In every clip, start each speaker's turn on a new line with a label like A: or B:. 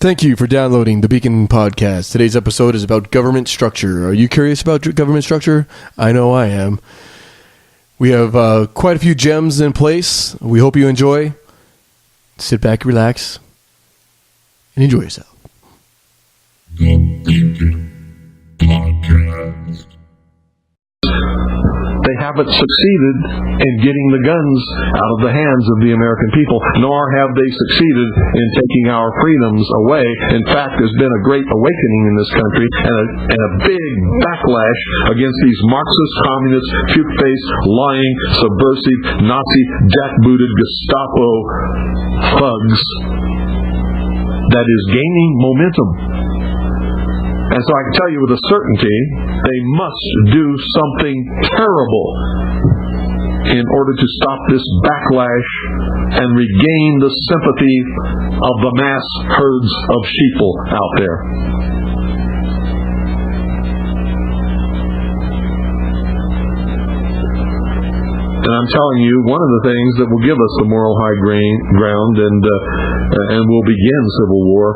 A: Thank you for downloading the Beacon Podcast. Today's episode is about government structure. Are you curious about government structure? I know I am. We have quite a few gems in place. We hope you enjoy. Sit back, relax, and enjoy yourself.
B: The Beacon Podcast.
C: They haven't succeeded in getting the guns out of the hands of the American people, nor have they succeeded in taking our freedoms away. In fact, there's been a great awakening in this country and a big backlash against these Marxist, communist, puke-faced, lying, subversive, Nazi, jackbooted Gestapo thugs that is gaining momentum. And so I can tell you with a certainty, they must do something terrible in order to stop this backlash and regain the sympathy of the mass herds of sheeple out there. And I'm telling you, one of the things that will give us the moral high ground and will begin civil war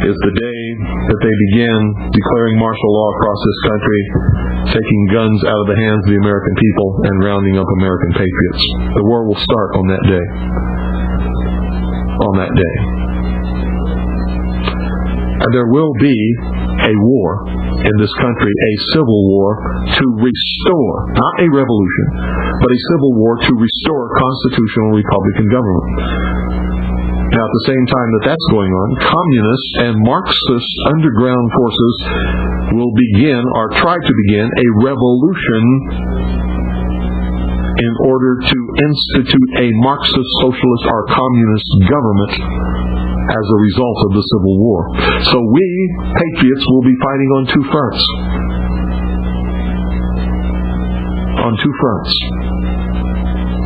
C: is the day that they begin declaring martial law across this country, taking guns out of the hands of the American people and rounding up American patriots. The war will start on that day. On that day. And there will be a war in this country, a civil war to restore, not a revolution, but a civil war to restore constitutional Republican government. Now, at the same time that that's going on, communist and Marxist underground forces will begin, or try to begin, a revolution in order to institute a Marxist, socialist, or communist government as a result of the Civil War. So we, patriots, will be fighting on two fronts. On two fronts.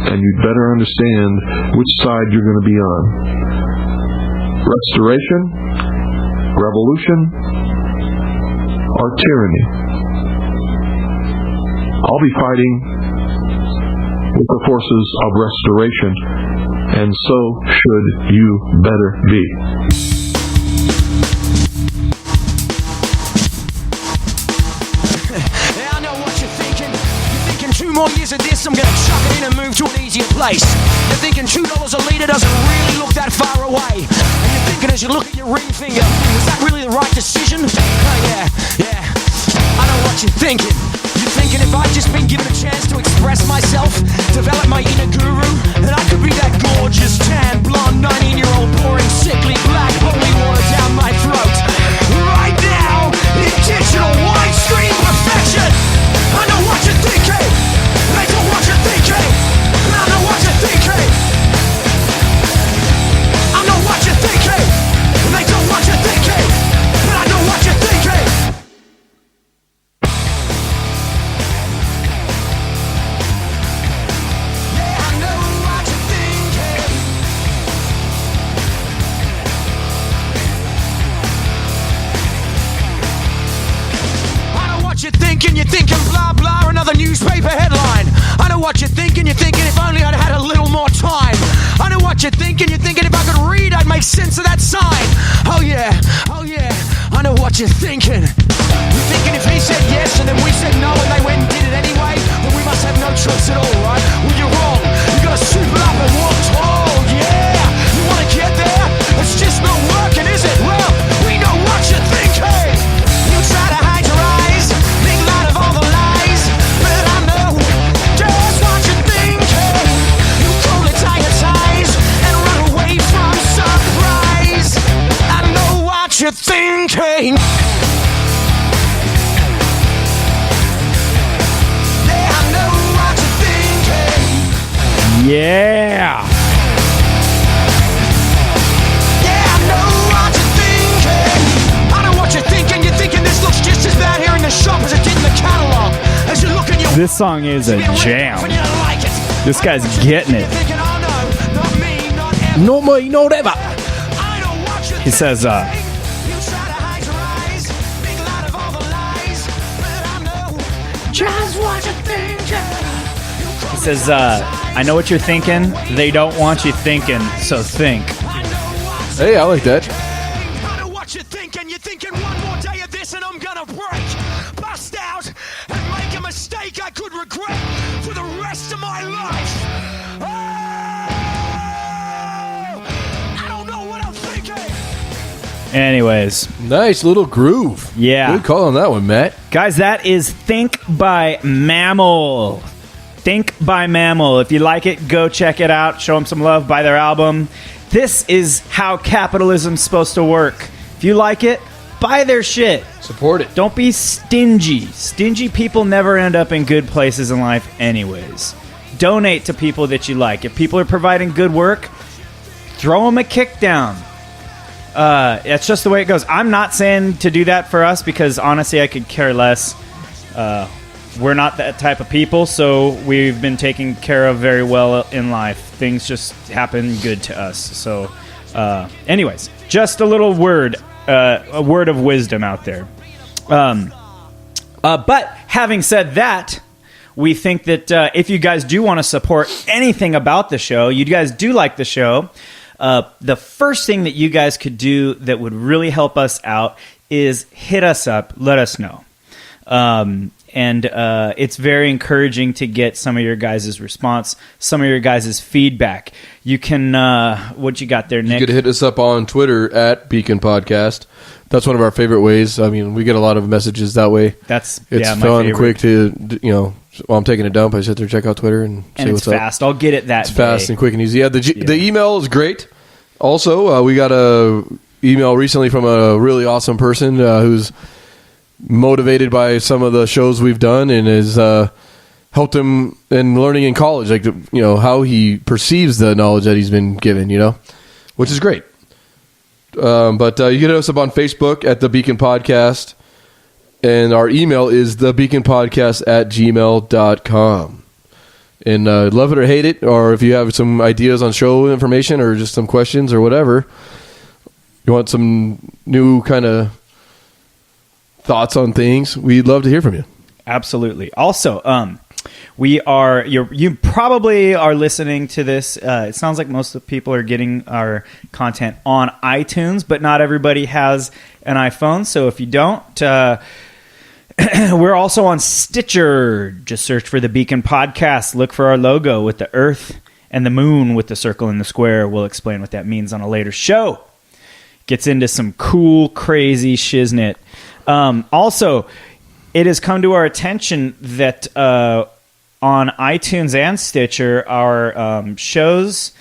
C: And you'd better understand which side you're going to be on. Restoration, revolution, or tyranny. I'll be fighting with the forces of restoration, and so should you better be.
D: Yeah, I know what you're thinking. You're thinking 2 more years of this, I'm gonna chuck it in and move to an easier place. You're thinking $2 a litre doesn't really look that far away. And you're thinking as you look at your ring finger, was that really the right decision? Oh yeah, I know what you're thinking. You're thinking if I'd just been given a chance to express myself, develop my inner guru, then I could be that gorgeous, tan, blonde, 19-year-old, boring, sickly, black, holy water down my throat. Right now, in digital widescreen perfection, I know what you're thinking. They don't want you thinking. I know what you're thinking. I know what you're thinking. They don't want you thinking. But I know what you're thinking. You're thinking blah blah, another newspaper headline. I know what you're thinking if only I'd had a little more time. I know what you're thinking if I could read I'd make sense of that sign. Oh yeah, I know what you're thinking. You're thinking if he said yes and then we said no and they went and did it anyway, then we must have no choice at all, right? Well, you're wrong. You gotta soup it up and walk tall, yeah. You wanna get there? It's just not working, is it? Well, we know what you're thinking. You try to hide your eyes, think light of all the lies, but I know just what you're thinking. You coldly tie your ties and run away from surprise. I know what you're thinking. Yeah, I know what you're thinking.
E: Yeah.
D: Yeah, I know what you're thinking. I know what you're thinking. You're thinking this looks just as bad here in the shop as it did in the catalog. As you look in your
E: This song is a jam. This guy's getting it.
A: No me, no ever.
E: He says,
D: just what you're thinking.
E: he says, I know what you're thinking. They don't want you thinking, so think.
A: Hey, I like that.
D: what you're thinking one more day of this and I'm gonna break, bust out, and make a mistake I could regret for the rest of my life. Oh, I don't know what I'm thinking.
E: Anyways,
A: Nice little groove.
E: Yeah.
A: Good call on that one, Matt.
E: guys, that is Think by Mammal. Think by Mammal. If you like it, go check it out. Show them some love. Buy their album. This is how capitalism's supposed to work. If you like it, buy their shit.
A: Support it.
E: Don't be stingy. Stingy people never end up in good places in life anyways. Donate to people that you like. If people are providing good work, throw them a kick down. It's just the way it goes. I'm not saying to do that for us because honestly I could care less. We're not that type of people, so we've been taken care of very well in life. Things just happen good to us. So anyways, just a little word, a word of wisdom out there. But having said that, we think that if you guys do want to support anything about the show, you guys do like the show, the first thing that you guys could do that would really help us out is hit us up, let us know. And it's very encouraging to get some of your guys' response, some of your guys' feedback. You can, what you got there, Nick?
A: You could hit us up on Twitter at Beacon Podcast. That's one of our favorite ways. I mean, we get a lot of messages that way.
E: It's
A: It's
E: my
A: fun,
E: favorite.
A: quick to, while I'm taking a dump, I sit there, check out Twitter, and
E: And
A: say
E: it's
A: what's up.
E: fast. I'll get it that
A: It's fast
E: day.
A: and quick and easy. Yeah, the email is great. Also, we got a email recently from a really awesome person who's motivated by some of the shows we've done and has helped him in learning in college, like how he perceives the knowledge that he's been given, which is great. But you can hit us up on Facebook at The Beacon Podcast, and our email is thebeaconpodcast@gmail.com. And love it or hate it, or if you have some ideas on show information or just some questions or whatever, you want some new kind of thoughts on things, we'd love to hear from you.
E: Absolutely. Also, you probably are listening to this. It sounds like most of the people are getting our content on iTunes, but not everybody has an iPhone. So if you don't, we're also on Stitcher. Just search for The Beacon Podcast. Look for our logo with the earth and the moon with the circle and the square. We'll explain what that means on a later show. Gets into some cool, crazy shiznit. Also, it has come to our attention that on iTunes and Stitcher, our shows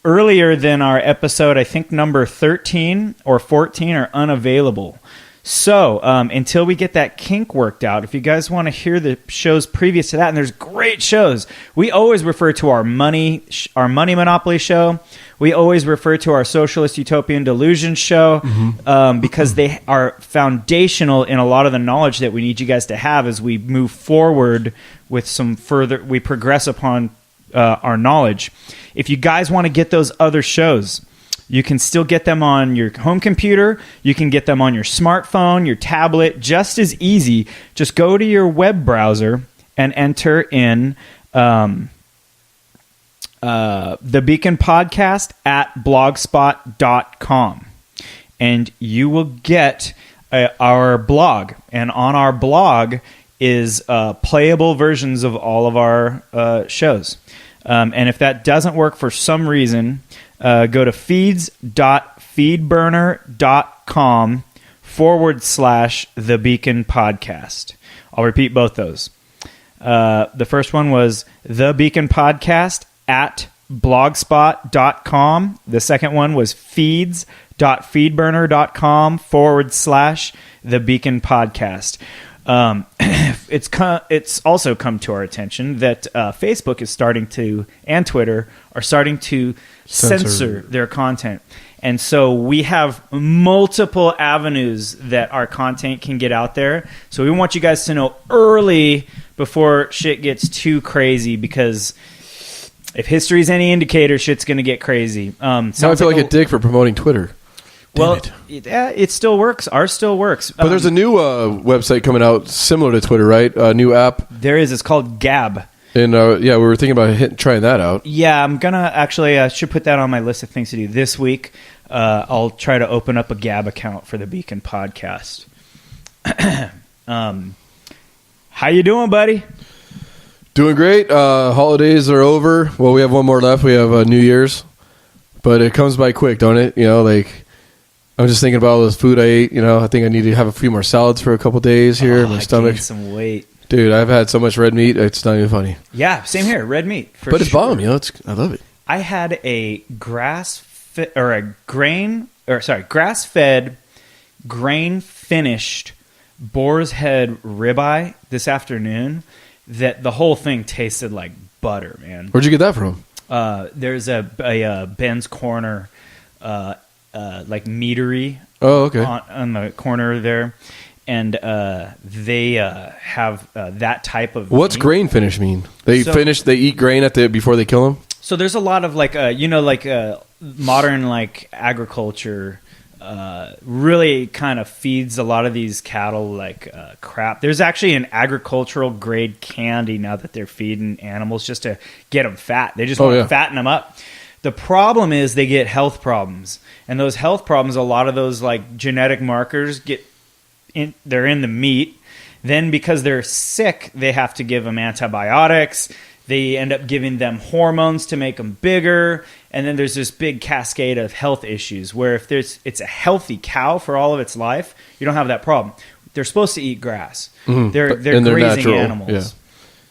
E: earlier than our episode, I think number 13 or 14, are unavailable. So until we get that kink worked out, if you guys want to hear the shows previous to that, and there's great shows, we always refer to our money monopoly show. We always refer to our Socialist Utopian Delusion show because they are foundational in a lot of the knowledge that we need you guys to have as we move forward with we progress upon our knowledge. If you guys want to get those other shows, you can still get them on your home computer. You can get them on your smartphone, your tablet, just as easy. Just go to your web browser and enter in The Beacon Podcast at blogspot.com. And you will get our blog. And on our blog is playable versions of all of our shows. And if that doesn't work for some reason, go to feeds.feedburner.com/The Beacon Podcast. I'll repeat both those. The first one was The Beacon Podcast at blogspot.com. The second one was feeds.feedburner.com/The Beacon Podcast. It's also come to our attention that Facebook is starting to, and Twitter are starting to censor their content. And so we have multiple avenues that our content can get out there. So we want you guys to know early before shit gets too crazy, because if history's any indicator, shit's going to get crazy.
A: Now I feel like a dick for promoting Twitter.
E: Well, it still works. Ours still works.
A: But there's a new website coming out similar to Twitter, right? A new app.
E: There is. It's called Gab.
A: And we were thinking about trying that out.
E: Yeah, I'm going to actually, I should put that on my list of things to do this week. I'll try to open up a Gab account for the Beacon podcast. How you doing, buddy?
A: Doing great. Holidays are over. Well, we have one more left. We have New Year's, but it comes by quick, don't it? I'm just thinking about all this food I ate. I think I need to have a few more salads for a couple days here. My stomach,
E: gained some weight,
A: dude. I've had so much red meat; it's not even funny.
E: Yeah, same here. Red meat,
A: but it's bomb. I love it.
E: I had a grass-fed, grain-finished boar's head ribeye this afternoon. That the whole thing tasted like butter, man.
A: Where'd you get that from?
E: There's a Ben's Corner, like meadery.
A: Oh, okay.
E: On the corner there, and they have that type of.
A: What's
E: meat.
A: grain finish mean? They eat grain before they kill them.
E: So there's a lot of modern agriculture. Really kind of feeds a lot of these cattle crap. There's actually an agricultural grade candy now that they're feeding animals just to get them fat. They just want to fatten them up. The problem is they get health problems, and those health problems, a lot of those genetic markers they're in the meat. Then because they're sick, they have to give them antibiotics. They end up giving them hormones to make them bigger. And then there's this big cascade of health issues where if it's a healthy cow for all of its life, you don't have that problem. They're supposed to eat grass. Mm-hmm. They're grazing natural animals. Yeah.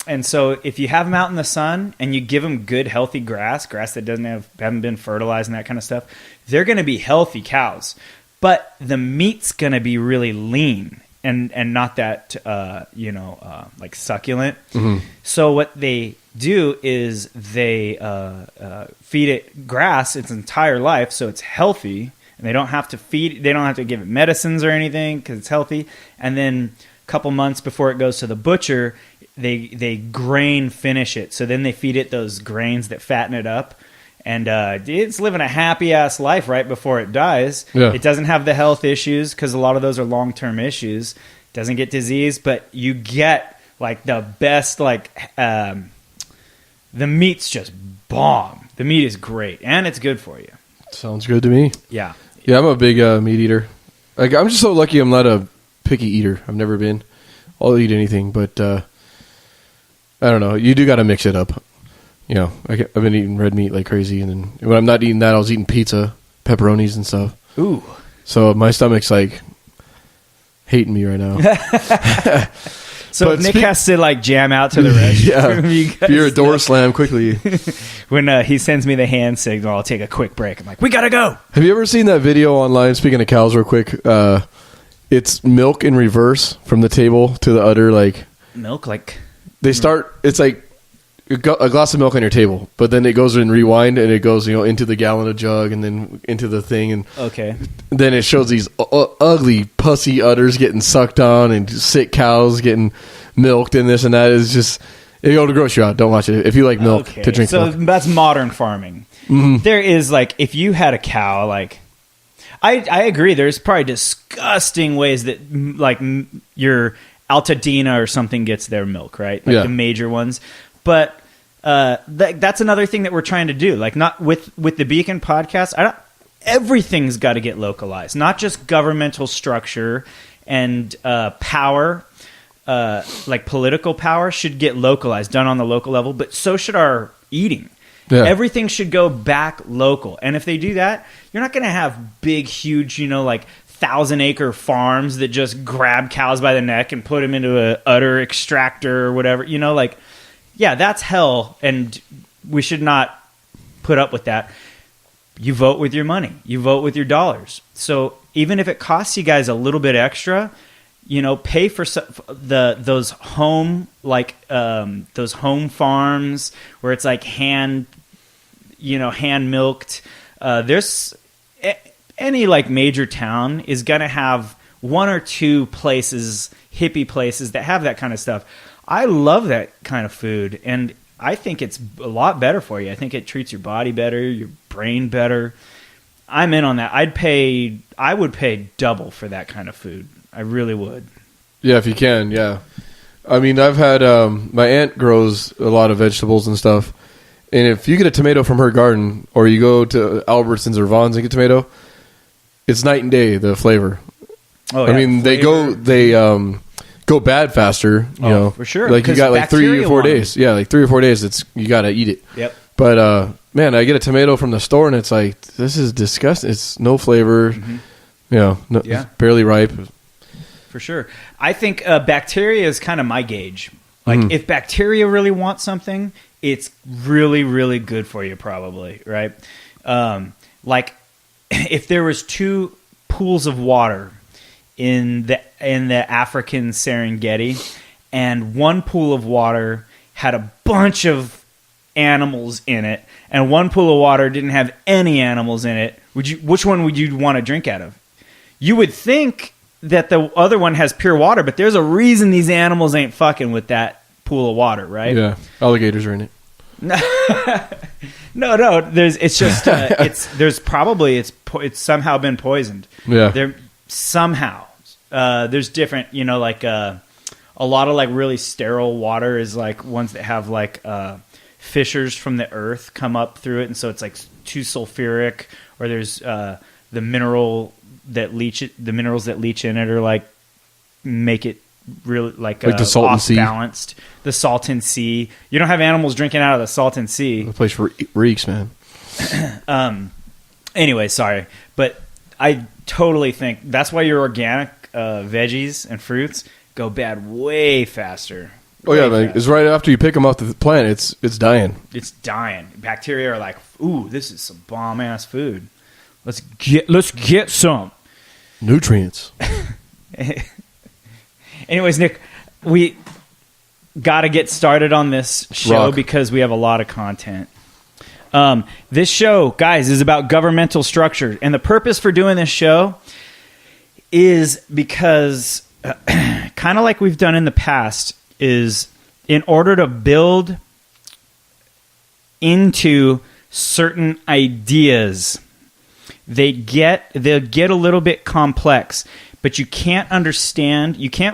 E: And so if you have them out in the sun and you give them good, healthy grass that haven't been fertilized and that kind of stuff, they're going to be healthy cows. But the meat's going to be really lean and not that, succulent. Mm-hmm. So what they do is they feed it grass its entire life, so it's healthy, and they don't have to give it medicines or anything because it's healthy. And then a couple months before it goes to the butcher, they grain finish it. So then they feed it those grains that fatten it up, and it's living a happy ass life right before it dies. Yeah. It doesn't have the health issues because a lot of those are long term issues. Doesn't get disease, but you get the best the meat's just bomb. The meat is great, and it's good for you.
A: Sounds good to me.
E: Yeah.
A: Yeah, I'm a big meat eater. I'm just so lucky I'm not a picky eater. I've never been. I'll eat anything, but I don't know. You do got to mix it up. I've been eating red meat like crazy, and then when I'm not eating that, I was eating pizza, pepperonis and stuff.
E: Ooh.
A: So my stomach's hating me right now.
E: So Nick has to jam out to the restroom.
A: Yeah, if you're a door slam quickly.
E: When he sends me the hand signal, I'll take a quick break. I'm like, we gotta go.
A: Have you ever seen that video online? Speaking of cows, real quick, it's milk in reverse from the table to the udder.
E: Milk,
A: they start. It's like a glass of milk on your table, but then it goes in rewind and it goes into the gallon of jug and then into the thing, and then it shows these ugly pussy udders getting sucked on and sick cows getting milked and this and that. Is just, if you go to the grocery out, don't watch it if you like milk to drink.
E: So
A: milk.
E: That's modern farming. Mm-hmm. There is if you had a cow, I agree. There's probably disgusting ways that your Altadena or something gets their milk, right? The major ones. But that's another thing that we're trying to do. Not with the Beacon podcast, everything's got to get localized. Not just governmental structure and power, political power should get localized, done on the local level. But so should our eating. Yeah. Everything should go back local. And if they do that, you're not going to have big, huge, 1,000-acre farms that just grab cows by the neck and put them into a udder extractor or whatever. Yeah, that's hell, and we should not put up with that. You vote with your money. You vote with your dollars. So even if it costs you guys a little bit extra, pay for those home farms where it's hand milked. There's any major town is gonna have one or two places, hippie places that have that kind of stuff. I love that kind of food, and I think it's a lot better for you. I think it treats your body better, your brain better. I'm in on that. I would pay double for that kind of food. I really would.
A: Yeah, if you can, yeah. I mean, I've had, my aunt grows a lot of vegetables and stuff, and if you get a tomato from her garden, or you go to Albertsons or Vaughn's and get a tomato, it's night and day, the flavor.
E: Oh,
A: I mean, they go bad faster, you know.
E: For sure.
A: Like you got like 3 or 4 days.
E: Them.
A: Yeah, like 3 or 4 days, you got to eat it.
E: Yep.
A: But, man, I get a tomato from the store, and it's like, this is disgusting. It's no flavor, you know, it's barely ripe.
E: For sure. I think bacteria is kind of my gauge. Like, if bacteria really want something, it's really, really good for you probably, right? Like, if there was 2 pools of water in the African Serengeti, and one pool of water had a bunch of animals in it, and one pool of water didn't have any animals in it, which one would you want to drink out of? You would think that the other one has pure water, but there's a reason these animals ain't fucking with that pool of water, right?
A: Yeah, alligators are in it.
E: No. It's somehow been poisoned.
A: Yeah.
E: There's different, you know, like a lot of like really sterile water is like ones that have like fissures from the earth come up through it, and so it's like too sulfuric, or there's the minerals that leach in it, or like make it really like
A: the Salton Sea.
E: Balanced. The Salton Sea. You don't have animals drinking out of the Salton Sea.
A: The place reeks, man.
E: Anyway, sorry, but I totally think that's why your organic veggies and fruits go bad way faster.
A: Oh yeah, like, it's right after you pick them off the plant. It's dying.
E: It's dying. Bacteria are like, ooh, this is some bomb ass food. Let's get some
A: nutrients.
E: Anyways, Nick, we got to get started on this show because we have a lot of content. This show, guys, is about governmental structure, and the purpose for doing this show is because, kind of like we've done in the past, is in order to build into certain ideas, they'll get a little bit complex, but you can't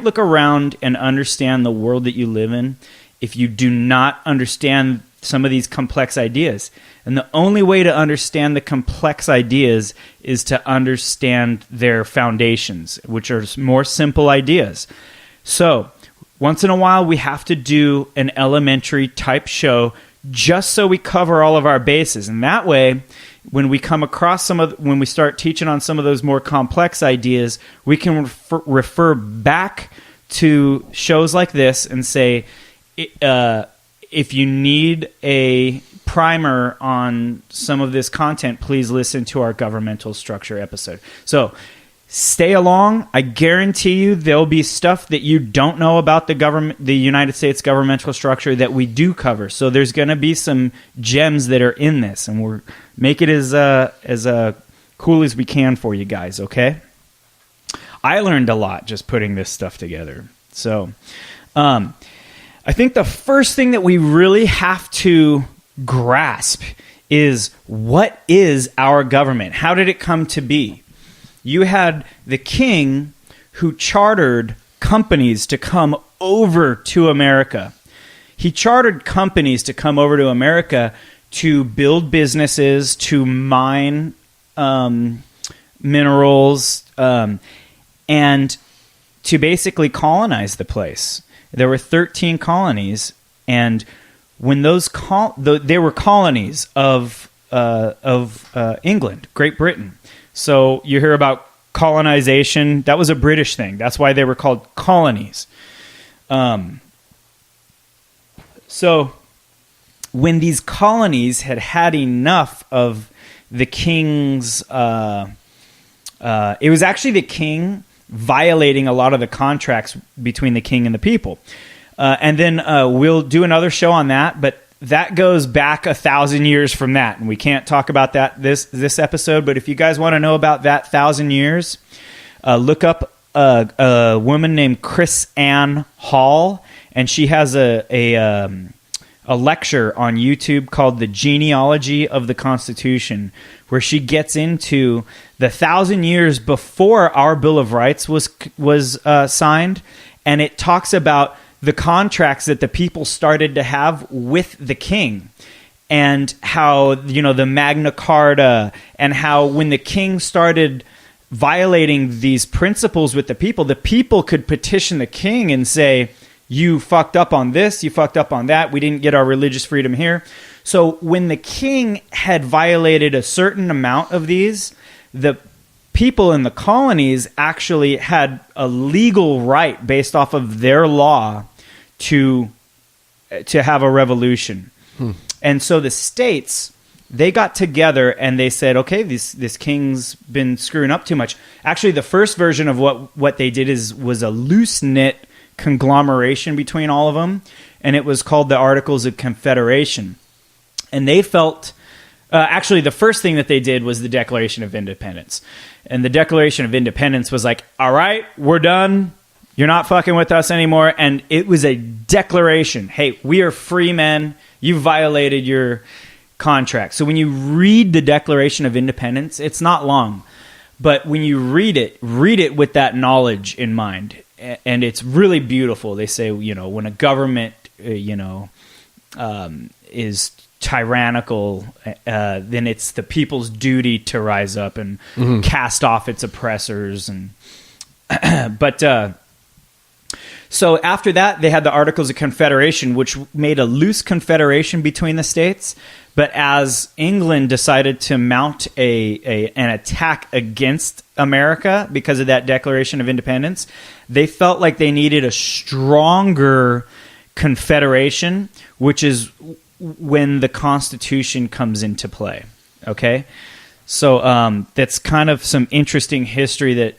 E: look around and understand the world that you live in if you do not understand some of these complex ideas. And the only way to understand the complex ideas is to understand their foundations, which are more simple ideas. So once in a while, we have to do an elementary type show just so we cover all of our bases. And that way, when we come across when we start teaching on some of those more complex ideas, we can refer back to shows like this and say, if you need a primer on some of this content, please listen to our governmental structure episode. So stay along. I guarantee you there'll be stuff that you don't know about the United States governmental structure that we do cover. So there's going to be some gems that are in this, and we'll make it as cool as we can for you guys, okay? I learned a lot just putting this stuff together. So I think the first thing that we really have to grasp is, what is our government? How did it come to be? You had the king who chartered companies to come over to America. He chartered companies to come over to America to build businesses, to mine minerals, and to basically colonize the place. There were 13 colonies, and when they were colonies of England, Great Britain. So you hear about colonization. That was a British thing. That's why they were called colonies. So when these colonies had enough of the king's... it was actually the king violating a lot of the contracts between the king and the people. And then we'll do another show on that, but that goes back 1,000 years from that, and we can't talk about that this episode. But if you guys want to know about that 1,000 years, look up a woman named Chris Ann Hall, and she has a lecture on YouTube called "The Genealogy of the Constitution," where she gets into the 1,000 years before our Bill of Rights was signed, and it talks about the contracts that the people started to have with the king, and how, the Magna Carta, and how when the king started violating these principles with the people could petition the king and say, you fucked up on this, you fucked up on that, we didn't get our religious freedom here. So when the king had violated a certain amount of these, the people in the colonies actually had a legal right based off of their law to have a revolution. And so the states, they got together and they said, okay, this king's been screwing up too much. Actually, the first version of what they did was a loose-knit conglomeration between all of them, and it was called the Articles of Confederation. And they felt... actually, the first thing that they did was the Declaration of Independence. And the Declaration of Independence was like, all right, we're done. You're not fucking with us anymore. And it was a declaration. Hey, we are free men. You violated your contract. So when you read the Declaration of Independence, it's not long. But when you read it with that knowledge in mind. And it's really beautiful. They say, when a government, is tyrannical, then it's the people's duty to rise up and cast off its oppressors. And so after that, they had the Articles of Confederation, which made a loose confederation between the states. But as England decided to mount an attack against America because of that Declaration of Independence, they felt like they needed a stronger confederation, which is when the Constitution comes into play. Okay? So that's kind of some interesting history that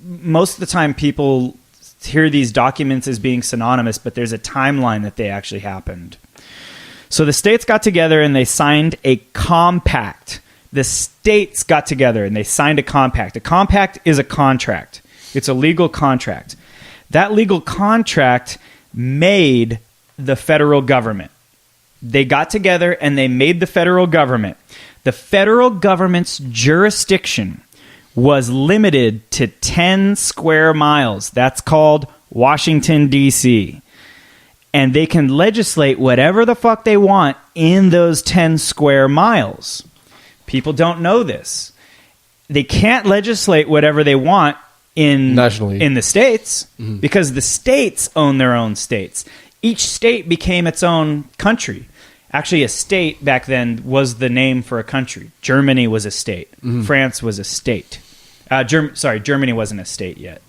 E: most of the time people hear these documents as being synonymous, but there's a timeline that they actually happened. So the states got together and they signed a compact. The states got together and they signed a compact. A compact is a contract. It's a legal contract. That legal contract made the federal government. They got together and they made the federal government. The federal government's jurisdiction was limited to 10 square miles. That's called Washington, D.C. And they can legislate whatever the fuck they want in those 10 square miles. People don't know this. They can't legislate whatever they want
A: nationally
E: in the states because the states own their own states. Each state became its own country. Actually, a state back then was the name for a country. Germany was a state. France was a state. Germany wasn't a state yet.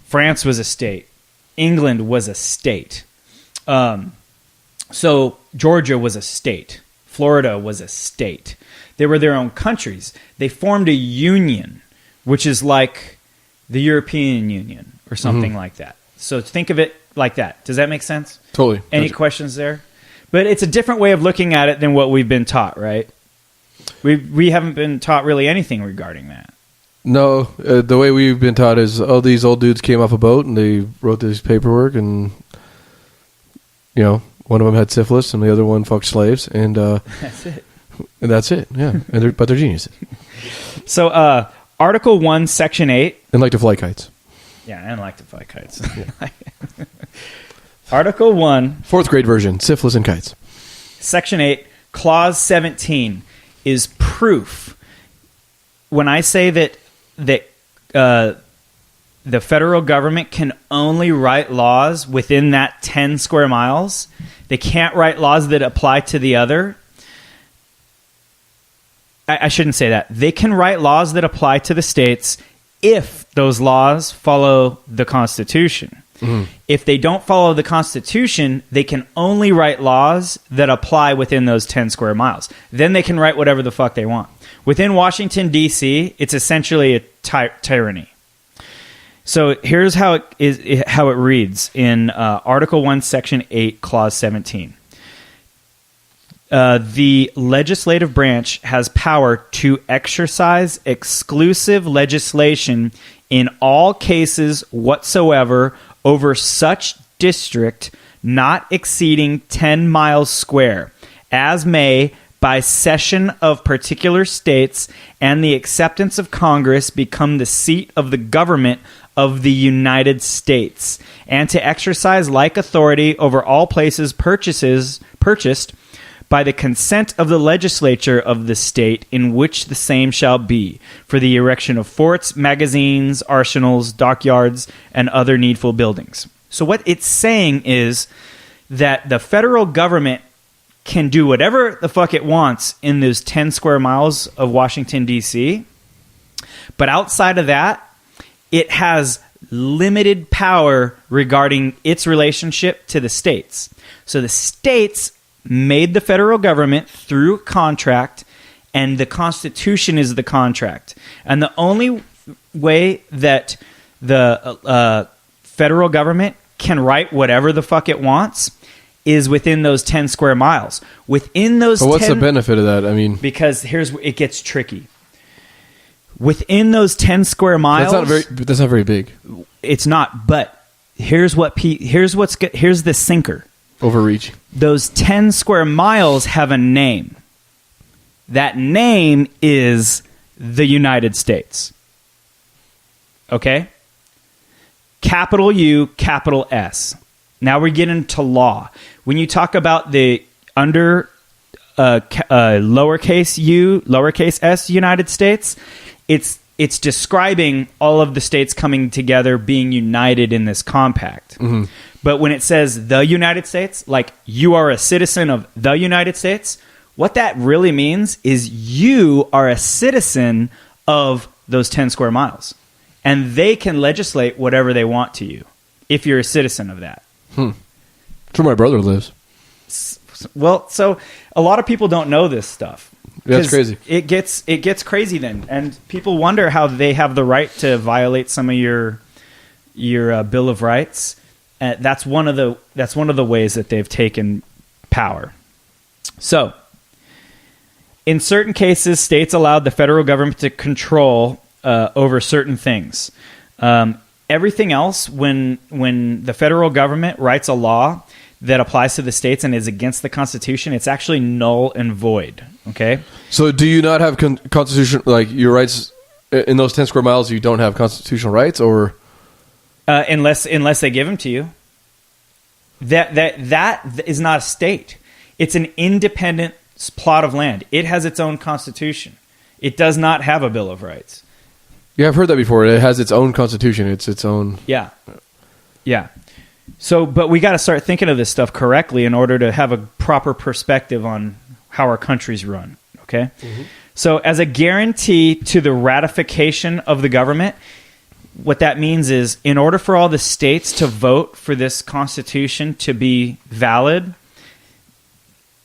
E: France was a state. England was a state. So Georgia was a state. Florida was a state. They were their own countries. They formed a union, which is like the European Union or something like that. So think of it like that. Does that make sense?
A: Totally.
E: Any questions there? But it's a different way of looking at it than what we've been taught, right? We haven't been taught really anything regarding that.
A: No, the way we've been taught is, these old dudes came off a boat and they wrote this paperwork, and one of them had syphilis and the other one fucked slaves, and
E: that's it.
A: And that's it. Yeah, but they're geniuses.
E: So, Article 1, Section 8,
A: and like to fly kites.
E: Yeah, and like to fly kites. Yeah. Article 1,
A: 4th grade version: syphilis and kites.
E: Section 8, Clause 17 is proof. When I say that the federal government can only write laws within that 10 square miles, they can't write laws that apply to the other. I shouldn't say that. They can write laws that apply to the states if those laws follow the Constitution. If they don't follow the Constitution, they can only write laws that apply within those 10 square miles. Then they can write whatever the fuck they want. Within Washington, D.C., it's essentially a tyranny. So here's how it reads in Article 1, Section 8, Clause 17. The legislative branch has power to exercise exclusive legislation in all cases whatsoever over such district not exceeding 10 miles square, as may, by cession of particular states and the acceptance of Congress, become the seat of the government of the United States, and to exercise like authority over all places purchased by the consent of the legislature of the state in which the same shall be, for the erection of forts, magazines, arsenals, dockyards, and other needful buildings. So what it's saying is that the federal government can do whatever the fuck it wants in those 10 square miles of Washington, D.C., but outside of that, it has limited power regarding its relationship to the states. So the states made the federal government through contract, and the Constitution is the contract. And the only way that the federal government can write whatever the fuck it wants is within those 10 square miles. Within those
A: But what's the benefit of that? I mean,
E: because here's where it gets tricky. Within those 10 square miles,
A: that's not very big.
E: It's not, but here's the sinker.
A: Overreach.
E: Those 10 square miles have a name. That name is the United States. Okay? Capital U, capital S. Now we get into law. When you talk about the under lowercase u, lowercase s United States, it's describing all of the states coming together, being united in this compact. Mm-hmm. But when it says the United States, like you are a citizen of the United States, what that really means is you are a citizen of those 10 square miles. And they can legislate whatever they want to you if you're a citizen of that.
A: That's where my brother lives.
E: Well, so a lot of people don't know this stuff.
A: That's crazy.
E: It gets crazy then, and people wonder how they have the right to violate some of your Bill of Rights. That's one of the ways that they've taken power. So, in certain cases, states allowed the federal government to control over certain things. Everything else, when the federal government writes a law that applies to the states and is against the Constitution, it's actually null and void. Okay.
A: So, do you not have constitution, like your rights in those 10 square miles? You don't have constitutional rights, or
E: unless they give them to you. That is not a state. It's an independent plot of land. It has its own constitution. It does not have a Bill of Rights.
A: Yeah, I've heard that before. It has its own constitution. It's its own.
E: Yeah. So, but we got to start thinking of this stuff correctly in order to have a proper perspective on how our country's run. Okay. Mm-hmm. So, as a guarantee to the ratification of the government, what that means is, in order for all the states to vote for this Constitution to be valid,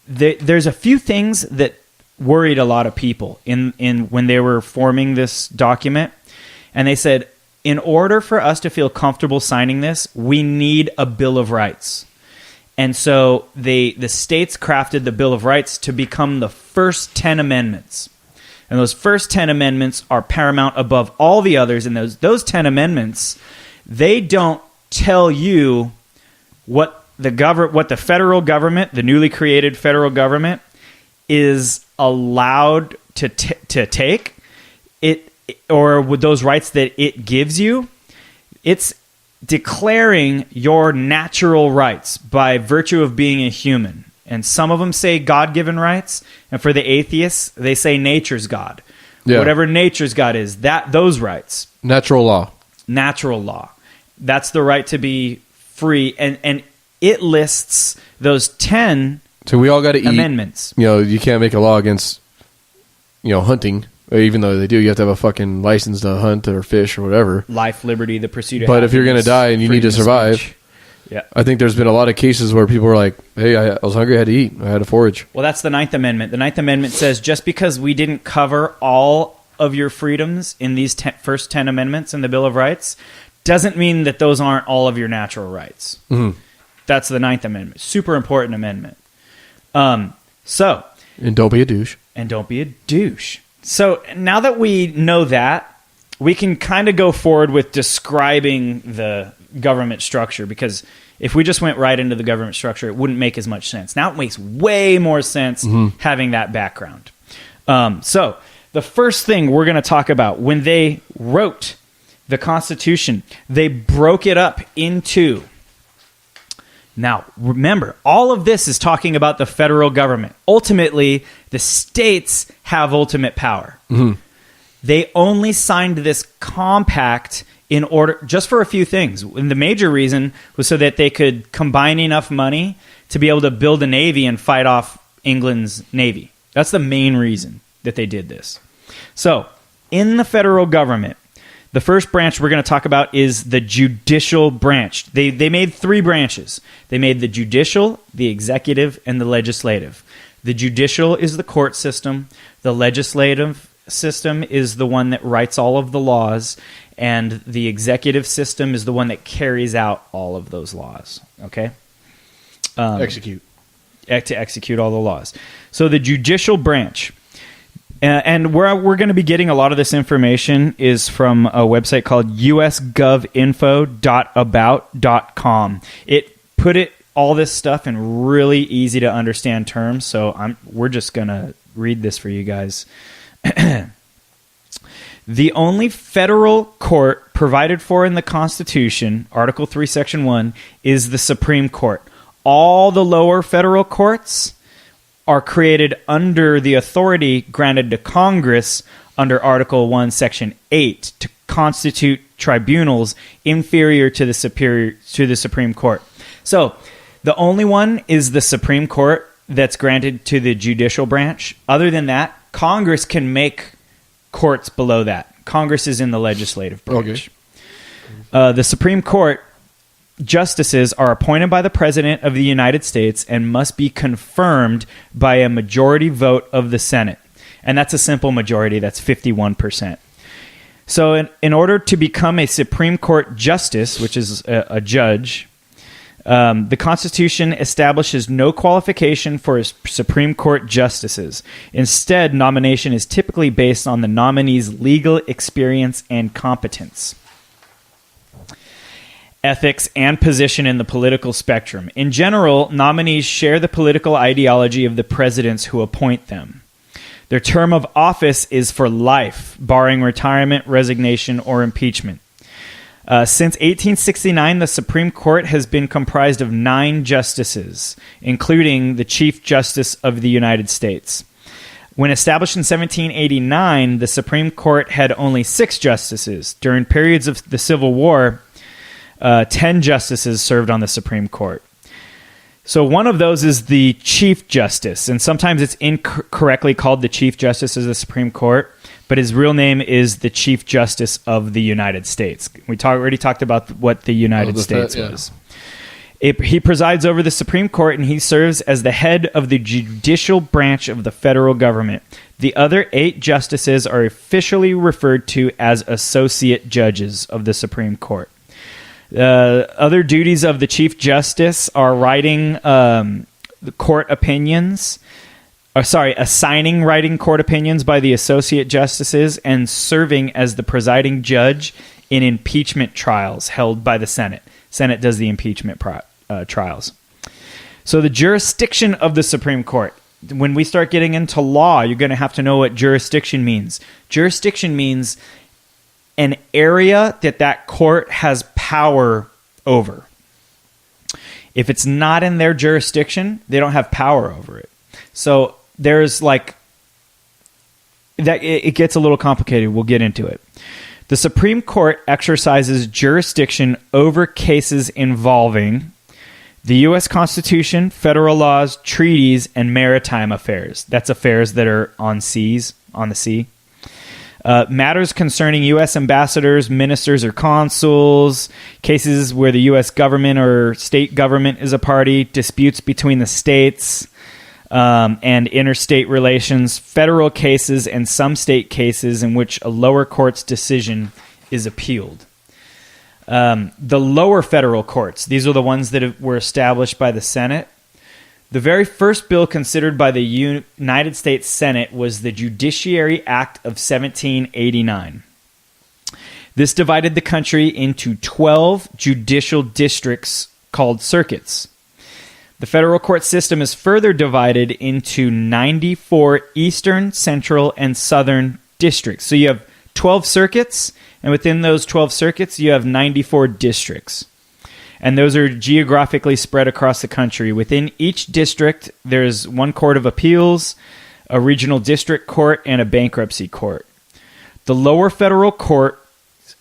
E: there's a few things that worried a lot of people in when they were forming this document, and they said, in order for us to feel comfortable signing this, we need a Bill of Rights. And so the states crafted the Bill of Rights to become the first 10 amendments. And those first 10 amendments are paramount above all the others. And those 10 amendments, they don't tell you what the federal government, the newly created federal government, is allowed to take it, or with those rights that it gives you. It's declaring your natural rights by virtue of being a human. And some of them say God-given rights, and for the atheists, they say nature's God. Yeah. Whatever nature's God is, those rights.
A: Natural law. That's the right to be free, and it lists those 10 so we all got to
E: amendments.
A: You can't make a law against hunting. Even though they do, you have to have a fucking license to hunt or fish or whatever.
E: Life, liberty, the pursuit of
A: But if you're going to die and you need to survive,
E: yeah.
A: I think there's been a lot of cases where people were like, hey, I was hungry, I had to eat, I had to forage.
E: Well, that's the Ninth Amendment. The Ninth Amendment says just because we didn't cover all of your freedoms in these first 10 amendments in the Bill of Rights doesn't mean that those aren't all of your natural rights. Mm-hmm. That's the Ninth Amendment. Super important amendment. And
A: don't be a douche.
E: So now that we know that, we can kind of go forward with describing the government structure, because if we just went right into the government structure, it wouldn't make as much sense. Now it makes way more sense having that background. So the first thing we're going to talk about, when they wrote the Constitution, they broke it up into Now, remember, all of this is talking about the federal government. Ultimately, the states have ultimate power. They only signed this compact in order just for a few things. And the major reason was so that they could combine enough money to be able to build a navy and fight off England's navy. That's the main reason that they did this. So, in the federal government, the first branch we're going to talk about is the judicial branch. They made 3 branches. They made the judicial, the executive, and the legislative. The judicial is the court system. The legislative system is the one that writes all of the laws. And the executive system is the one that carries out all of those laws. Okay?
A: Execute.
E: To execute all the laws. So the judicial branch. And where we're going to be getting a lot of this information is from a website called usgovinfo.about.com. It put all this stuff in really easy to understand terms, so we're just going to read this for you guys. The only federal court provided for in the Constitution, Article 3, Section 1, is the Supreme Court. All the lower federal courts are created under the authority granted to Congress under Article 1, Section 8 to constitute tribunals inferior to the Supreme Court. So, the only one is the Supreme Court that's granted to the judicial branch. Other than that, Congress can make courts below that. Congress is in the legislative branch. Okay. The Supreme Court justices are appointed by the President of the United States and must be confirmed by a majority vote of the Senate. And that's a simple majority. That's 51%. So in order to become a Supreme Court justice, which is a judge, the Constitution establishes no qualification for Supreme Court justices. Instead, nomination is typically based on the nominee's legal experience and competence, ethics, and position in the political spectrum. In general, nominees share the political ideology of the presidents who appoint them. Their term of office is for life, barring retirement, resignation, or impeachment. Since 1869, the Supreme Court has been comprised of 9 justices, including the Chief Justice of the United States. When established in 1789, the Supreme Court had only 6 justices. During periods of the Civil War, 10 justices served on the Supreme Court. So one of those is the Chief Justice, and sometimes it's incorrectly called the Chief Justice of the Supreme Court, but his real name is the Chief Justice of the United States. We already talked about what the United States was. He presides over the Supreme Court, and he serves as the head of the judicial branch of the federal government. The other 8 justices are officially referred to as associate judges of the Supreme Court. Other duties of the Chief Justice are writing the court opinions, assigning writing court opinions by the associate justices, and serving as the presiding judge in impeachment trials held by the Senate. Senate does the impeachment trials. So the jurisdiction of the Supreme Court. When we start getting into law, you're going to have to know what jurisdiction means. Jurisdiction means an area that court has power over. If it's not in their jurisdiction, they don't have power over it. So there's that it gets a little complicated. We'll get into it. The Supreme Court exercises jurisdiction over cases involving the U.S. Constitution, federal laws, treaties, and maritime affairs. That's affairs that are on the sea. Matters concerning U.S. ambassadors, ministers, or consuls, cases where the U.S. government or state government is a party, disputes between the states, and interstate relations, federal cases, and some state cases in which a lower court's decision is appealed. The lower federal courts, these are the ones that were established by the Senate. The very first bill considered by the United States Senate was the Judiciary Act of 1789. This divided the country into 12 judicial districts called circuits. The federal court system is further divided into 94 eastern, central, and southern districts. So you have 12 circuits, and within those 12 circuits, you have 94 districts. And those are geographically spread across the country. Within each district, there's one court of appeals, a regional district court, and a bankruptcy court. The lower federal court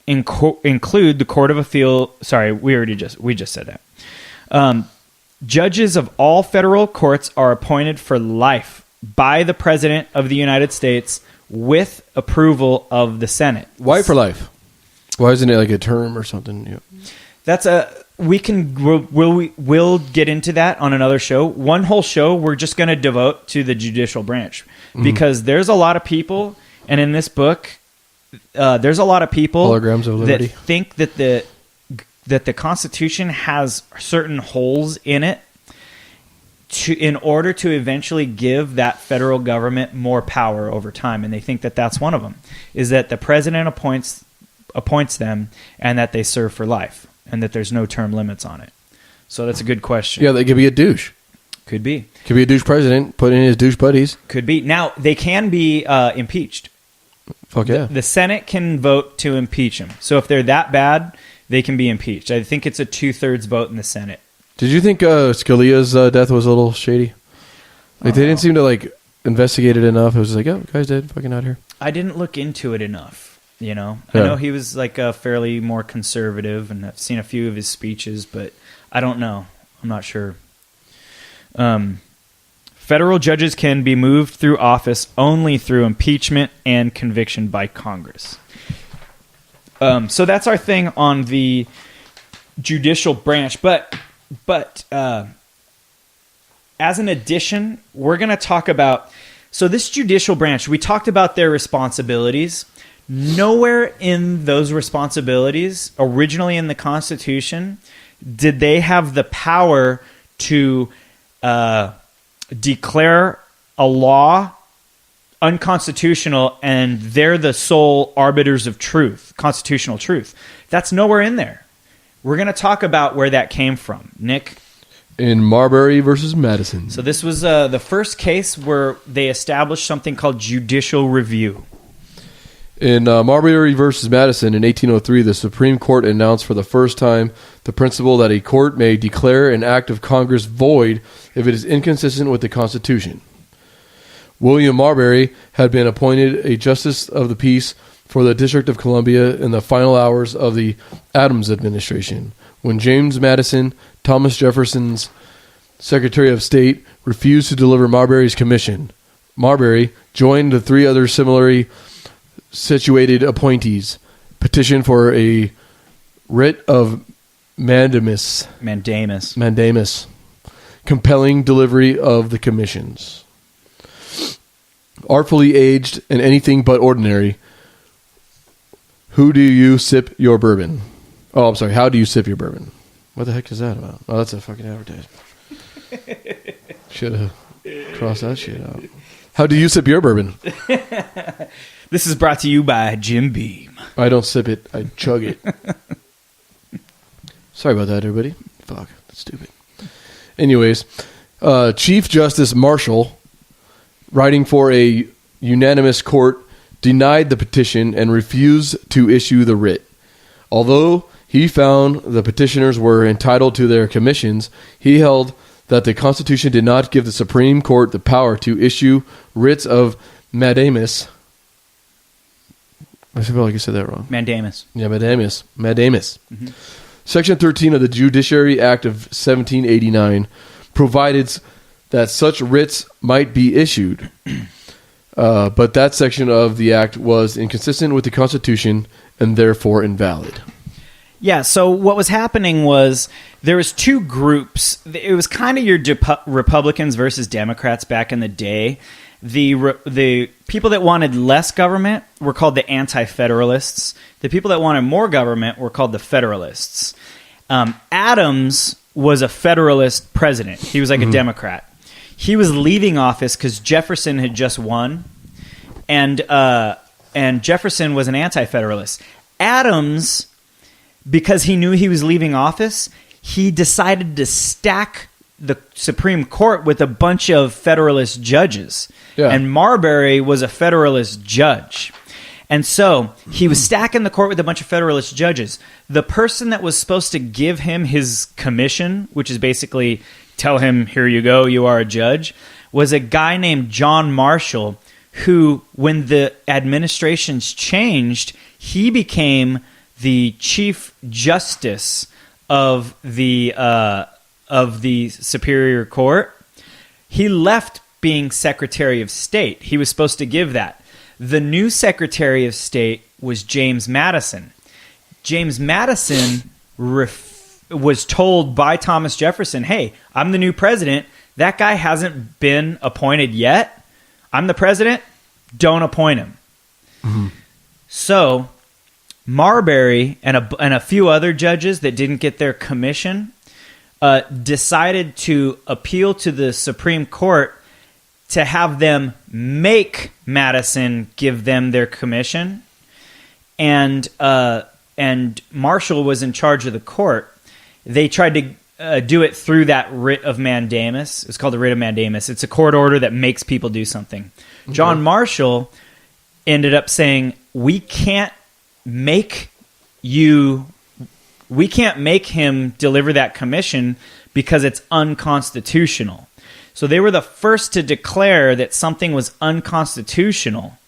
E: include the Court of Appeal. Sorry, we just said that. Judges of all federal courts are appointed for life by the President of the United States with approval of the Senate.
A: Why for life? Why isn't it like a term or something? Yeah.
E: That's we'll get into that on another show. One whole show we're just going to devote to the judicial branch because there's a lot of people, and in this book, there's a lot of people
A: Holograms of Liberty
E: that think that the Constitution has certain holes in it in order to eventually give that federal government more power over time, and they think that that's one of them, is that the president appoints them and that they serve for life and that there's no term limits on it. So that's a good question.
A: Yeah, they could be a douche.
E: Could be.
A: Could be a douche president, put in his douche buddies.
E: Could be. Now, they can be impeached.
A: Fuck yeah.
E: The Senate can vote to impeach him. So if they're that bad, they can be impeached. I think it's a 2/3 vote in the Senate.
A: Did you think Scalia's death was a little shady? Like they didn't seem to investigate it enough. It was just like, oh, guy's dead, fucking out here.
E: I didn't look into it enough, you know.
A: Yeah.
E: I know he was fairly more conservative, and I've seen a few of his speeches, but I don't know. I'm not sure. Federal judges can be moved through office only through impeachment and conviction by Congress. So that's our thing on the judicial branch. But as an addition, we're going to talk about... So this judicial branch, we talked about their responsibilities. Nowhere in those responsibilities, originally in the Constitution, did they have the power to declare a law unconstitutional and they're the sole arbiters of truth, constitutional truth. That's nowhere in there. We're going to talk about where that came from. Nick?
A: In Marbury versus Madison.
E: So this was the first case where they established something called judicial review.
A: In Marbury versus Madison in 1803, the Supreme Court announced for the first time the principle that a court may declare an act of Congress void if it is inconsistent with the Constitution. William Marbury had been appointed a Justice of the Peace for the District of Columbia in the final hours of the Adams administration, when James Madison, Thomas Jefferson's Secretary of State, refused to deliver Marbury's commission. Marbury joined the three other similarly situated appointees, petitioned for a writ of mandamus, compelling delivery of the commissions. Artfully aged and anything but ordinary, who do you sip your bourbon? Oh, I'm sorry. How do you sip your bourbon? What the heck is that about? Oh, that's a fucking advertisement. Should have crossed that shit out. How do you sip your bourbon?
E: This is brought to you by Jim Beam.
A: I don't sip it. I chug it. Sorry about that, everybody. Fuck. That's stupid. Anyways, Chief Justice Marshall, writing for a unanimous court, denied the petition and refused to issue the writ. Although he found the petitioners were entitled to their commissions, he held that the Constitution did not give the Supreme Court the power to issue writs of mandamus. I feel like I said that wrong.
E: Mandamus.
A: Yeah, mandamus.
E: Mm-hmm.
A: Section 13 of the Judiciary Act of 1789 provided that such writs might be issued. But that section of the act was inconsistent with the Constitution and therefore invalid.
E: Yeah, so what was happening was there was two groups. It was kind of your Republicans versus Democrats back in the day. The people that wanted less government were called the Anti-Federalists. The people that wanted more government were called the Federalists. Adams was a Federalist president. He was like a Democrat. He was leaving office because Jefferson had just won, and Jefferson was an Anti-Federalist. Adams, because he knew he was leaving office, he decided to stack the Supreme Court with a bunch of Federalist judges. Yeah. And Marbury was a Federalist judge. And so he was stacking the court with a bunch of Federalist judges. The person that was supposed to give him his commission, which is basically tell him, here you go, you are a judge, was a guy named John Marshall, who, when the administrations changed, he became the Chief Justice of the Superior Court. He left being Secretary of State. He was supposed to give that. The new Secretary of State was James Madison. James Madison was told by Thomas Jefferson, hey, I'm the new president. That guy hasn't been appointed yet. I'm the president. Don't appoint him. Mm-hmm. So Marbury and a few other judges that didn't get their commission decided to appeal to the Supreme Court to have them make Madison give them their commission. And Marshall was in charge of the court. They tried to do it through that writ of mandamus. It's called the writ of mandamus. It's a court order that makes people do something. Okay. John Marshall ended up saying, we can't make him deliver that commission because it's unconstitutional. So they were the first to declare that something was unconstitutional.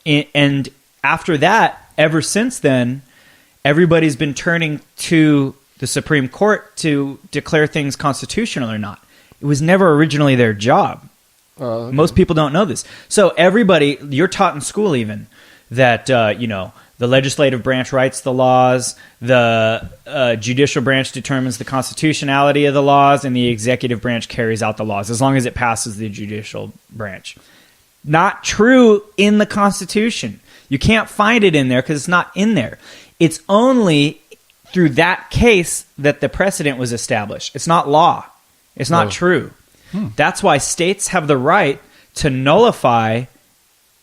E: And after that, ever since then, everybody's been turning to the Supreme Court to declare things constitutional or not. It was never originally their job. Okay. Most people don't know this. So everybody, you're taught in school even, that, the legislative branch writes the laws, the judicial branch determines the constitutionality of the laws, and the executive branch carries out the laws, as long as it passes the judicial branch. Not true in the Constitution. You can't find it in there because it's not in there. It's only through that case that the precedent was established. It's not law. It's not true. That's why states have the right to nullify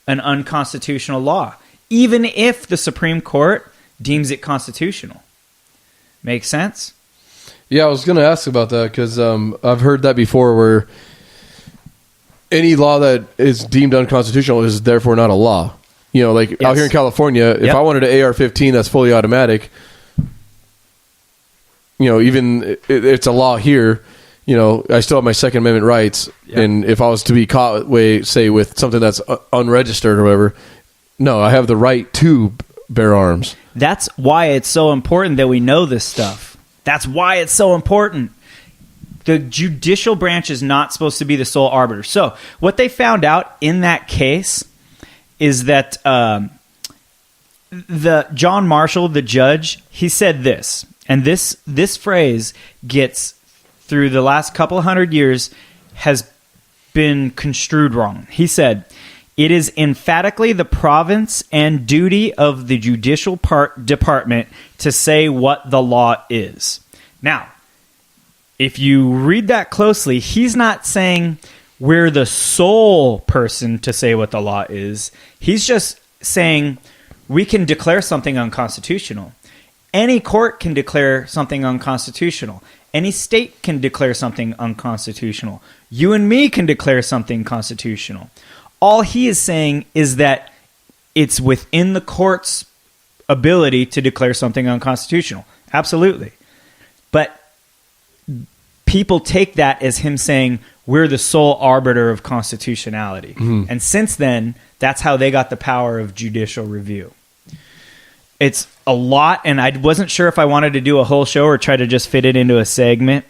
E: an unconstitutional law, even if the Supreme Court deems it constitutional. Make sense?
A: Yeah, I was going to ask about that because I've heard that before, where any law that is deemed unconstitutional is therefore not a law. Like out here in California, if I wanted an AR-15 that's fully automatic, even it's a law here, I still have my Second Amendment rights. Yep. And if I was to be caught, say, with something that's unregistered or whatever, no, I have the right to bear arms.
E: That's why it's so important that we know this stuff. That's why it's so important. The judicial branch is not supposed to be the sole arbiter. So what they found out in that case is that the John Marshall, the judge, he said this, and this phrase gets, through the last couple of 100 years, has been construed wrong. He said, it is emphatically the province and duty of the judicial department to say what the law is. Now, if you read that closely, he's not saying we're the sole person to say what the law is. He's just saying we can declare something unconstitutional. Any court can declare something unconstitutional. Any state can declare something unconstitutional. You and me can declare something constitutional. All he is saying is that it's within the court's ability to declare something unconstitutional. Absolutely. But people take that as him saying we're the sole arbiter of constitutionality. Mm-hmm. And since then, that's how they got the power of judicial review. It's a lot, and I wasn't sure if I wanted to do a whole show or try to just fit it into a segment.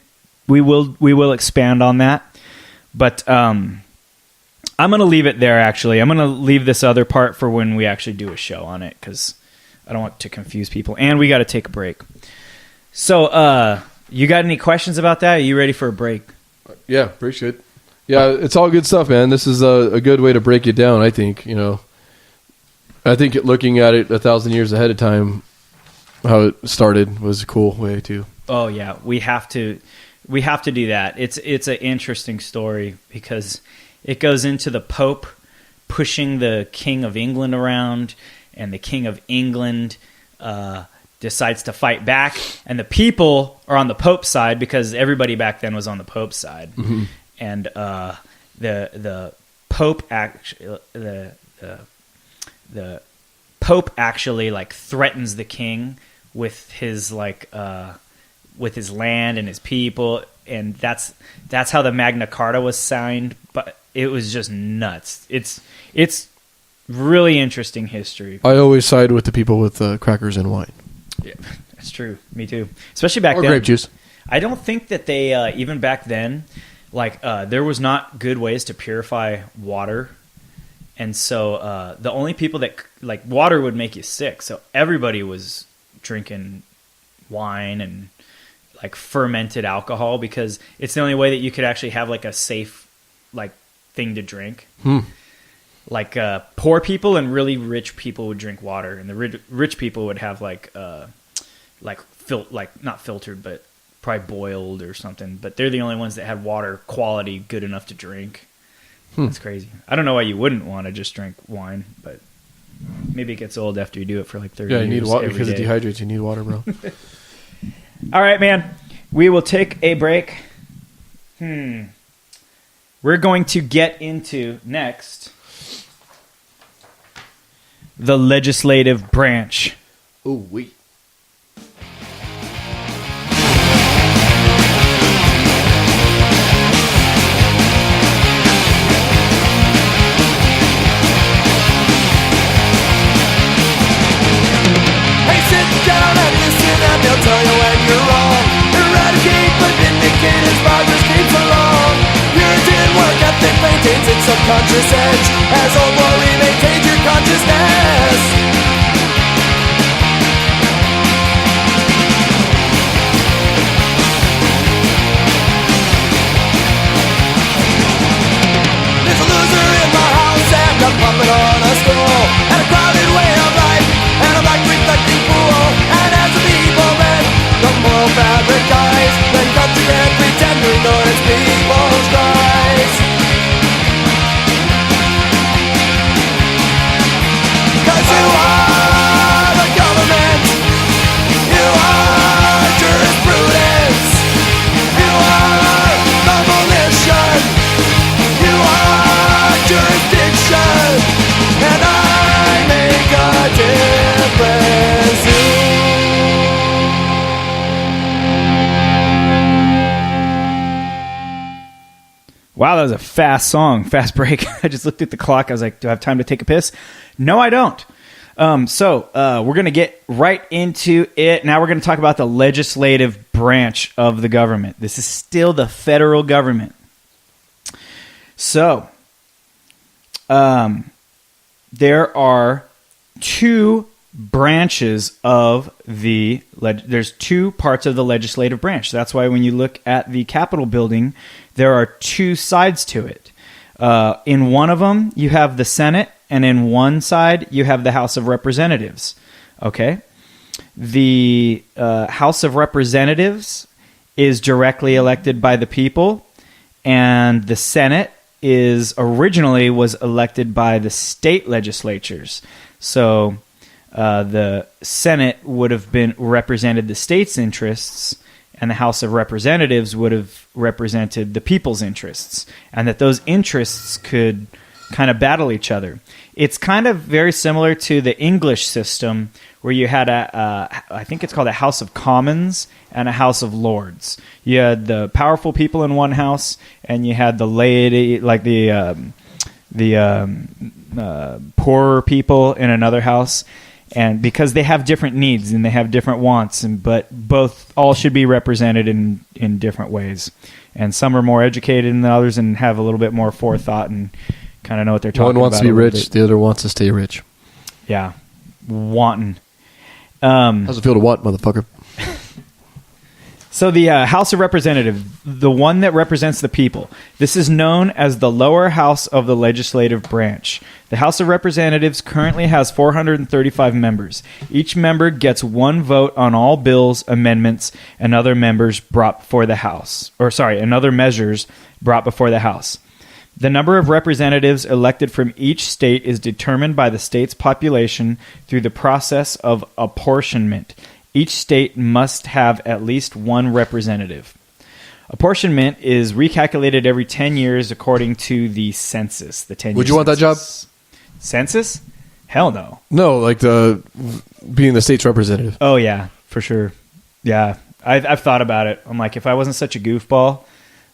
E: We will expand on that. But I'm going to leave it there, actually. I'm going to leave this other part for when we actually do a show on it, because I don't want to confuse people. And we got to take a break. So, you got any questions about that? Are you ready for a break?
A: Yeah, appreciate it. Yeah, it's all good stuff, man. This is a good way to break it down, I think. I think looking at it 1,000 years ahead of time, how it started, was a cool way too.
E: Oh yeah, we have to do that. It's an interesting story because it goes into the Pope pushing the King of England around, and the King of England decides to fight back, and the people are on the Pope's side because everybody back then was on the Pope's side. Mm-hmm. And the Pope Pope actually like threatens the king with his with his land and his people, and that's how the Magna Carta was signed. But it was just nuts. It's really interesting history.
A: I always side with the people with crackers and wine.
E: Yeah, that's true. Me too. Especially back
A: Or
E: then.
A: grape juice.
E: I don't think that they even back then, like there was not good ways to purify water, and so the only people that like water would make you sick. So everybody was drinking wine and like fermented alcohol because it's the only way that you could actually have like a safe like thing to drink. Like poor people and really rich people would drink water, and the rich people would have like not filtered, but probably boiled or something. But they're the only ones that had water quality good enough to drink. That's crazy. I don't know why you wouldn't want to just drink wine, but maybe it gets old after you do it for like 30 years.
A: Yeah, you need water
E: every
A: because it
E: day.
A: dehydrates. You need water, bro.
E: All right, man. We will take a break. We're going to get into next the legislative branch.
A: Oh, wait.
D: Hey, sit down and listen and they'll tell you when you're wrong. Eradicate but vindicate as progress keeps along. Puritan work ethic maintains its subconscious edge as old glory maintains your consciousness. There's a loser in my house and a puppet on a stool, and a crowded way of life, and a black reflecting pool. And as the people bend, the moral fabric dies, then culture and pretend to ignore its people's cries. 'Cause you are the government, you are jurisprudence, you are the volition, you are jurisdiction, and I make a difference.
E: Wow, that was a fast song, fast break. I just looked at the clock. I was like, do I have time to take a piss? No, I don't. So we're going to get right into it. Now we're going to talk about the legislative branch of the government. This is still the federal government. So there are two branches of there's two parts of the legislative branch. That's why when you look at the Capitol building, there are two sides to it. In one of them, you have the Senate, and in one side, you have the House of Representatives. Okay? The House of Representatives is directly elected by the people, and the Senate originally was elected by the state legislatures. So the Senate would have represented the state's interests, and the House of Representatives would have represented the people's interests, and that those interests could kind of battle each other. It's kind of very similar to the English system, where you had I think it's called a House of Commons and a House of Lords. You had the powerful people in one house, and you had the laity, like the poorer people in another house. And because they have different needs and they have different wants, but all should be represented in different ways. And some are more educated than others and have a little bit more forethought and kind of know what they're talking about.
A: One wants to be rich, the other wants to stay rich.
E: Yeah, wanting.
A: How's it feel to want, motherfucker?
E: So the House of Representatives, the one that represents the people, this is known as the lower house of the legislative branch. The House of Representatives currently has 435 members. Each member gets one vote on all bills, amendments, and other measures brought before the House. The number of representatives elected from each state is determined by the state's population through the process of apportionment. Each state must have at least one representative. Apportionment is recalculated every 10 years according to the census. The 10-year
A: Would you want that job?
E: Census? Hell no.
A: No, like being the state's representative.
E: Oh yeah, for sure. Yeah, I've thought about it. I'm like, if I wasn't such a goofball,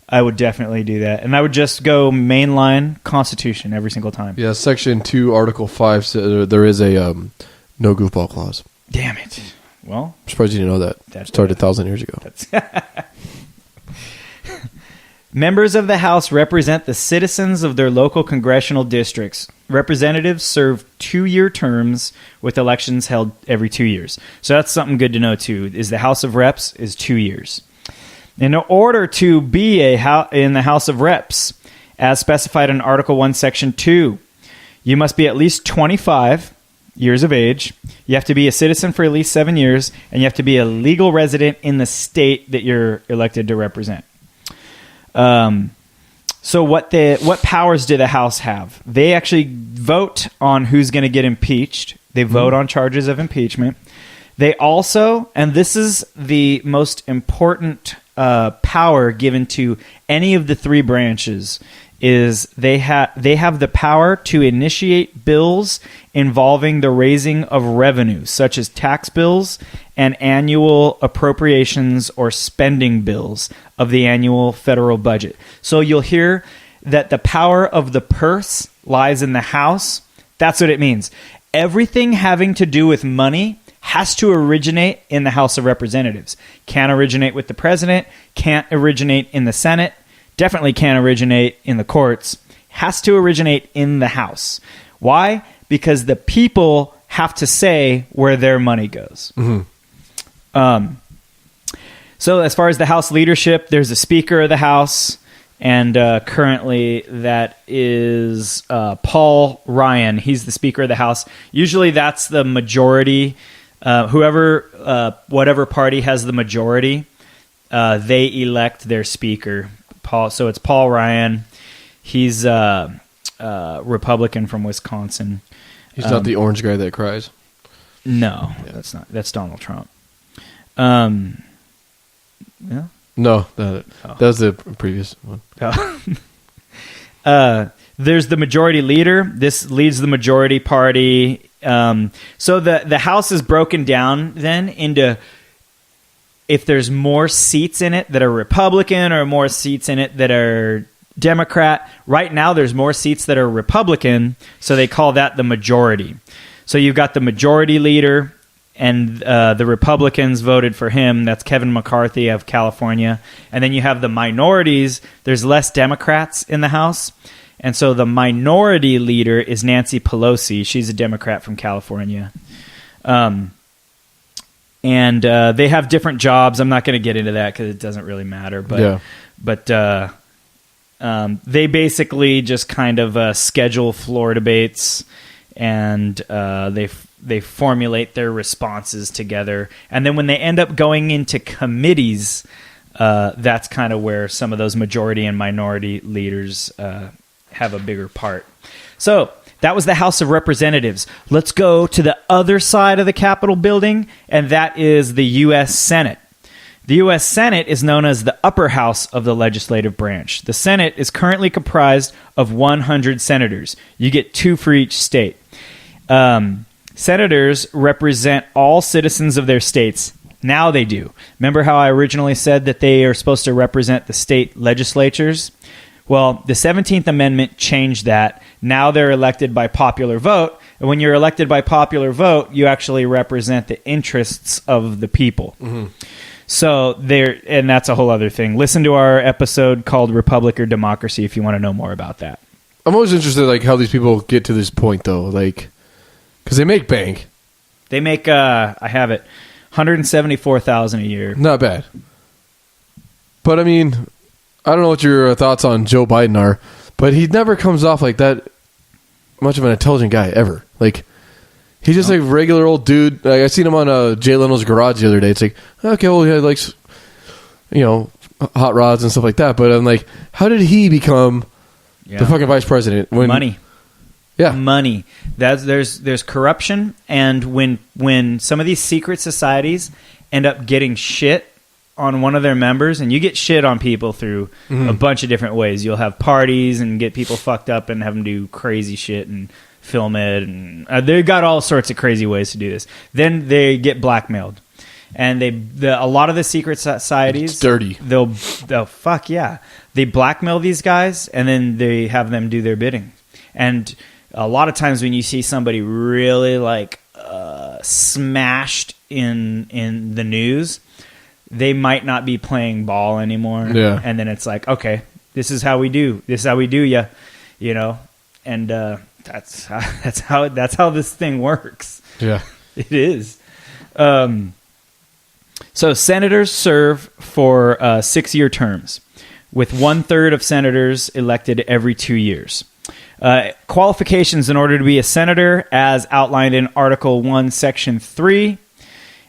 E: I would definitely do that, and I would just go mainline Constitution every single time.
A: Yeah, Section 2, Article 5, there is a no goofball clause.
E: Damn it. Well,
A: I'm surprised you didn't know that.
E: That's-
A: Started 1,000 years ago.
E: Members of the House represent the citizens of their local congressional districts. Representatives serve 2-year terms with elections held every 2 years. So that's something good to know too, is the House of Reps is 2 years. In order to be in the House of Reps, as specified in Article 1, Section 2, you must be at least 25 years of age, you have to be a citizen for at least 7 years, and you have to be a legal resident in the state that you're elected to represent. So what powers do the House have? They actually vote on who's going to get impeached. They vote on charges of impeachment. They also, and this is the most important power given to any of the three branches, is they have the power to initiate bills involving the raising of revenue, such as tax bills and annual appropriations or spending bills of the annual federal budget. So you'll hear that the power of the purse lies in the House. That's what it means. Everything having to do with money has to originate in the House of Representatives. Can't originate with the president, can't originate in the Senate, definitely can't originate in the courts, has to originate in the House. Why? Because the people have to say where their money goes. So as far as the House leadership, there's a Speaker of the House, and currently that is Paul Ryan. He's the Speaker of the House. Usually that's the majority. Whatever party has the majority, they elect their Speaker. So it's Paul Ryan. He's Republican from Wisconsin.
A: He's not the orange guy that cries.
E: No, that's not. That's Donald Trump. Yeah.
A: No, that was the previous one.
E: There's the majority leader. This leads the majority party. So the House is broken down then into, if there's more seats in it that are Republican or more seats in it that are Democrat. Right now there's more seats that are Republican, so they call that the majority. So you've got the majority leader, and the Republicans voted for him. That's Kevin McCarthy of California. And then you have the minorities. There's less Democrats in the House. And so the minority leader is Nancy Pelosi. She's a Democrat from California. And they have different jobs. I'm not going to get into that because it doesn't really matter. But they basically just kind of schedule floor debates, and they formulate their responses together. And then when they end up going into committees, that's kind of where some of those majority and minority leaders have a bigger part. So that was the House of Representatives. Let's go to the other side of the Capitol building, and that is the U.S. Senate. The U.S. Senate is known as the upper house of the legislative branch. The Senate is currently comprised of 100 senators. You get 2 for each state. Senators represent all citizens of their states. Now they do. Remember how I originally said that they are supposed to represent the state legislatures? Well, the 17th Amendment changed that. Now they're elected by popular vote. And when you're elected by popular vote, you actually represent the interests of the people. Mm-hmm. So and that's a whole other thing. Listen to our episode called Republic or Democracy if you want to know more about that.
A: I'm always interested, like, how these people get to this point, though. Like, because they make bank.
E: They make, I have it, $174,000 a year.
A: Not bad. But, I mean, I don't know what your thoughts on Joe Biden are, but he never comes off like that much of an intelligent guy, ever. Like, he's just like a regular old dude. Like, I seen him on Jay Leno's Garage the other day. It's like, okay, well, he likes, hot rods and stuff like that. But I'm like, how did he become the fucking vice president?
E: Money.
A: Yeah.
E: Money. There's corruption, and when some of these secret societies end up getting shit on one of their members, and you get shit on people through a bunch of different ways. You'll have parties and get people fucked up and have them do crazy shit and film it, and they got all sorts of crazy ways to do this. Then they get blackmailed, and a lot of the secret societies,
A: it's dirty.
E: They'll fuck yeah, they blackmail these guys, and then they have them do their bidding. And a lot of times when you see somebody really like smashed in the news, they might not be playing ball anymore.
A: Yeah.
E: And then it's like, okay, this is how we do ya, you know. And that's how this thing works.
A: Yeah.
E: It is. So senators serve for 6-year terms, with 1/3 of senators elected every 2 years. Qualifications in order to be a senator, as outlined in Article 1, Section 3.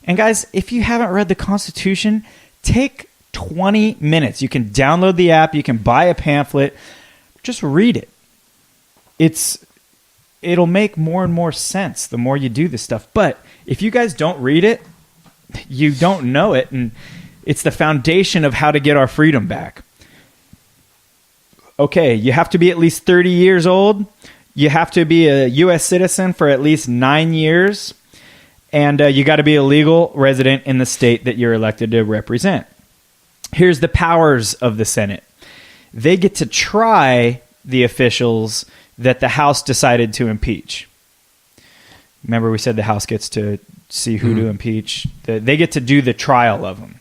E: And guys, if you haven't read the Constitution, take 20 minutes. You can download the app. You can buy a pamphlet. Just read it. It'll make more and more sense the more you do this stuff. But if you guys don't read it, you don't know it. And it's the foundation of how to get our freedom back. Okay, you have to be at least 30 years old. You have to be a U.S. citizen for at least 9 years. And you got to be a legal resident in the state that you're elected to represent. Here's the powers of the Senate. They get to try the officials that the House decided to impeach. Remember, we said the House gets to see who to impeach. They get to do the trial of them.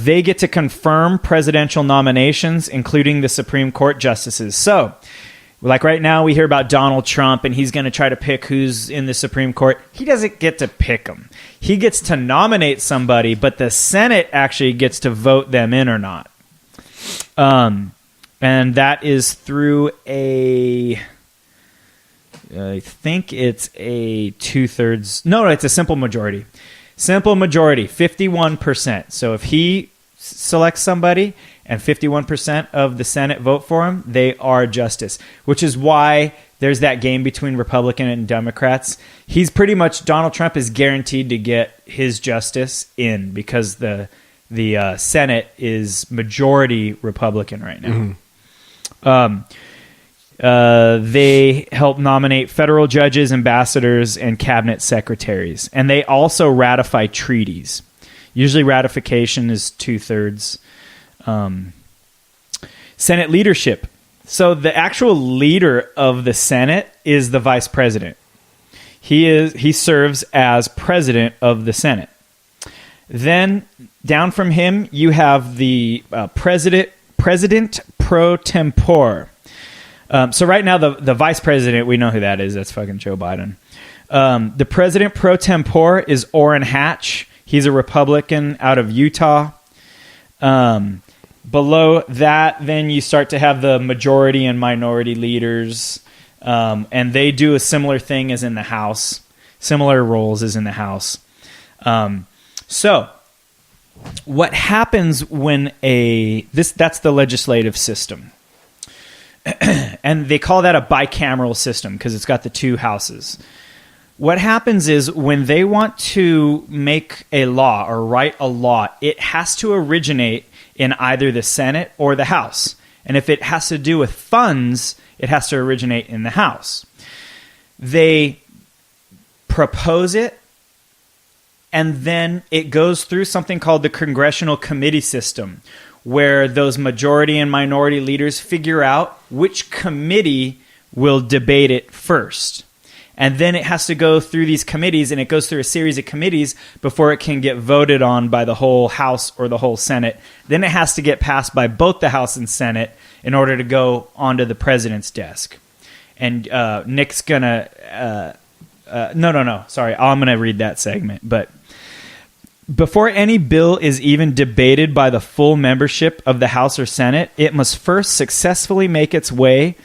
E: They get to confirm presidential nominations, including the Supreme Court justices. So, like right now, we hear about Donald Trump, and he's going to try to pick who's in the Supreme Court. He doesn't get to pick them. He gets to nominate somebody, but the Senate actually gets to vote them in or not. And that is through I think it's a 2/3. No, it's a simple majority. Simple majority, 51%. So if he selects somebody and 51% of the Senate vote for him, they are justice, which is why there's that game between Republican and Democrats. He's pretty much, Donald Trump is guaranteed to get his justice in because the Senate is majority Republican right now. They help nominate federal judges, ambassadors, and cabinet secretaries. And they also ratify treaties. Usually ratification is 2/3. Senate leadership. So the actual leader of the Senate is the vice president. He serves as president of the Senate. Then down from him, you have the president pro tempore. So right now, the vice president, we know who that is. That's fucking Joe Biden. The president pro tempore is Orrin Hatch. He's a Republican out of Utah. Below that, then you start to have the majority and minority leaders. And they do a similar thing as in the House. Similar roles as in the House. So what happens when that's the legislative system. And they call that a bicameral system because it's got the two houses. What happens is when they want to make a law or write a law, it has to originate in either the Senate or the House. And if it has to do with funds, it has to originate in the House. They propose it, and then it goes through something called the Congressional Committee System, where those majority and minority leaders figure out which committee will debate it first. And then it has to go through these committees, and it goes through a series of committees before it can get voted on by the whole House or the whole Senate. Then it has to get passed by both the House and Senate in order to go onto the president's desk. And Nick's going to... No. Sorry, I'm going to read that segment. But before any bill is even debated by the full membership of the House or Senate, it must first successfully make its way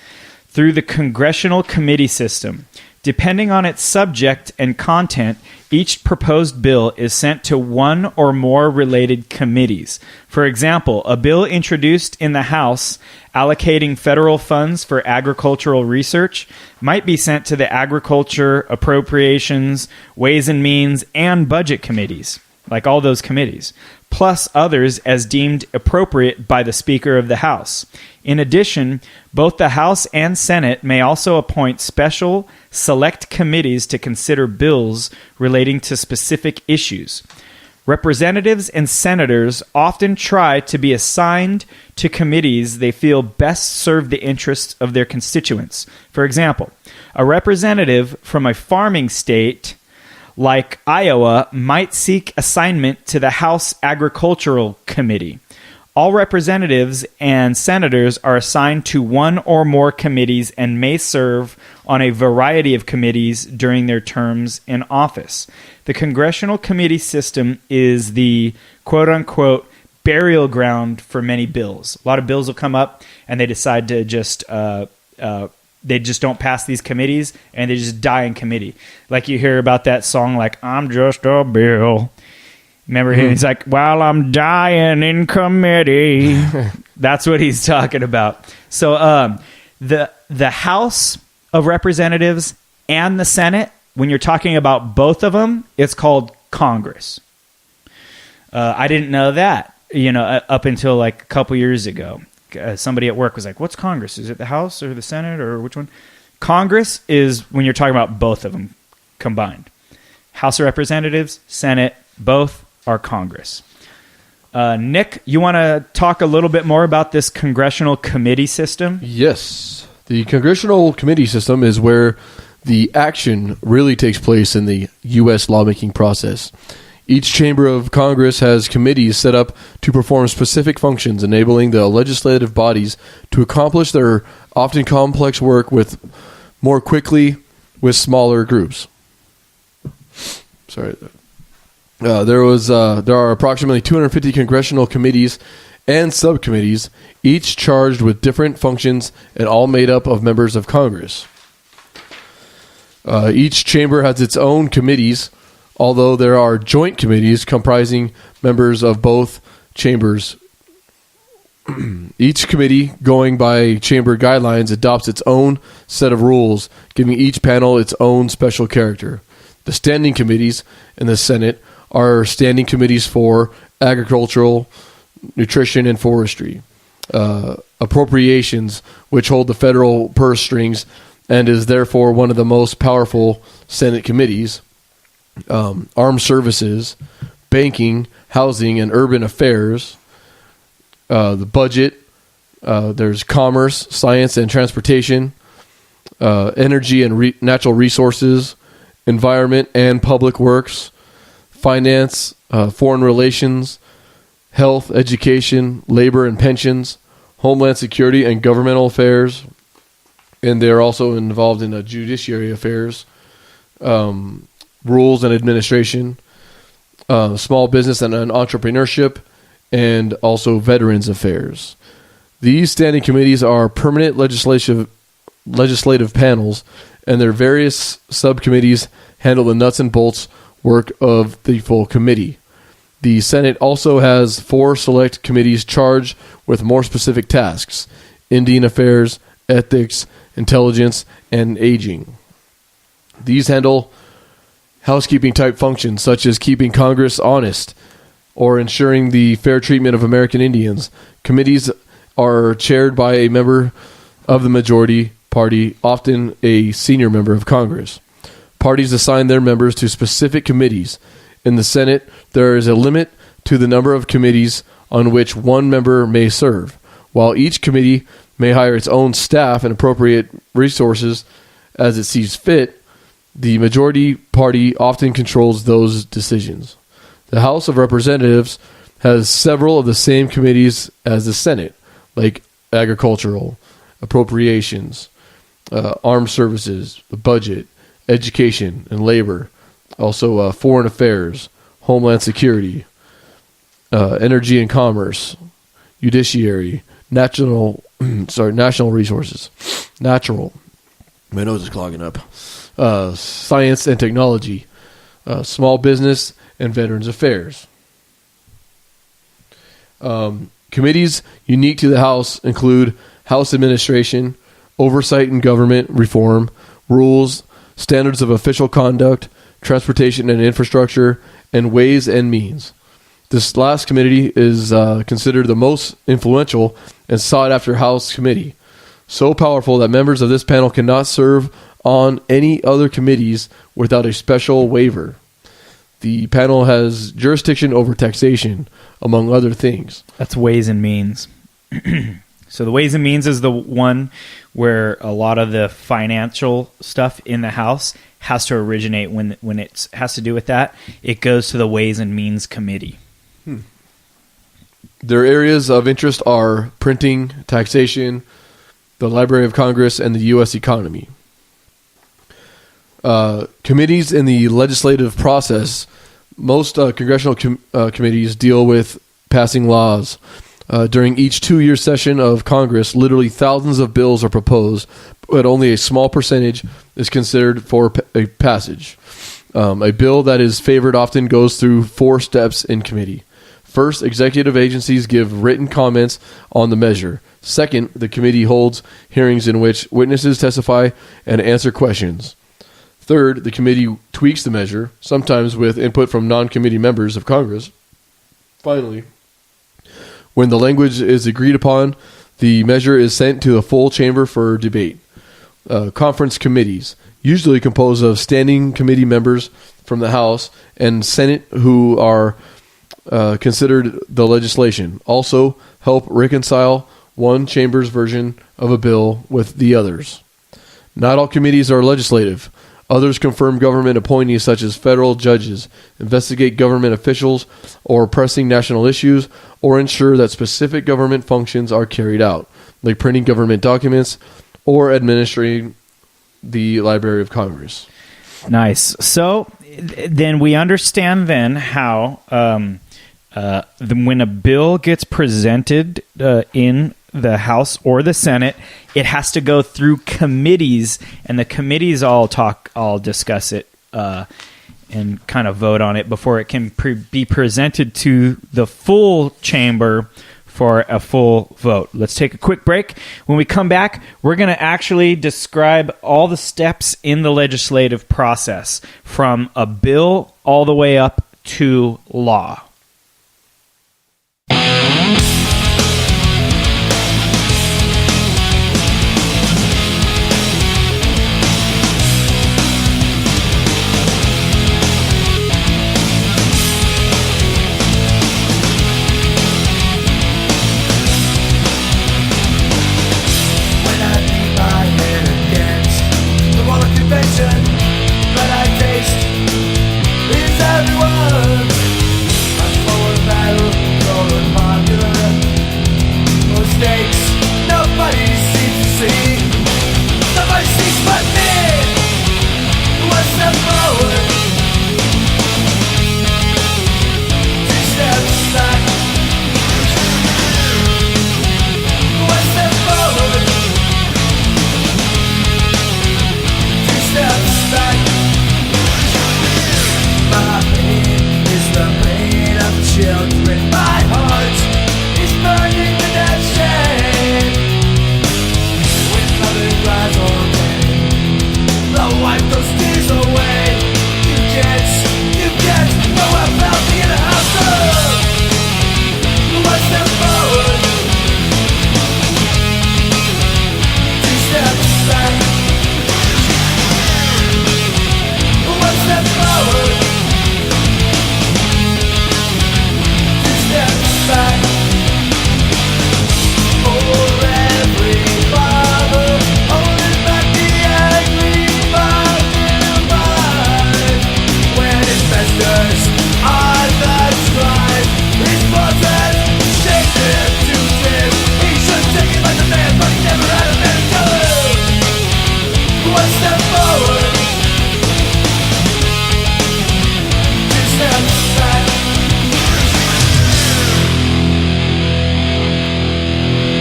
E: through the Congressional Committee System. Depending on its subject and content, each proposed bill is sent to one or more related committees. For example, a bill introduced in the House allocating federal funds for agricultural research might be sent to the Agriculture, Appropriations, Ways and Means, and Budget committees. like all those committees, plus others as deemed appropriate by the Speaker of the House. In addition, both the House and Senate may also appoint special select committees to consider bills relating to specific issues. Representatives and senators often try to be assigned to committees they feel best serve the interests of their constituents. For example, a representative from a farming state like Iowa might seek assignment to the House Agricultural Committee. All representatives and senators are assigned to one or more committees and may serve on a variety of committees during their terms in office. The congressional committee system is the quote-unquote burial ground for many bills. A lot of bills will come up and they decide to just they just don't pass these committees and they just die in committee. Like you hear about that song like I'm just a bill. Remember him? He's like, while I'm dying in committee. That's what he's talking about. So the House of Representatives and the Senate, when you're talking about both of them, it's called Congress. I didn't know that, up until like a couple years ago. Somebody at work was like, what's Congress? Is it the House or the Senate or which one? Congress is when you're talking about both of them combined. House of Representatives, Senate, both are Congress. Nick, you want to talk a little bit more about this congressional committee system?
A: Yes. The congressional committee system is where the action really takes place in the U.S. lawmaking process. Each chamber of Congress has committees set up to perform specific functions, enabling the legislative bodies to accomplish their often complex work with more quickly with smaller groups. Sorry. There are approximately 250 congressional committees and subcommittees, each charged with different functions and all made up of members of Congress. Each chamber has its own committees, although there are joint committees comprising members of both chambers. Each committee, going by chamber guidelines, adopts its own set of rules, giving each panel its own special character. The standing committees in the Senate are standing committees for agricultural, nutrition, and forestry. Appropriations, which hold the federal purse strings and is therefore one of the most powerful Senate committees. Armed services, banking, housing, and urban affairs. The budget. There's commerce, science, and transportation. Energy and natural resources. Environment and public works. Finance, foreign relations, health, education, labor and pensions, homeland security, and governmental affairs. And they're also involved in judiciary affairs, rules and administration, small business and entrepreneurship, and also veterans affairs. These standing committees are permanent legislative panels, and their various subcommittees handle the nuts and bolts work of the full committee. The Senate also has 4 select committees charged with more specific tasks: Indian affairs, ethics, intelligence, and aging. These handle housekeeping type functions such as keeping Congress honest or ensuring the fair treatment of American Indians. Committees are chaired by a member of the majority party, often a senior member of Congress. Parties assign their members to specific committees. In the Senate, there is a limit to the number of committees on which one member may serve. While each committee may hire its own staff and appropriate resources as it sees fit, the majority party often controls those decisions. The House of Representatives has several of the same committees as the Senate, like agricultural, appropriations, armed services, the budget, education and labor, also foreign affairs, homeland security, energy and commerce, judiciary, national resources, natural. My nose is clogging up. Science and technology, small business, and veterans affairs. Committees unique to the House include House administration, oversight and government reform, rules, standards of official conduct, transportation and infrastructure, and Ways and Means. This last committee is considered the most influential and sought-after House committee, so powerful that members of this panel cannot serve on any other committees without a special waiver. The panel has jurisdiction over taxation, among other things.
E: That's Ways and Means. So the Ways and Means is the one where a lot of the financial stuff in the House has to originate when it has to do with that. It goes to the Ways and Means Committee.
A: Their areas of interest are printing, taxation, the Library of Congress, and the U.S. economy. Committees in the legislative process. Most congressional committees deal with passing laws. During each 2-year session of Congress, literally thousands of bills are proposed, but only a small percentage is considered for a passage. A bill that is favored often goes through 4 steps in committee. First, executive agencies give written comments on the measure. Second, the committee holds hearings in which witnesses testify and answer questions. Third, the committee tweaks the measure, sometimes with input from non-committee members of Congress. Finally, when the language is agreed upon, the measure is sent to the full chamber for debate. Conference committees, usually composed of standing committee members from the House and Senate who are considered the legislation, also help reconcile one chamber's version of a bill with the others. Not all committees are legislative. Others confirm government appointees such as federal judges, investigate government officials or pressing national issues, or ensure that specific government functions are carried out, like printing government documents or administering the Library of Congress.
E: Nice. So then we understand then how when a bill gets presented in the House or the Senate, it has to go through committees, and the committees all discuss it and kind of vote on it before it can be presented to the full chamber for a full vote. Let's take a quick break. When we come back, we're going to actually describe all the steps in the legislative process, from a bill all the way up to law.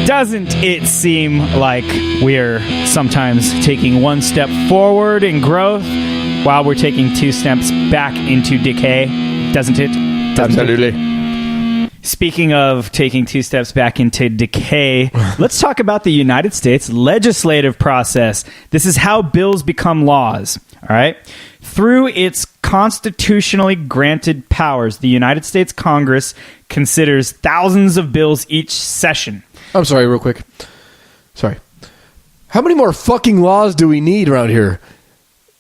E: Doesn't it seem like we're sometimes taking one step forward in growth while we're taking 2 steps back into decay? Doesn't it?
A: Absolutely.
E: Speaking of taking 2 steps back into decay, let's talk about the United States legislative process. This is how bills become laws. All All right. Through its constitutionally granted powers, the United States Congress considers thousands of bills each session.
A: I'm sorry, real quick. Sorry. How many more fucking laws do we need around here?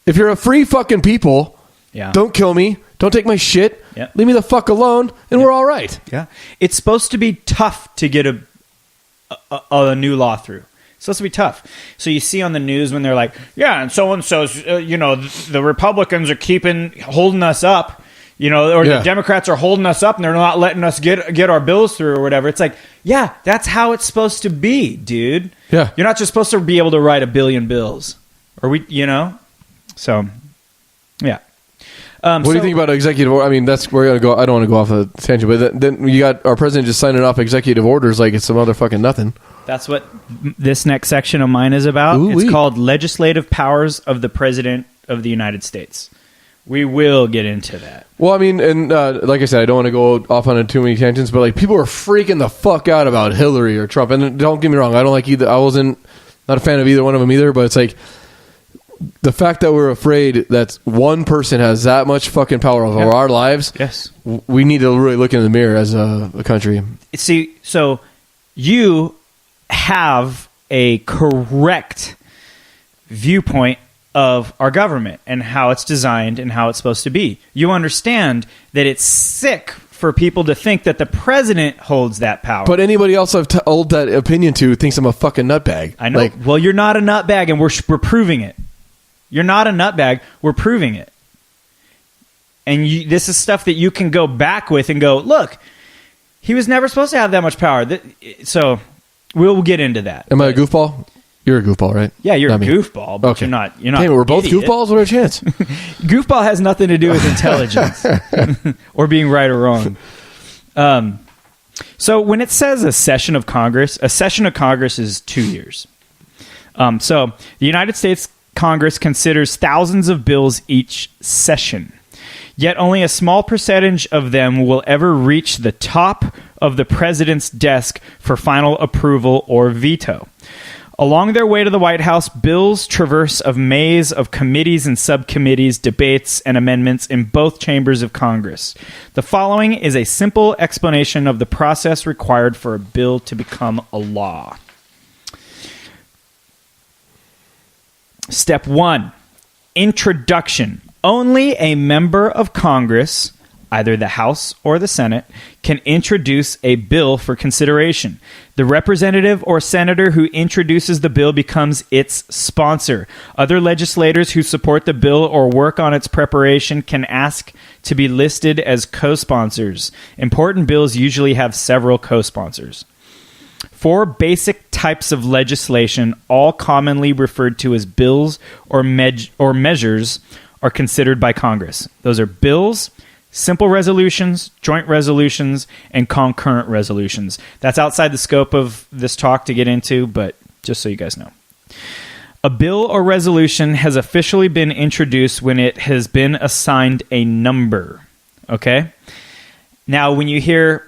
A: If you're a free fucking people, don't kill me. Don't take my shit.
E: Yep.
A: Leave me the fuck alone, and we're all right.
E: Yeah. It's supposed to be tough to get a new law through. It's supposed to be tough. So you see on the news when they're like, yeah, and so-and-so's, the Republicans are holding us up, or the Democrats are holding us up and they're not letting us get our bills through or whatever. It's like, yeah, that's how it's supposed to be, dude.
A: Yeah.
E: You're not just supposed to be able to write 1 billion bills. So, yeah.
A: What do you think about executive order? I mean, that's where we're going to go. I don't want to go off a tangent, but then you got our president just signing off executive orders like it's some motherfucking nothing.
E: That's what this next section of mine is about.
A: Ooh-wee.
E: It's called Legislative Powers of the President of the United States. We will get into that.
A: Well, I mean, and like I said, I don't want to go off on too many tangents, but like people are freaking the fuck out about Hillary or Trump. And don't get me wrong, I don't like either. I wasn't not a fan of either one of them either, but it's like the fact that we're afraid that one person has that much fucking power over our lives.
E: Yes.
A: We need to really look in the mirror as a country.
E: See, so you have a correct viewpoint of our government and how it's designed and how it's supposed to be. You understand that it's sick for people to think that the president holds that power.
A: But anybody else I've told that opinion to thinks I'm a fucking nutbag.
E: I know. Well, you're not a nutbag, and we're proving it. You're not a nutbag. We're proving it. And this is stuff that you can go back with and go, look, he was never supposed to have that much power. So we'll get into that.
A: Am I a goofball? You're a goofball, right?
E: Yeah, you're
A: not
E: a
A: me.
E: goofball, but
A: okay.
E: you're not.
A: Damn it, we're both
E: idiot.
A: goofballs? What a chance.
E: Goofball has nothing to do with intelligence or being right or wrong. So when it says a session of Congress is 2 years. So the United States Congress considers thousands of bills each session. Yet only a small percentage of them will ever reach the top of the president's desk for final approval or veto. Along their way to the White House, bills traverse a maze of committees and subcommittees, debates, and amendments in both chambers of Congress. The following is a simple explanation of the process required for a bill to become a law. Step 1, introduction. Only a member of Congress, either the House or the Senate, can introduce a bill for consideration. The representative or senator who introduces the bill becomes its sponsor. Other legislators who support the bill or work on its preparation can ask to be listed as co-sponsors. Important bills usually have several co-sponsors. 4 basic types of legislation, all commonly referred to as bills or measures, are considered by Congress. Those are bills, simple resolutions, joint resolutions, and concurrent resolutions. That's outside the scope of this talk to get into, but just so you guys know. A bill or resolution has officially been introduced when it has been assigned a number. Okay? Now, when you hear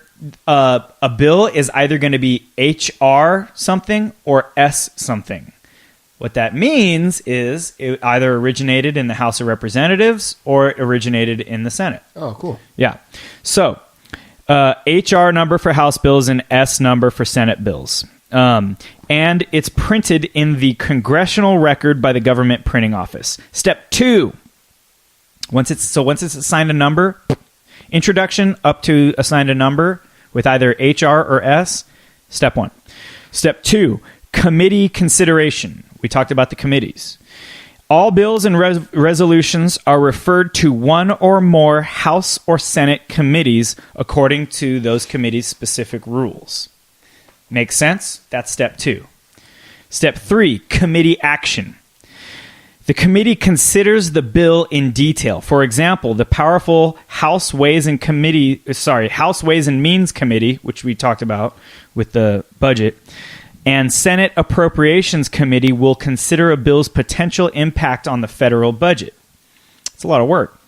E: a bill is either going to be HR something or S something. What that means is it either originated in the House of Representatives or it originated in the Senate.
A: Oh, cool.
E: Yeah. So, HR number for House bills and S number for Senate bills. And it's printed in the Congressional Record by the Government Printing Office. Step 2. Once it's assigned a number, introduction up to assigned a number with either HR or S. Step 1. Step 2, committee consideration. We talked about the committees. All bills and resolutions are referred to one or more House or Senate committees according to those committees' specific rules. Make sense? That's step 2. Step 3, committee action. The committee considers the bill in detail. For example, the powerful House Ways and Means Committee, which we talked about with the budget, and Senate Appropriations Committee will consider a bill's potential impact on the federal budget. It's a lot of work.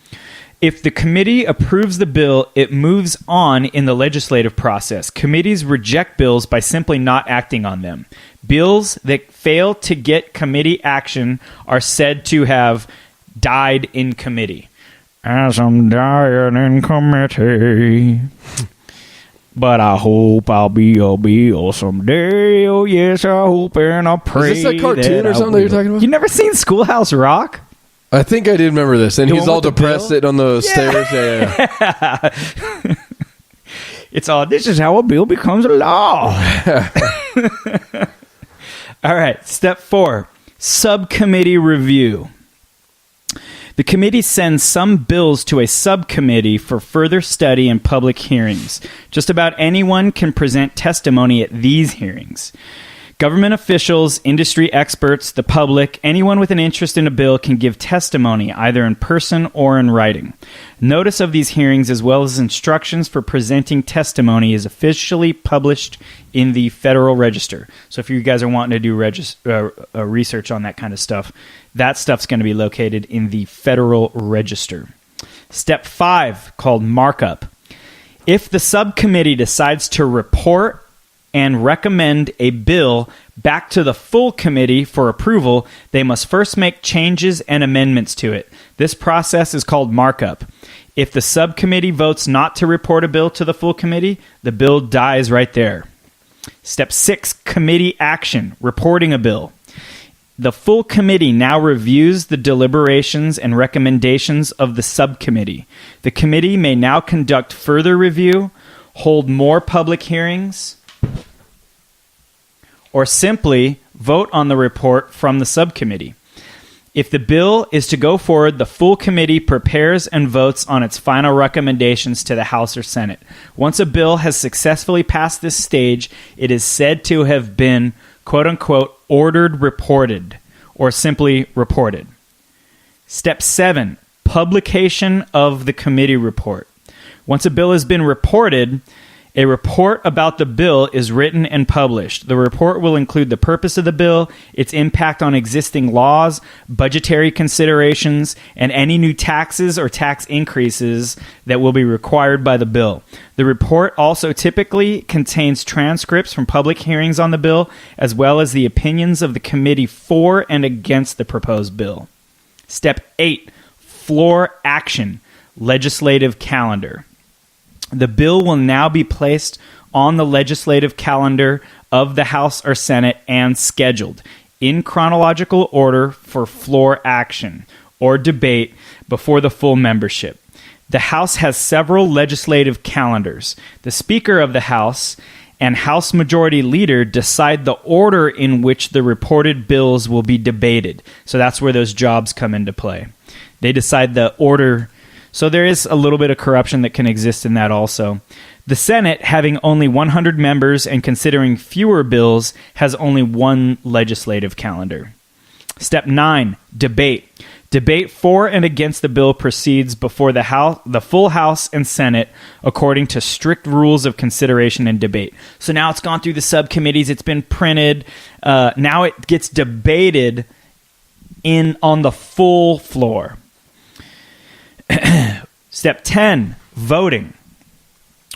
E: If the committee approves the bill, it moves on in the legislative process. Committees reject bills by simply not acting on them. Bills that fail to get committee action are said to have died in committee. As I'm dying in committee. But I hope I'll be a bill someday. Oh, yes, I hope and I pray.
A: Is this a cartoon or something that you're talking about?
E: You never seen Schoolhouse Rock?
A: I think I did remember this. And
E: The
A: he's
E: one
A: all
E: with the
A: depressed
E: bill?
A: sitting on the stairs. Yeah.
E: It's all, this is how a bill becomes a law. All right, step 4, subcommittee review. The committee sends some bills to a subcommittee for further study and public hearings. Just about anyone can present testimony at these hearings. Government officials, industry experts, the public, anyone with an interest in a bill can give testimony either in person or in writing. Notice of these hearings as well as instructions for presenting testimony is officially published in the Federal Register. So if you guys are wanting to do research on that kind of stuff, that stuff's going to be located in the Federal Register. Step 5, called markup. If the subcommittee decides to report and recommend a bill back to the full committee for approval, they must first make changes and amendments to it. This process is called markup. If the subcommittee votes not to report a bill to the full committee, the bill dies right there. Step 6, committee action, reporting a bill. The full committee now reviews the deliberations and recommendations of the subcommittee. The committee may now conduct further review, hold more public hearings, or simply vote on the report from the subcommittee. If the bill is to go forward, the full committee prepares and votes on its final recommendations to the House or Senate. Once a bill has successfully passed this stage, it is said to have been, quote-unquote, ordered reported, or simply reported. Step 7, publication of the committee report. Once a bill has been reported, a report about the bill is written and published. The report will include the purpose of the bill, its impact on existing laws, budgetary considerations, and any new taxes or tax increases that will be required by the bill. The report also typically contains transcripts from public hearings on the bill, as well as the opinions of the committee for and against the proposed bill. Step 8, floor action, legislative calendar. The bill will now be placed on the legislative calendar of the House or Senate and scheduled in chronological order for floor action or debate before the full membership. The House has several legislative calendars. The Speaker of the House and House Majority Leader decide the order in which the reported bills will be debated. So that's where those jobs come into play. They decide the order. So there is a little bit of corruption that can exist in that also. The Senate, having only 100 members and considering fewer bills, has only one legislative calendar. Step 9, debate. Debate for and against the bill proceeds before the full House and Senate according to strict rules of consideration and debate. So now it's gone through the subcommittees, it's been printed, now it gets debated on the full floor. Step 10, voting.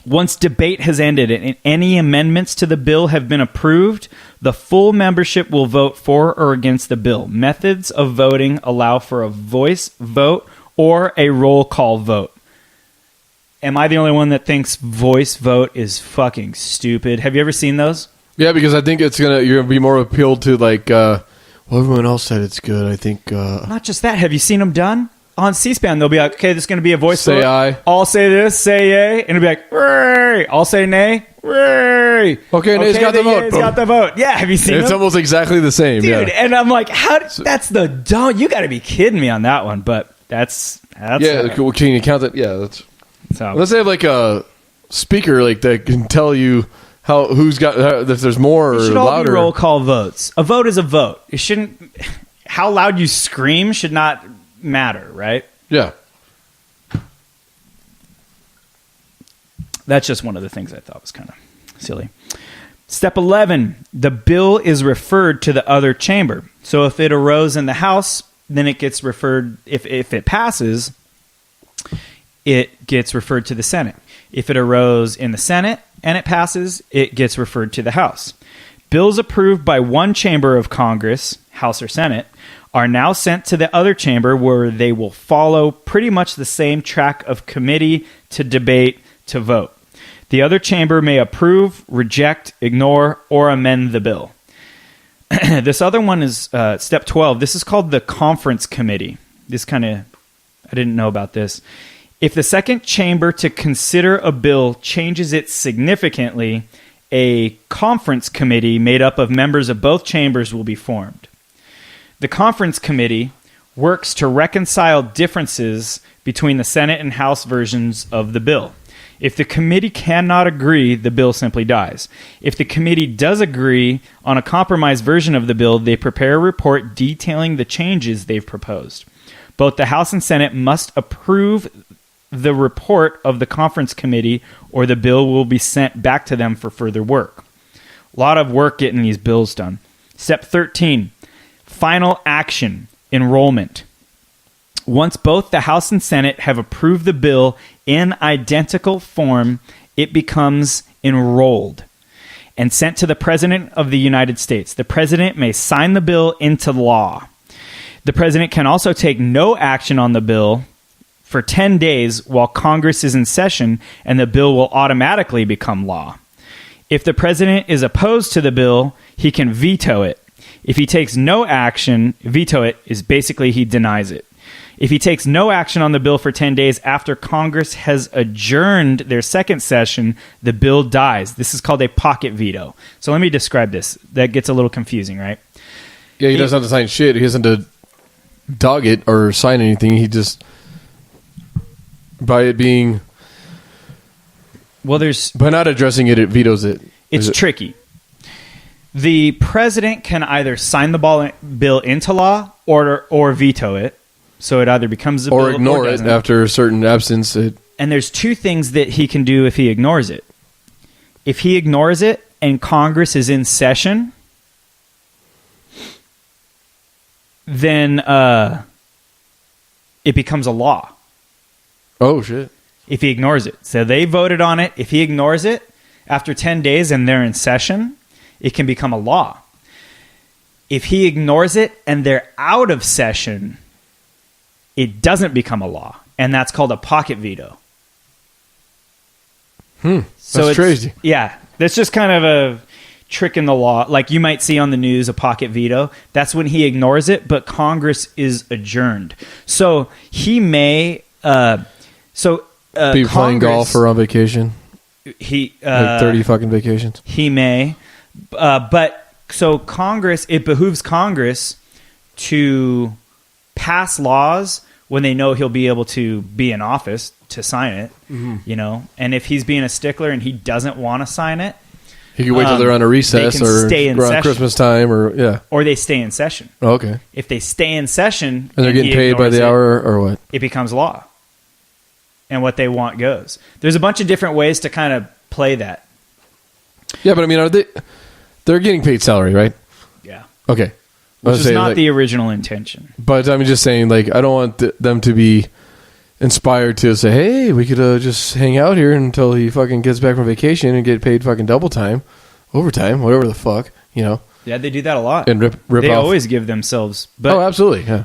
E: Once debate has ended and any amendments to the bill have been approved, the full membership will vote for or against the bill. Methods of voting allow for a voice vote or a roll call vote. Am I the only one that thinks voice vote is fucking stupid? Have you ever seen those?
A: Yeah, because I think you're gonna be more appealed to like, well, everyone else said it's good. I think.
E: Not just that. Have you seen them done? On C-SPAN, they'll be like, okay, this is going to be a voice vote.
A: Say aye.
E: I'll say this, say yay. And it'll be like, Ray. I'll say nay. Ray.
A: Okay, nay's got the vote.
E: Yay's got the vote. Yeah, have you seen
A: It's
E: them?
A: almost exactly the same.
E: Dude,
A: yeah.
E: and I'm like, that's the dumb. You got to be kidding me on that one. But that's
A: Yeah, can you count that? Yeah, that's.
E: so.
A: Unless they have like a speaker like that can tell you who's got if there's more or
E: It should all
A: louder.
E: be roll call votes. A vote is a vote. It shouldn't. How loud you scream should not matter, right?
A: Yeah.
E: That's just one of the things I thought was kind of silly. Step 11, the bill is referred to the other chamber. So if it arose in the House, then it gets referred, if it passes, it gets referred to the Senate. If it arose in the Senate and it passes, it gets referred to the House. Bills approved by one chamber of Congress, House or Senate, are now sent to the other chamber where they will follow pretty much the same track of committee to debate to vote. The other chamber may approve, reject, ignore, or amend the bill. This other one is step 12. This is called the conference committee. I didn't know about this. If the second chamber to consider a bill changes it significantly, a conference committee made up of members of both chambers will be formed. The conference committee works to reconcile differences between the Senate and House versions of the bill. If the committee cannot agree, the bill simply dies. If the committee does agree on a compromise version of the bill, they prepare a report detailing the changes they've proposed. Both the House and Senate must approve the report of the conference committee, or the bill will be sent back to them for further work. A lot of work getting these bills done. Step 13, final action, enrollment. Once both the House and Senate have approved the bill in identical form, it becomes enrolled and sent to the President of the United States. The President may sign the bill into law. The President can also take no action on the bill for 10 days while Congress is in session, and the bill will automatically become law. If the President is opposed to the bill, he can veto it. If he takes no action, veto it is basically he denies it. If he takes no action on the bill for 10 days after Congress has adjourned their second session, the bill dies. This is called a pocket veto. So let me describe this. That gets a little confusing, right?
A: Yeah, he doesn't have to sign shit. He doesn't have to dog it or sign anything. He just, by it being,
E: by
A: not addressing it, it vetoes it.
E: It's tricky. The president can either sign the bill into law or veto it. So it either becomes a bill
A: or ignore it after a certain absence.
E: And there's two things that he can do if he ignores it. If he ignores it and Congress is in session, then it becomes a law.
A: Oh, shit.
E: If he ignores it. So they voted on it. If he ignores it after 10 days and they're in session, it can become a law. If he ignores it and they're out of session, it doesn't become a law, and that's called a pocket veto.
A: So that's crazy.
E: Yeah, that's just kind of a trick in the law. Like you might see on the news, a pocket veto. That's when he ignores it, but Congress is adjourned. So he may... be
A: playing golf or on vacation.
E: He
A: like 30 fucking vacations.
E: He may. So Congress, it behooves Congress to pass laws when they know he'll be able to be in office to sign it, and if he's being a stickler and he doesn't want to sign it,
A: he can wait till they're on a recess or around Christmas time or
E: they stay in session.
A: Oh, okay.
E: If they stay in session
A: and they're getting paid by the hour or what?
E: It becomes law. And what they want goes. There's a bunch of different ways to kind of play that.
A: Yeah, but I mean, they're getting paid salary, right?
E: Yeah.
A: Okay.
E: Which is not the original intention.
A: But I'm just saying, like, I don't want them to be inspired to say, hey, we could just hang out here until he fucking gets back from vacation and get paid fucking double time, overtime, whatever the fuck,
E: Yeah, they do that a lot.
A: And rip
E: they
A: off.
E: Always give themselves. But
A: oh, absolutely, yeah.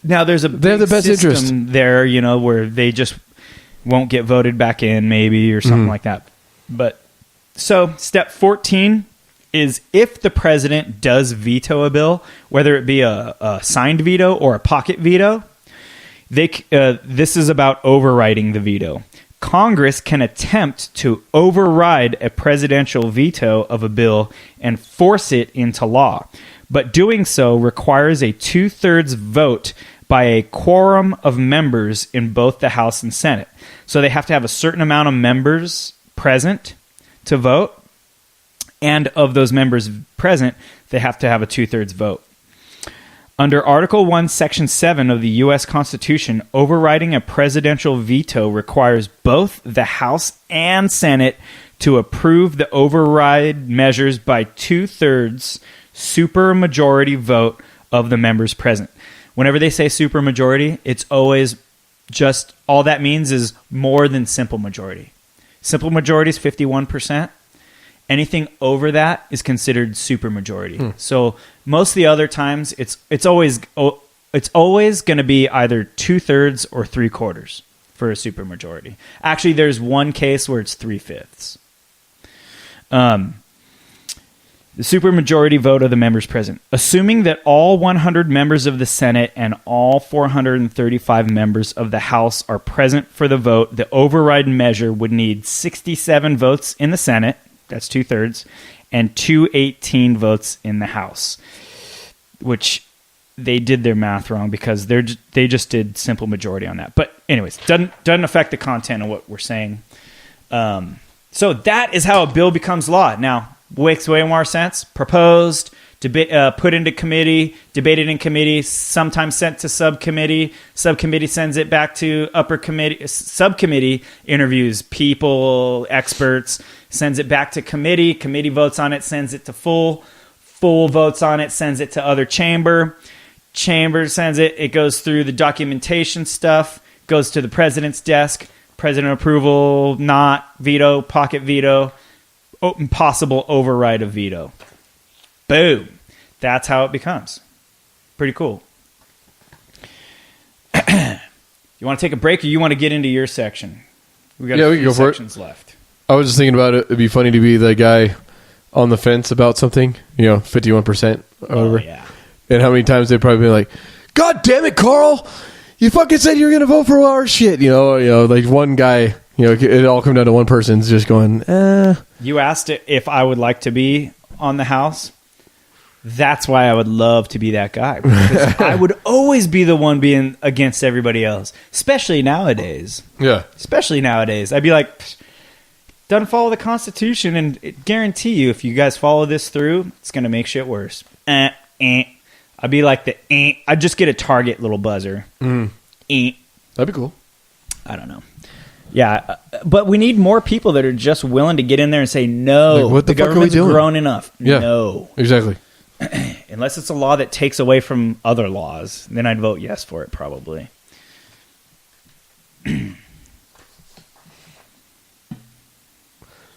E: Now, there's
A: they have the best
E: system
A: interest
E: there, where they just won't get voted back in maybe or something like that. But so step 14 is if the president does veto a bill, whether it be a signed veto or a pocket veto, this is about overriding the veto. Congress can attempt to override a presidential veto of a bill and force it into law. But doing so requires a 2/3 vote by a quorum of members in both the House and Senate. So they have to have a certain amount of members present to vote. And of those members present, they have to have a 2/3 vote. Under Article 1, Section 7 of the U.S. Constitution, overriding a presidential veto requires both the House and Senate to approve the override measures by 2/3 supermajority vote of the members present. Whenever they say supermajority, it's always just, all that means is more than simple majority. Simple majority is 51%. Anything over that is considered supermajority. So most of the other times, it's always going to be either 2/3 or 3/4 for a supermajority. Actually, there's one case where it's 3/5. The supermajority vote of the members present. Assuming that all 100 members of the Senate and all 435 members of the House are present for the vote, the override measure would need 67 votes in the Senate, that's 2/3, and 218 votes in the House, which they did their math wrong because they just did simple majority on that. But anyways, doesn't affect the content of what we're saying. So that is how a bill becomes law. Now, makes way more sense. Proposed, put into committee, debated in committee, sometimes sent to subcommittee. Subcommittee sends it back to upper committee. Subcommittee interviews people, experts, sends it back to committee. Committee votes on it, sends it to full. Full votes on it, sends it to other chamber. Chamber sends it. It goes through the documentation stuff, goes to the president's desk. President approval, not veto, pocket veto. Possible override of veto. Boom. That's how it becomes. Pretty cool. You want to take a break or you want to get into your section? We got a few sections left.
A: I was just thinking about it. It'd be funny to be the guy on the fence about something, 51% or whatever.
E: Oh, yeah.
A: And how many times they'd probably be like, God damn it, Carl! You fucking said you were going to vote for our shit. Like one guy, it all come down to one person's just going,
E: You asked if I would like to be on the House. That's why I would love to be that guy. Because I would always be the one being against everybody else, especially nowadays.
A: Yeah.
E: Especially nowadays. I'd be like, doesn't follow the Constitution, and guarantee you, if you guys follow this through, it's going to make shit worse. I'd be like I'd just get a Target little buzzer.
A: That'd be cool.
E: I don't know. Yeah, but we need more people that are just willing to get in there and say, no,
A: like, what the fuck
E: government's
A: are we doing?
E: grown enough.
A: Yeah,
E: no.
A: Exactly.
E: Unless it's a law that takes away from other laws, then I'd vote yes for it, probably.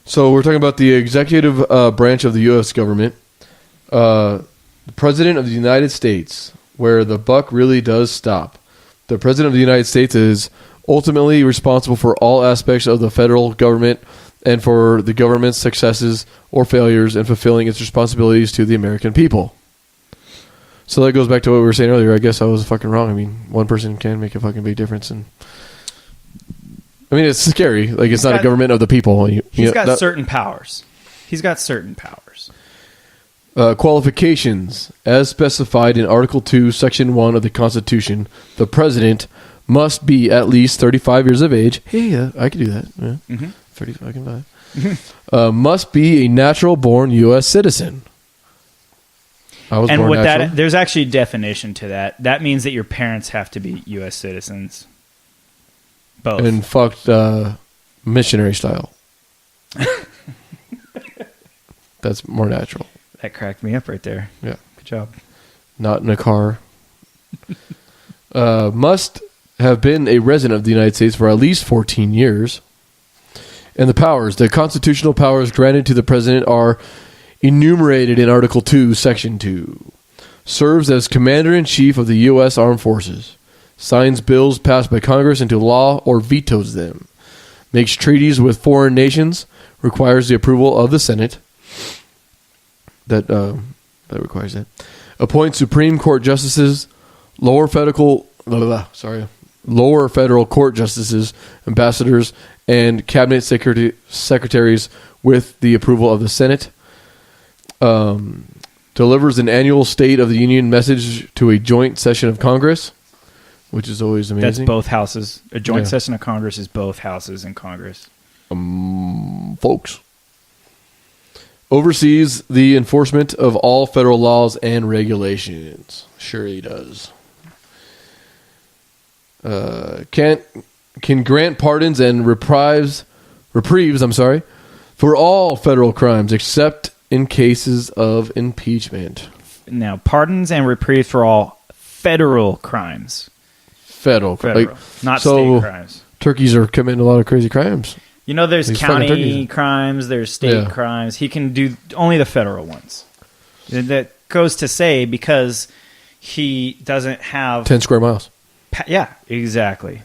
A: So we're talking about the executive branch of the U.S. government. The President of the United States, where the buck really does stop. The President of the United States is ultimately responsible for all aspects of the federal government and for the government's successes or failures in fulfilling its responsibilities to the American people. So that goes back to what we were saying earlier. I guess I was fucking wrong. I mean, one person can make a fucking big difference. And I mean, it's scary. Like, it's not a government of the people.
E: He's got certain powers. He's got certain powers.
A: Qualifications. As specified in Article 2, Section 1 of the Constitution, the President must be at least 35 years of age. Hey, yeah, I can do that. Yeah.
E: Mm-hmm.
A: 35, I can buy. Must be a natural-born U.S. citizen. I was born natural.
E: There's actually a definition to that. That means that your parents have to be U.S. citizens. Both.
A: And fucked missionary style. That's more natural.
E: That cracked me up right there.
A: Yeah.
E: Good job.
A: Not in a car. Must have been a resident of the United States for at least 14 years. And the powers. The constitutional powers granted to the president are enumerated in Article 2, Section 2. Serves as Commander-in-Chief of the U.S. Armed Forces. Signs bills passed by Congress into law or vetoes them. Makes treaties with foreign nations. Requires the approval of the Senate. That requires that. Appoints Supreme Court justices, lower federal court justices, ambassadors, and cabinet secretaries with the approval of the Senate. Delivers an annual State of the Union message to a joint session of Congress, which is always amazing.
E: That's both houses. A joint session of Congress is both houses in Congress.
A: Folks. Oversees the enforcement of all federal laws and regulations. Sure he does. Can grant pardons and reprieves, for all federal crimes except in cases of impeachment.
E: Now, pardons and reprieves for all federal crimes.
A: Federal.
E: Not state crimes.
A: Turkeys are committing a lot of crazy crimes.
E: You know, there's
A: He's fucking
E: county
A: turkeys.
E: crimes, there's state crimes. He can do only the federal ones. That goes to say because he doesn't have
A: 10 square miles.
E: Yeah, exactly.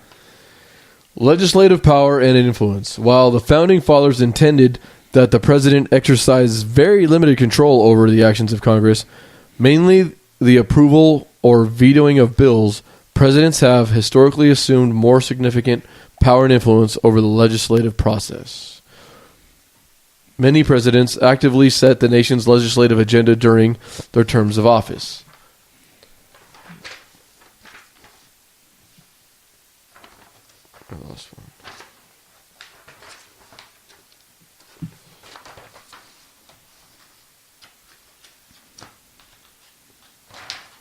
A: Legislative power and influence. While the founding fathers intended that the president exercise very limited control over the actions of Congress, mainly the approval or vetoing of bills, presidents have historically assumed more significant power and influence over the legislative process. Many presidents actively set the nation's legislative agenda during their terms of office. I lost one.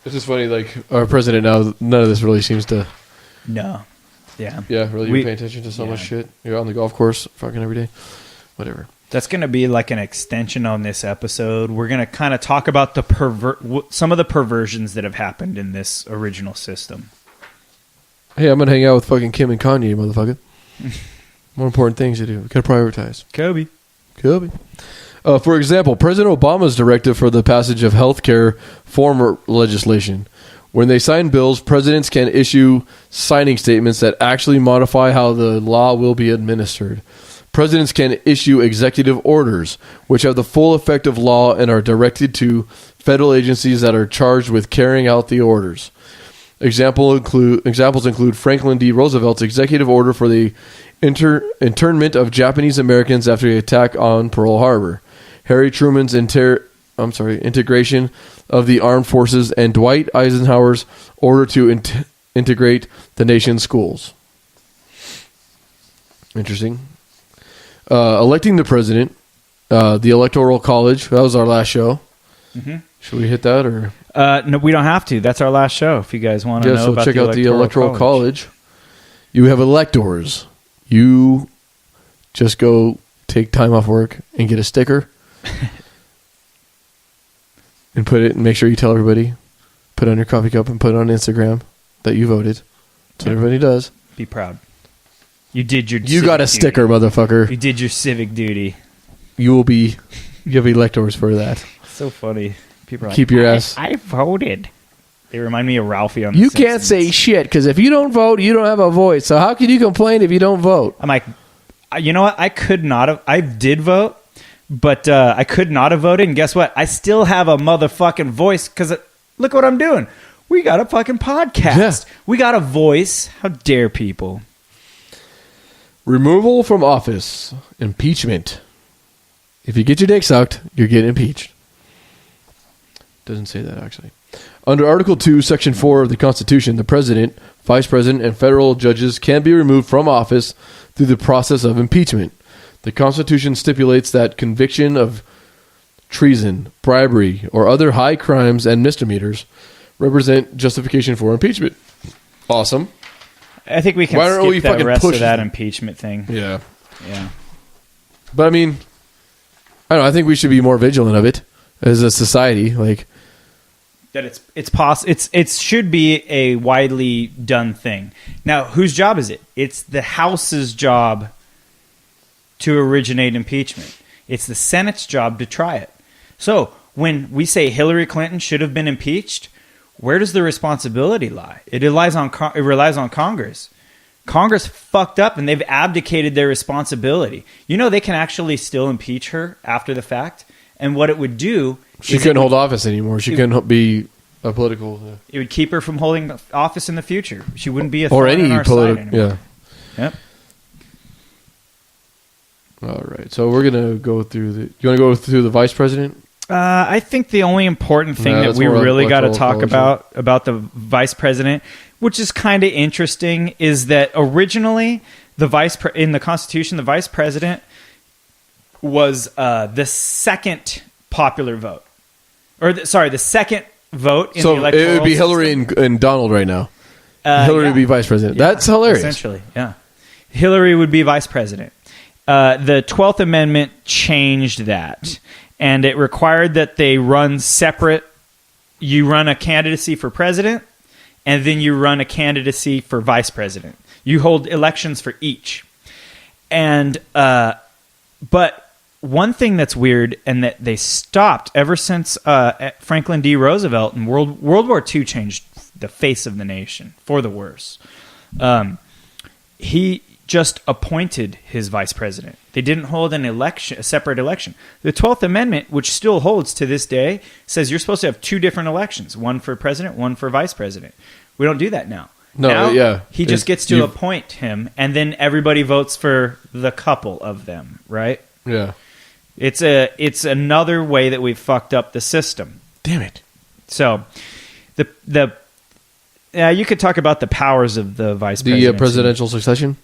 A: It's just funny, like, our president now, none of this really seems to...
E: No. Yeah.
A: Yeah, really, you're paying attention to so much shit. You're on the golf course fucking every day. Whatever.
E: That's going to be like an extension on this episode. We're going to kind of talk about some of the perversions that have happened in this original system.
A: Hey, I'm going to hang out with fucking Kim and Kanye, motherfucker. More important things to do. We got to prioritize.
E: Kobe.
A: For example, President Obama's directive for the passage of health care reform legislation. When they sign bills, presidents can issue signing statements that actually modify how the law will be administered. Presidents can issue executive orders, which have the full effect of law and are directed to federal agencies that are charged with carrying out the orders. Examples include Franklin D. Roosevelt's executive order for the internment of Japanese Americans after the attack on Pearl Harbor, Harry Truman's integration of the armed forces, and Dwight Eisenhower's order to integrate the nation's schools. Interesting. Electing the president, the Electoral College. That was our last show. Mm-hmm. Should we hit that or?
E: No, we don't have to. That's our last show. If you guys want to know about
A: check out the Electoral
E: College.
A: You have electors. You just go take time off work and get a sticker and put it and make sure you tell everybody. Put it on your coffee cup and put it on Instagram that you voted. That's what everybody does.
E: Be proud. You did your.
A: You got a sticker, motherfucker.
E: You did your civic duty.
A: You have electors for that.
E: So funny. People are
A: keep your ass.
E: I voted. They remind me of Ralphie on.
A: You can't say shit because if you don't vote, you don't have a voice. So how can you complain if you don't vote?
E: I'm like, you know what? I could not have. I did vote, but I could not have voted. And guess what? I still have a motherfucking voice because look what I'm doing. We got a fucking podcast. Yeah. We got a voice. How dare people?
A: Removal from office. Impeachment. If you get your dick sucked, you're getting impeached. Doesn't say that, actually. Under Article 2, Section 4 of the Constitution, the President, Vice President, and federal judges can be removed from office through the process of impeachment. The Constitution stipulates that conviction of treason, bribery, or other high crimes and misdemeanors represent justification for impeachment. Awesome.
E: I think we can skip the rest of that impeachment thing.
A: Yeah.
E: Yeah.
A: But, I mean, I don't know. I think we should be more vigilant of it as a society. Like,
E: that it should be a widely done thing. Now, whose job is it? It's the House's job to originate impeachment. It's the Senate's job to try it. So when we say Hillary Clinton should have been impeached, where does the responsibility lie? It relies on Congress. Congress fucked up and they've abdicated their responsibility. You know, they can actually still impeach her after the fact. And what it would do...
A: She couldn't hold office anymore. She couldn't be a political...
E: It would keep her from holding office in the future. She wouldn't be a
A: or
E: thorn
A: any
E: in our side anymore.
A: Yeah.
E: Yep.
A: All right. So we're going to go through the... You want to go through the vice president?
E: I think the only important thing that we really got to talk about the vice president, which is kind of interesting, is that originally in the Constitution, the vice president was the second popular vote, the second vote in the electoral
A: So it would be Hillary and Donald right now. Hillary would be vice president. Yeah, that's hilarious.
E: Essentially, yeah. Hillary would be vice president. The 12th Amendment changed that. And it required that they run separate. You run a candidacy for president, and then you run a candidacy for vice president. You hold elections for each. And but one thing that's weird, and that they stopped ever since Franklin D. Roosevelt and World War II changed the face of the nation for the worse. He just appointed his vice president. They didn't hold an election, a separate election. The 12th Amendment, which still holds to this day, says you're supposed to have two different elections, one for president, one for vice president. We don't do that now.
A: No,
E: now,
A: yeah.
E: he just gets to appoint him, and then everybody votes for the couple of them, right?
A: Yeah.
E: It's another way that we've fucked up the system.
A: Damn it.
E: So, you could talk about the powers of the vice president.
A: The presidential succession?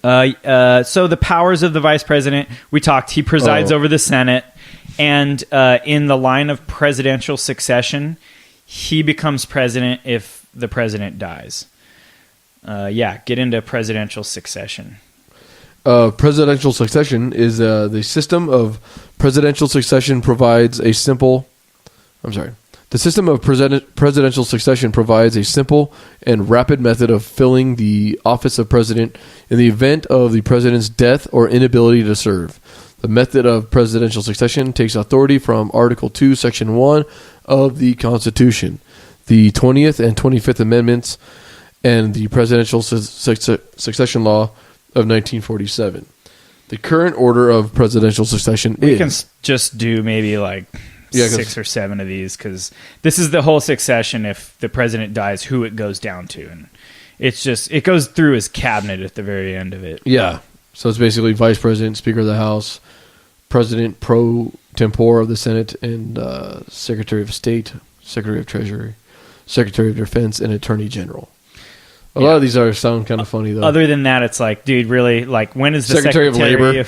E: So the powers of the vice president, we talked, he presides over the Senate, and in the line of presidential succession, he becomes president if the president dies. Get into presidential succession.
A: Presidential succession is the system of presidential succession provides a simple... I'm sorry. The system of presidential succession provides a simple and rapid method of filling the office of president in the event of the president's death or inability to serve. The method of presidential succession takes authority from Article 2, Section 1 of the Constitution, the 20th and 25th Amendments, and the Presidential Succession Law of 1947. The current order of presidential succession
E: We
A: is...
E: can just do maybe like 6 or 7 of these, because this is the whole succession. If the president dies, who it goes down to, and it goes through his cabinet at the very end of it.
A: Yeah. So it's basically vice president, speaker of the House, president pro tempore of the Senate, and secretary of state, secretary of treasury, secretary of defense, and attorney general. A lot of these sound kind of funny, though.
E: Other than that, it's like, dude, really, like, when is the
A: Secretary of Labor,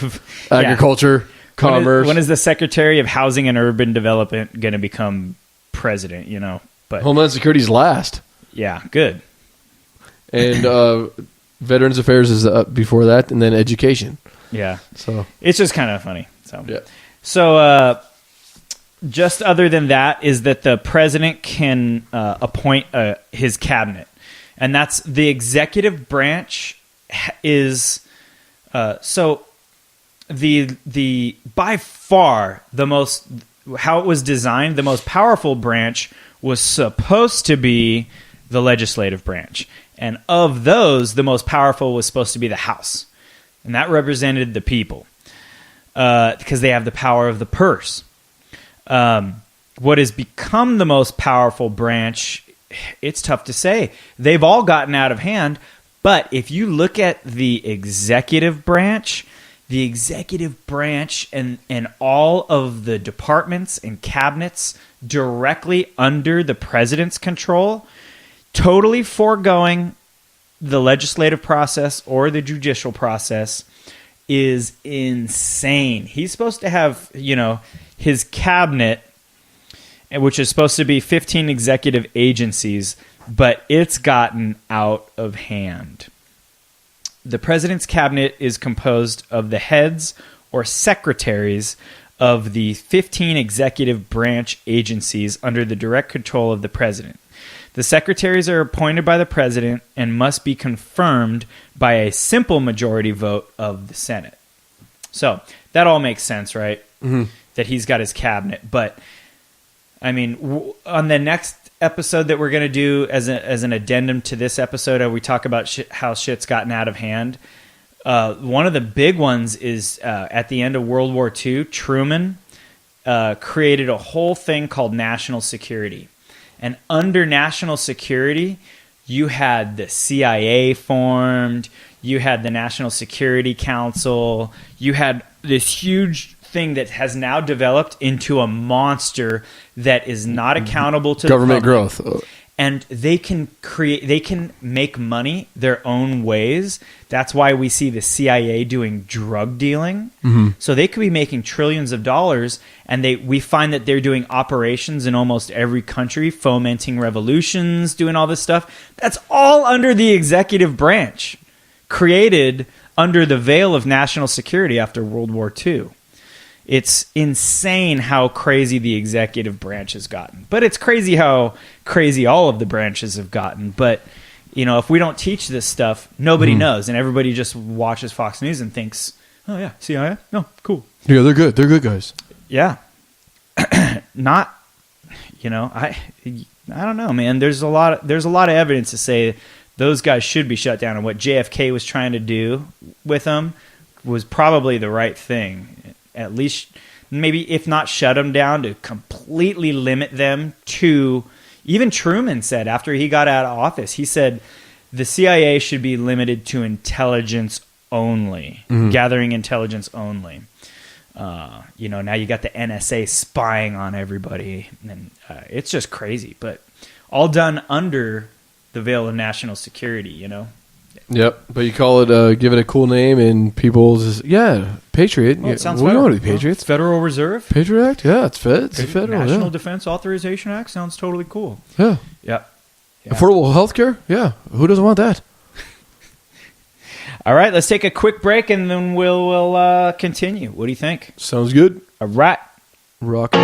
A: Agriculture, Commerce.
E: When is the Secretary of Housing and Urban Development going to become president, you know? But
A: Homeland Security's last.
E: Yeah, good.
A: And Veterans Affairs is before that, and then Education.
E: Yeah.
A: So
E: it's just kind of funny. So,
A: yeah.
E: So just other than that is that the president can appoint his cabinet. And that's the executive branch is so the by far the most, how it was designed, the most powerful branch was supposed to be the legislative branch. And of those, the most powerful was supposed to be the House. And that represented the people because they have the power of the purse. What has become the most powerful branch, it's tough to say. They've all gotten out of hand, but if you look at the executive branch and all of the departments and cabinets directly under the president's control, totally foregoing the legislative process or the judicial process, is insane. He's supposed to have, his cabinet, which is supposed to be 15 executive agencies, but it's gotten out of hand. The president's cabinet is composed of the heads or secretaries of the 15 executive branch agencies under the direct control of the president. The secretaries are appointed by the president and must be confirmed by a simple majority vote of the Senate. So that all makes sense, right? Mm-hmm. That he's got his cabinet. But, I mean, on the next episode that we're going to do as an addendum to this episode, we talk about how shit's gotten out of hand. One of the big ones is at the end of World War II, Truman created a whole thing called national security. And under national security, you had the CIA formed, you had the National Security Council, you had this huge thing that has now developed into a monster that is not accountable to
A: government
E: the public.
A: growth.
E: And they can make money their own ways. That's why we see the CIA doing drug dealing. Mm-hmm. So they could be making trillions of dollars, and we find that they're doing operations in almost every country, fomenting revolutions, doing all this stuff. That's all under the executive branch, created under the veil of national security after World War II. It's insane how crazy the executive branch has gotten. But it's crazy how crazy all of the branches have gotten. But if we don't teach this stuff, nobody knows, and everybody just watches Fox News and thinks, oh yeah, CIA, no, cool.
A: Yeah, they're good. They're good guys.
E: Yeah. Not, I don't know, man. There's a lot of evidence to say those guys should be shut down, and what JFK was trying to do with them was probably the right thing. At least, maybe if not shut them down, to completely limit them to. Even Truman said after he got out of office, he said the CIA should be limited to intelligence only, gathering intelligence only. Now you got the NSA spying on everybody, and it's just crazy. But all done under the veil of national security,
A: Yep, but you call it, give it a cool name, and people just, Patriot.
E: Well, it sounds
A: we
E: federal.
A: want to be Patriots.
E: Federal Reserve,
A: Patriot Act, it's federal.
E: National Defense Authorization Act sounds totally cool.
A: Yeah.
E: Yep. Yeah.
A: Affordable health care? Yeah. Who doesn't want that?
E: All right, let's take a quick break, and then we'll continue. What do you think?
A: Sounds good.
E: All right.
A: Rock.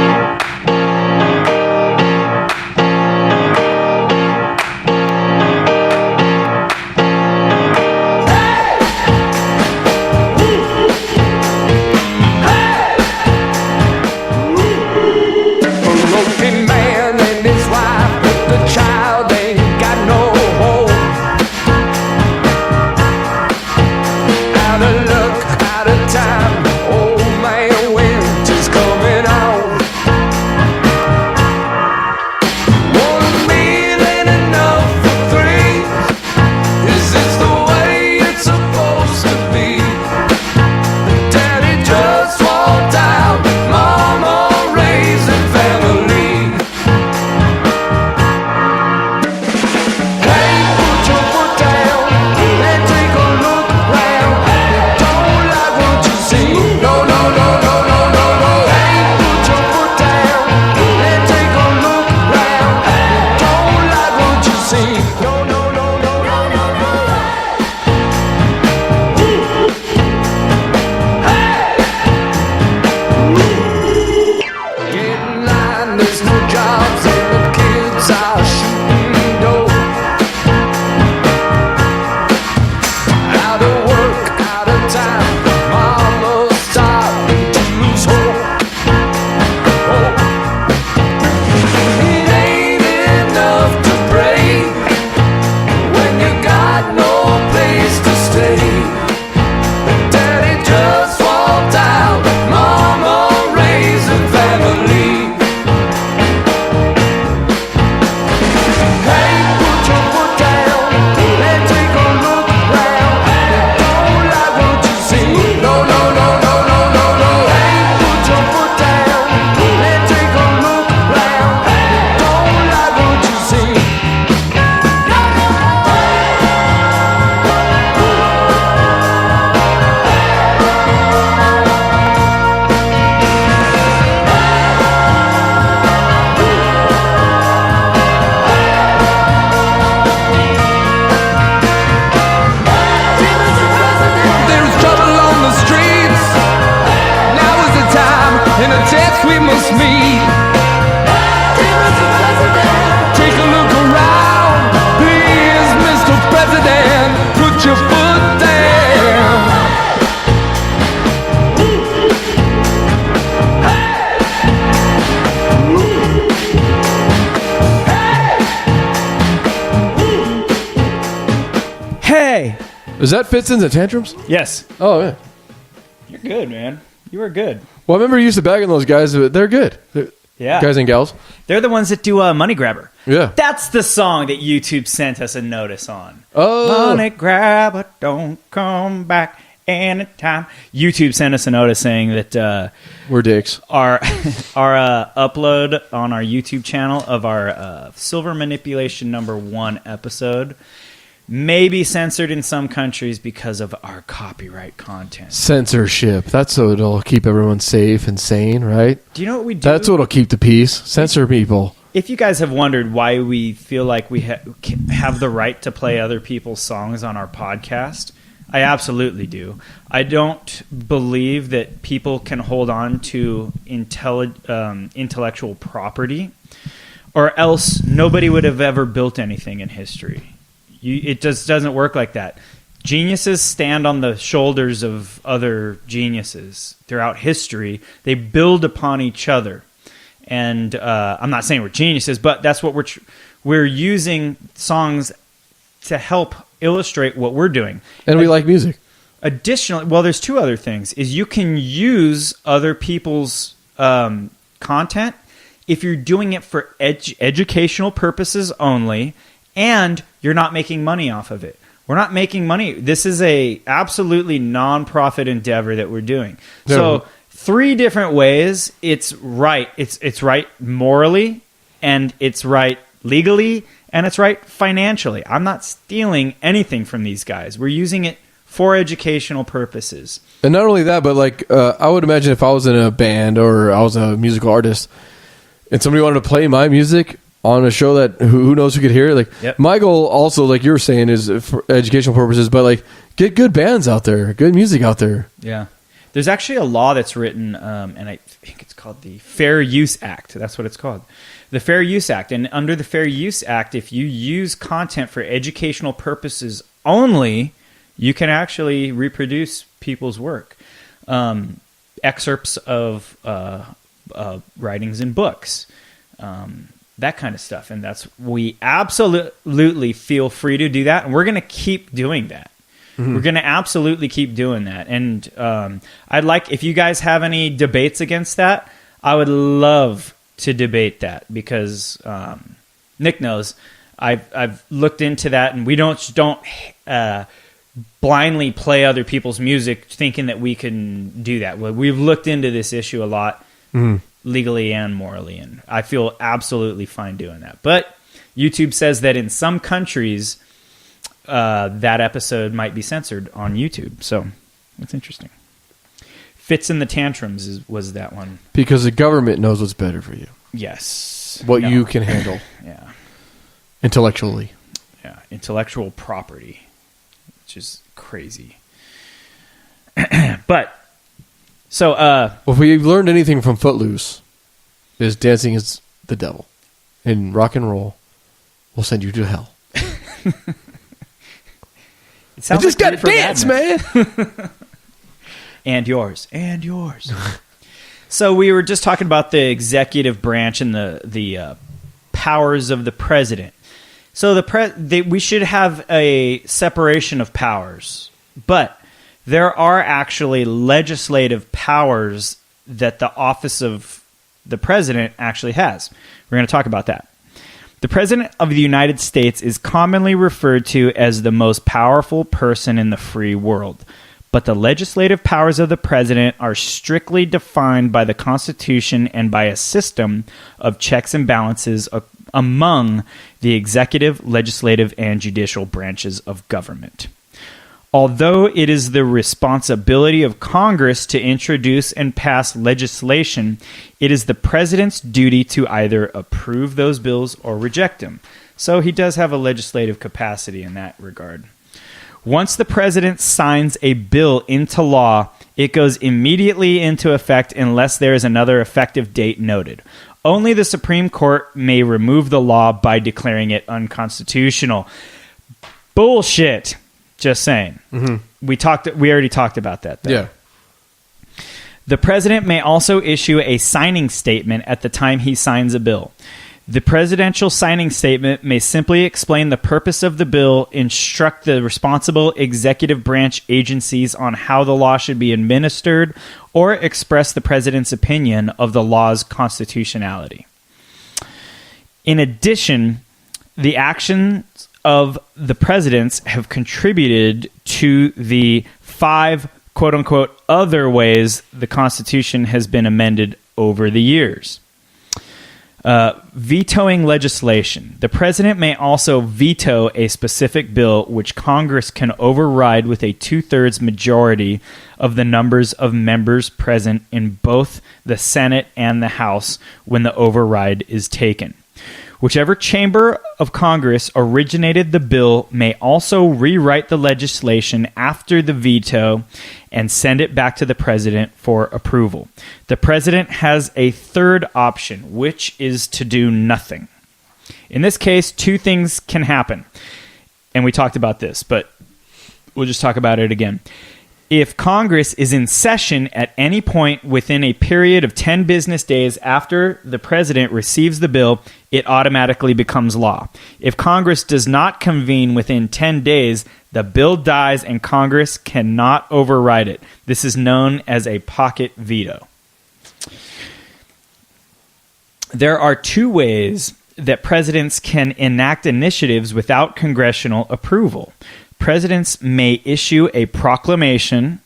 A: Is that Fitson's and Tantrums?
E: Yes.
A: Oh, yeah.
E: You're good, man. You were good.
A: Well, I remember you used to bag on those guys. They're good.
E: Yeah.
A: Guys and gals.
E: They're the ones that do Money Grabber.
A: Yeah.
E: That's the song that YouTube sent us a notice on.
A: Oh.
E: Money Grabber, don't come back anytime. YouTube sent us a notice saying that
A: we're dicks.
E: Our upload on our YouTube channel of our Silver Manipulation #1 episode may be censored in some countries because of our copyright content.
A: Censorship. That's so it'll keep everyone safe and sane, right?
E: Do you know what we do?
A: That's what'll keep the peace. Censor people.
E: If you guys have wondered why we feel like we have the right to play other people's songs on our podcast, I absolutely do. I don't believe that people can hold on to intellectual property, or else nobody would have ever built anything in history. It just doesn't work like that. Geniuses stand on the shoulders of other geniuses throughout history. They build upon each other. And I'm not saying we're geniuses, but that's what we're using songs to help illustrate what we're doing.
A: And we like music.
E: Additionally, well, there's two other things. Is you can use other people's content if you're doing it for educational purposes only, and you're not making money off of it. We're not making money. This is a absolutely non-profit endeavor that we're doing.
A: Yeah.
E: So 3 different ways it's right. It's right morally, and it's right legally, and it's right financially. I'm not stealing anything from these guys. We're using it for educational purposes.
A: And not only that, but like I would imagine if I was in a band or I was a musical artist and somebody wanted to play my music on a show that who knows who could hear it. Like
E: Yep.
A: my goal also, like you were saying, is for educational purposes, but like get good bands out there, good music out there.
E: Yeah. There's actually a law that's written, and I think it's called the Fair Use Act. That's what it's called. The Fair Use Act. And under the Fair Use Act, if you use content for educational purposes only, you can actually reproduce people's work. Excerpts of writings in books, that kind of stuff. And we absolutely feel free to do that. And we're going to keep doing that. Mm-hmm. We're going to absolutely keep doing that. And I'd like, if you guys have any debates against that, I would love to debate that, because Nick knows I've looked into that, and we don't blindly play other people's music thinking that we can do that. We've looked into this issue a lot, legally and morally, and I feel absolutely fine doing that. But YouTube says that in some countries, that episode might be censored on YouTube. So that's interesting. Fits in the Tantrums was that one.
A: Because the government knows what's better for you.
E: Yes.
A: What you can handle.
E: Yeah.
A: Intellectually.
E: Yeah. Intellectual property, which is crazy. But, so...
A: well, if we've learned anything from Footloose, is dancing is the devil. And rock and roll will send you to hell.
E: It sounds
A: I just
E: like
A: got to dance, man!
E: And yours. So we were just talking about the executive branch and the powers of the president. So we should have a separation of powers, but there are actually legislative powers that the office of the president actually has. We're going to talk about that. The President of the United States is commonly referred to as the most powerful person in the free world. But the legislative powers of the president are strictly defined by the Constitution and by a system of checks and balances among the executive, legislative, and judicial branches of government. Although it is the responsibility of Congress to introduce and pass legislation, it is the president's duty to either approve those bills or reject them. So he does have a legislative capacity in that regard. Once the president signs a bill into law, it goes immediately into effect unless there is another effective date noted. Only the Supreme Court may remove the law by declaring it unconstitutional. Bullshit. Just saying. Mm-hmm. We already talked about that, though.
A: Yeah.
E: The president may also issue a signing statement at the time he signs a bill. The presidential signing statement may simply explain the purpose of the bill, instruct the responsible executive branch agencies on how the law should be administered, or express the president's opinion of the law's constitutionality. In addition, the actions of the presidents have contributed to the 5 quote-unquote other ways the Constitution has been amended over the years. Vetoing legislation. The president may also veto a specific bill which Congress can override with a 2/3 majority of the numbers of members present in both the Senate and the House when the override is taken. Whichever chamber of Congress originated the bill may also rewrite the legislation after the veto and send it back to the president for approval. The president has a third option, which is to do nothing. In this case, 2 things can happen. and we talked about this, but we'll just talk about it again. If Congress is in session at any point within a period of 10 business days after the president receives the bill, it automatically becomes law. If Congress does not convene within 10 days, the bill dies and Congress cannot override it. This is known as a pocket veto. There are two ways that presidents can enact initiatives without congressional approval. Presidents may issue a proclamation,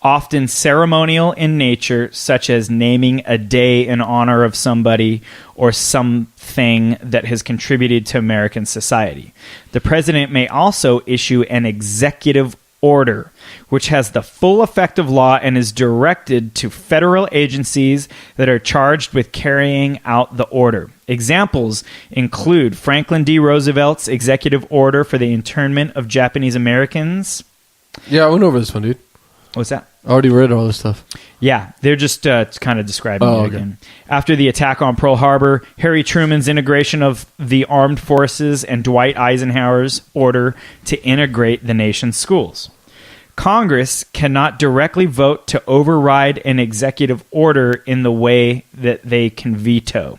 E: often ceremonial in nature, such as naming a day in honor of somebody or something that has contributed to American society. The president may also issue an executive order, which has the full effect of law and is directed to federal agencies that are charged with carrying out the order. Examples include Franklin D. Roosevelt's executive order for the internment of Japanese Americans.
A: Yeah, I went over this one, dude.
E: What's that?
A: I already read all this stuff.
E: Yeah, they're just kind of describing it again. After the attack on Pearl Harbor, Harry Truman's integration of the armed forces and Dwight Eisenhower's order to integrate the nation's schools. Congress cannot directly vote to override an executive order in the way that they can veto.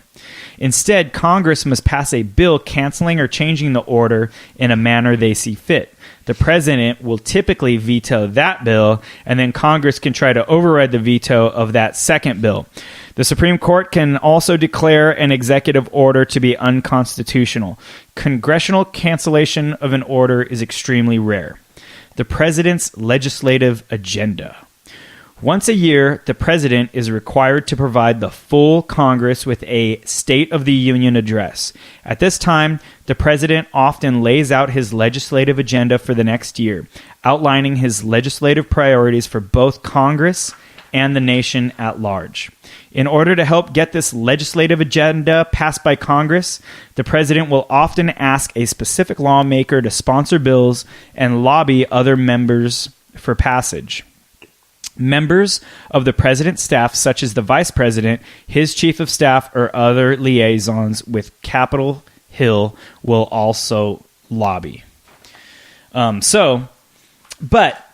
E: Instead, Congress must pass a bill canceling or changing the order in a manner they see fit. The president will typically veto that bill, and then Congress can try to override the veto of that second bill. The Supreme Court can also declare an executive order to be unconstitutional. Congressional cancellation of an order is extremely rare. The president's legislative agenda. Once a year, the president is required to provide the full Congress with a State of the Union address. At this time, the president often lays out his legislative agenda for the next year, outlining his legislative priorities for both Congress and the nation at large. In order to help get this legislative agenda passed by Congress, the president will often ask a specific lawmaker to sponsor bills and lobby other members for passage. Members of the president's staff, such as the vice president, his chief of staff, or other liaisons with Capitol Hill, will also lobby. But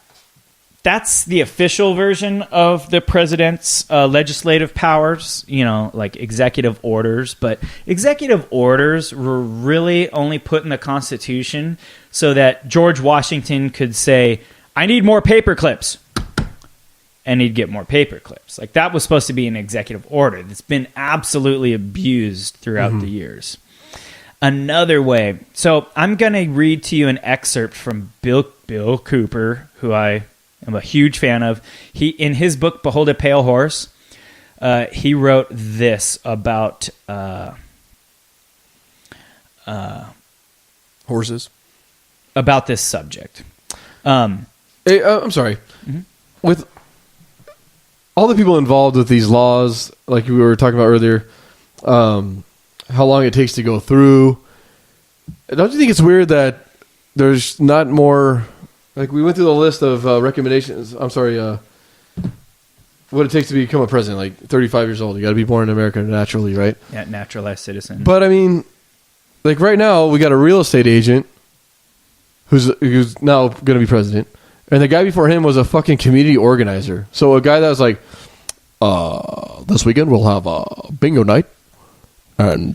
E: that's the official version of the president's legislative powers, like executive orders. But executive orders were really only put in the Constitution so that George Washington could say, I need more paper clips. And he'd get more paper clips. Like, that was supposed to be an executive order that's been absolutely abused throughout the years. Another way. So I'm going to read to you an excerpt from Bill Cooper, who I am a huge fan of. He, in his book, Behold a Pale Horse, he wrote this about
A: Horses.
E: About this subject.
A: I'm sorry. With all the people involved with these laws, like we were talking about earlier, how long it takes to go through, don't you think it's weird that there's not more, like we went through the list of recommendations, what it takes to become a president, like 35 years old. You got to be born in America naturally, right?
E: Yeah, naturalized citizen.
A: But I mean, like right now, we got a real estate agent who's now going to be president. And the guy before him was a fucking community organizer. So a guy that was like, this weekend we'll have a bingo night, and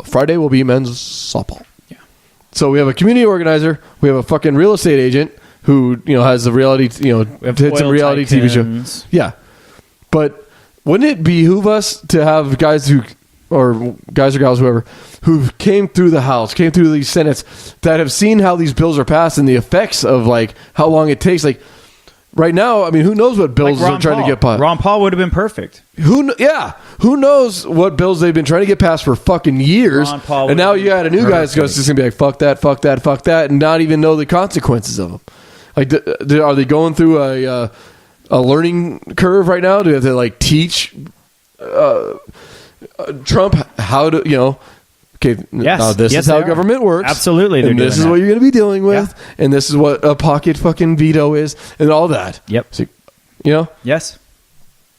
A: Friday will be men's softball. Yeah. So we have a community organizer, we have a fucking real estate agent who has a reality, hits a reality TV show. Yeah. But wouldn't it behoove us to have guys or gals, whoever, who came through the House, came through these Senates, that have seen how these bills are passed and the effects of like how long it takes. Like right now, I mean, who knows what bills they're trying to get passed?
E: Ron Paul would have been perfect.
A: Who knows what bills they've been trying to get passed for fucking years? And now you got a new guy that's just gonna be like, fuck that, fuck that, fuck that, and not even know the consequences of them. Like, are they going through a learning curve right now? Do they have to like teach Trump how to, this is how government works.
E: Absolutely.
A: And this is what you're going to be dealing with. Yeah. And this is what a pocket fucking veto is and all that.
E: Yep.
A: So,
E: Yes.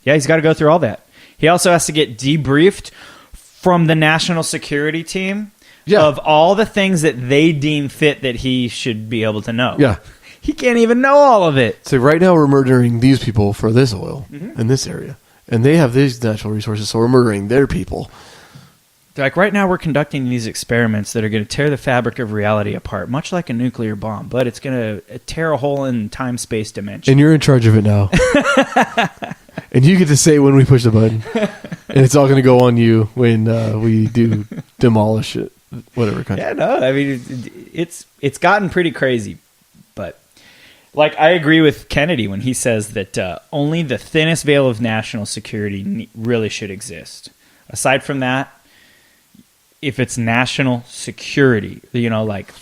E: Yeah, he's got to go through all that. He also has to get debriefed from the national security team
A: Yeah.
E: of all the things that they deem fit that he should be able to know.
A: Yeah.
E: He can't even know all of it.
A: So right now we're murdering these people for this oil in this area. And they have these natural resources, so we're murdering their people.
E: They're like, right now we're conducting these experiments that are going to tear the fabric of reality apart, much like a nuclear bomb, but it's going to tear a hole in time-space dimension.
A: And you're in charge of it now. And you get to say when we push the button. And it's all going to go on you when we do demolish it, whatever country.
E: Yeah, no, I mean, it's gotten pretty crazy. But, like, I agree with Kennedy when he says that only the thinnest veil of national security really should exist. Aside from that, if it's national security, like,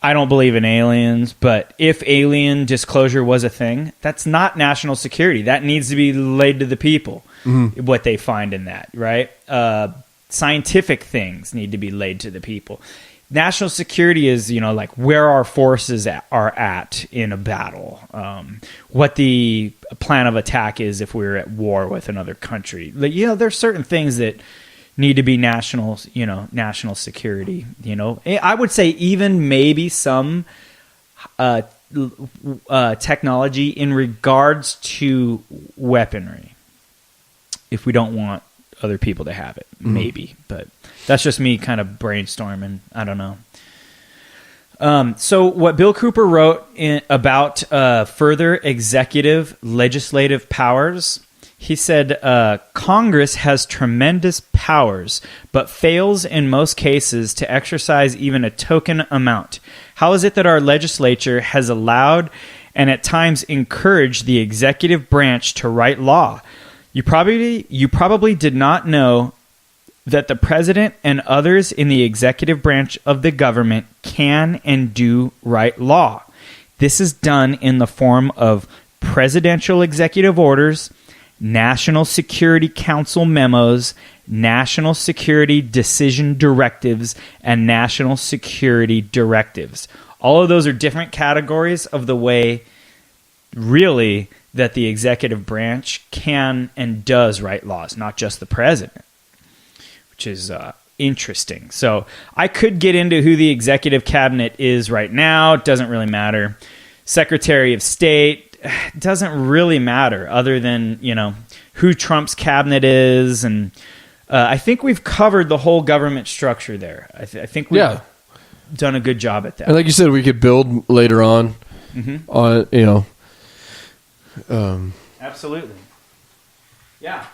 E: I don't believe in aliens, but if alien disclosure was a thing, that's not national security. That needs to be laid to the people, what they find in that, right? Scientific things need to be laid to the people. National security is, like where our forces are at in a battle, what the plan of attack is if we're at war with another country. Like, there's certain things that need to be national security. I would say even maybe some technology in regards to weaponry, if we don't want other people to have it, maybe. But that's just me kind of brainstorming. I don't know. So what Bill Cooper wrote about further executive legislative powers. He said, Congress has tremendous powers, but fails in most cases to exercise even a token amount. How is it that our legislature has allowed and at times encouraged the executive branch to write law? You probably did not know that the president and others in the executive branch of the government can and do write law. This is done in the form of presidential executive orders, National Security Council memos, National Security Decision Directives, and National Security Directives. All of those are different categories of the way, really, that the executive branch can and does write laws, not just the president, which is interesting. So I could get into who the executive cabinet is right now. It doesn't really matter. Secretary of State, doesn't really matter other than, who Trump's cabinet is. And I think we've covered the whole government structure there. I think we've done a good job at that.
A: And like you said, we could build later on,
E: Absolutely. Yeah.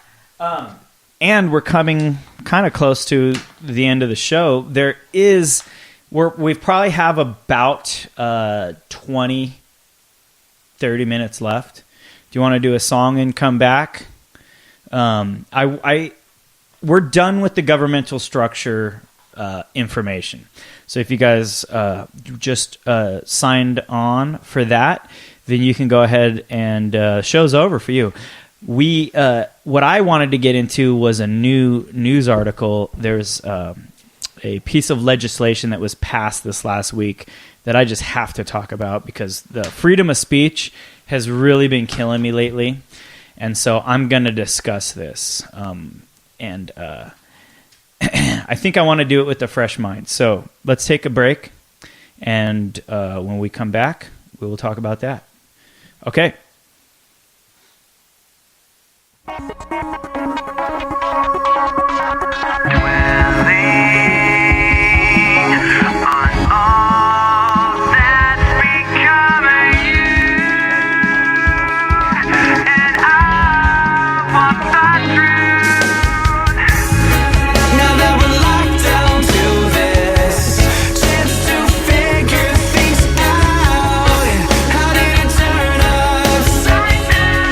E: And we're coming kind of close to the end of the show. We probably have about 20, 30 minutes left. Do you want to do a song and come back? We're done with the governmental structure information. So if you guys just signed on for that, then you can go ahead and show's over for you. What I wanted to get into was a new news article. There's a piece of legislation that was passed this last week that I just have to talk about because the freedom of speech has really been killing me lately. And so I'm going to discuss this. I think I want to do it with a fresh mind. So let's take a break. And when we come back, we will talk about that. Okay.
D: How did it turn upside down?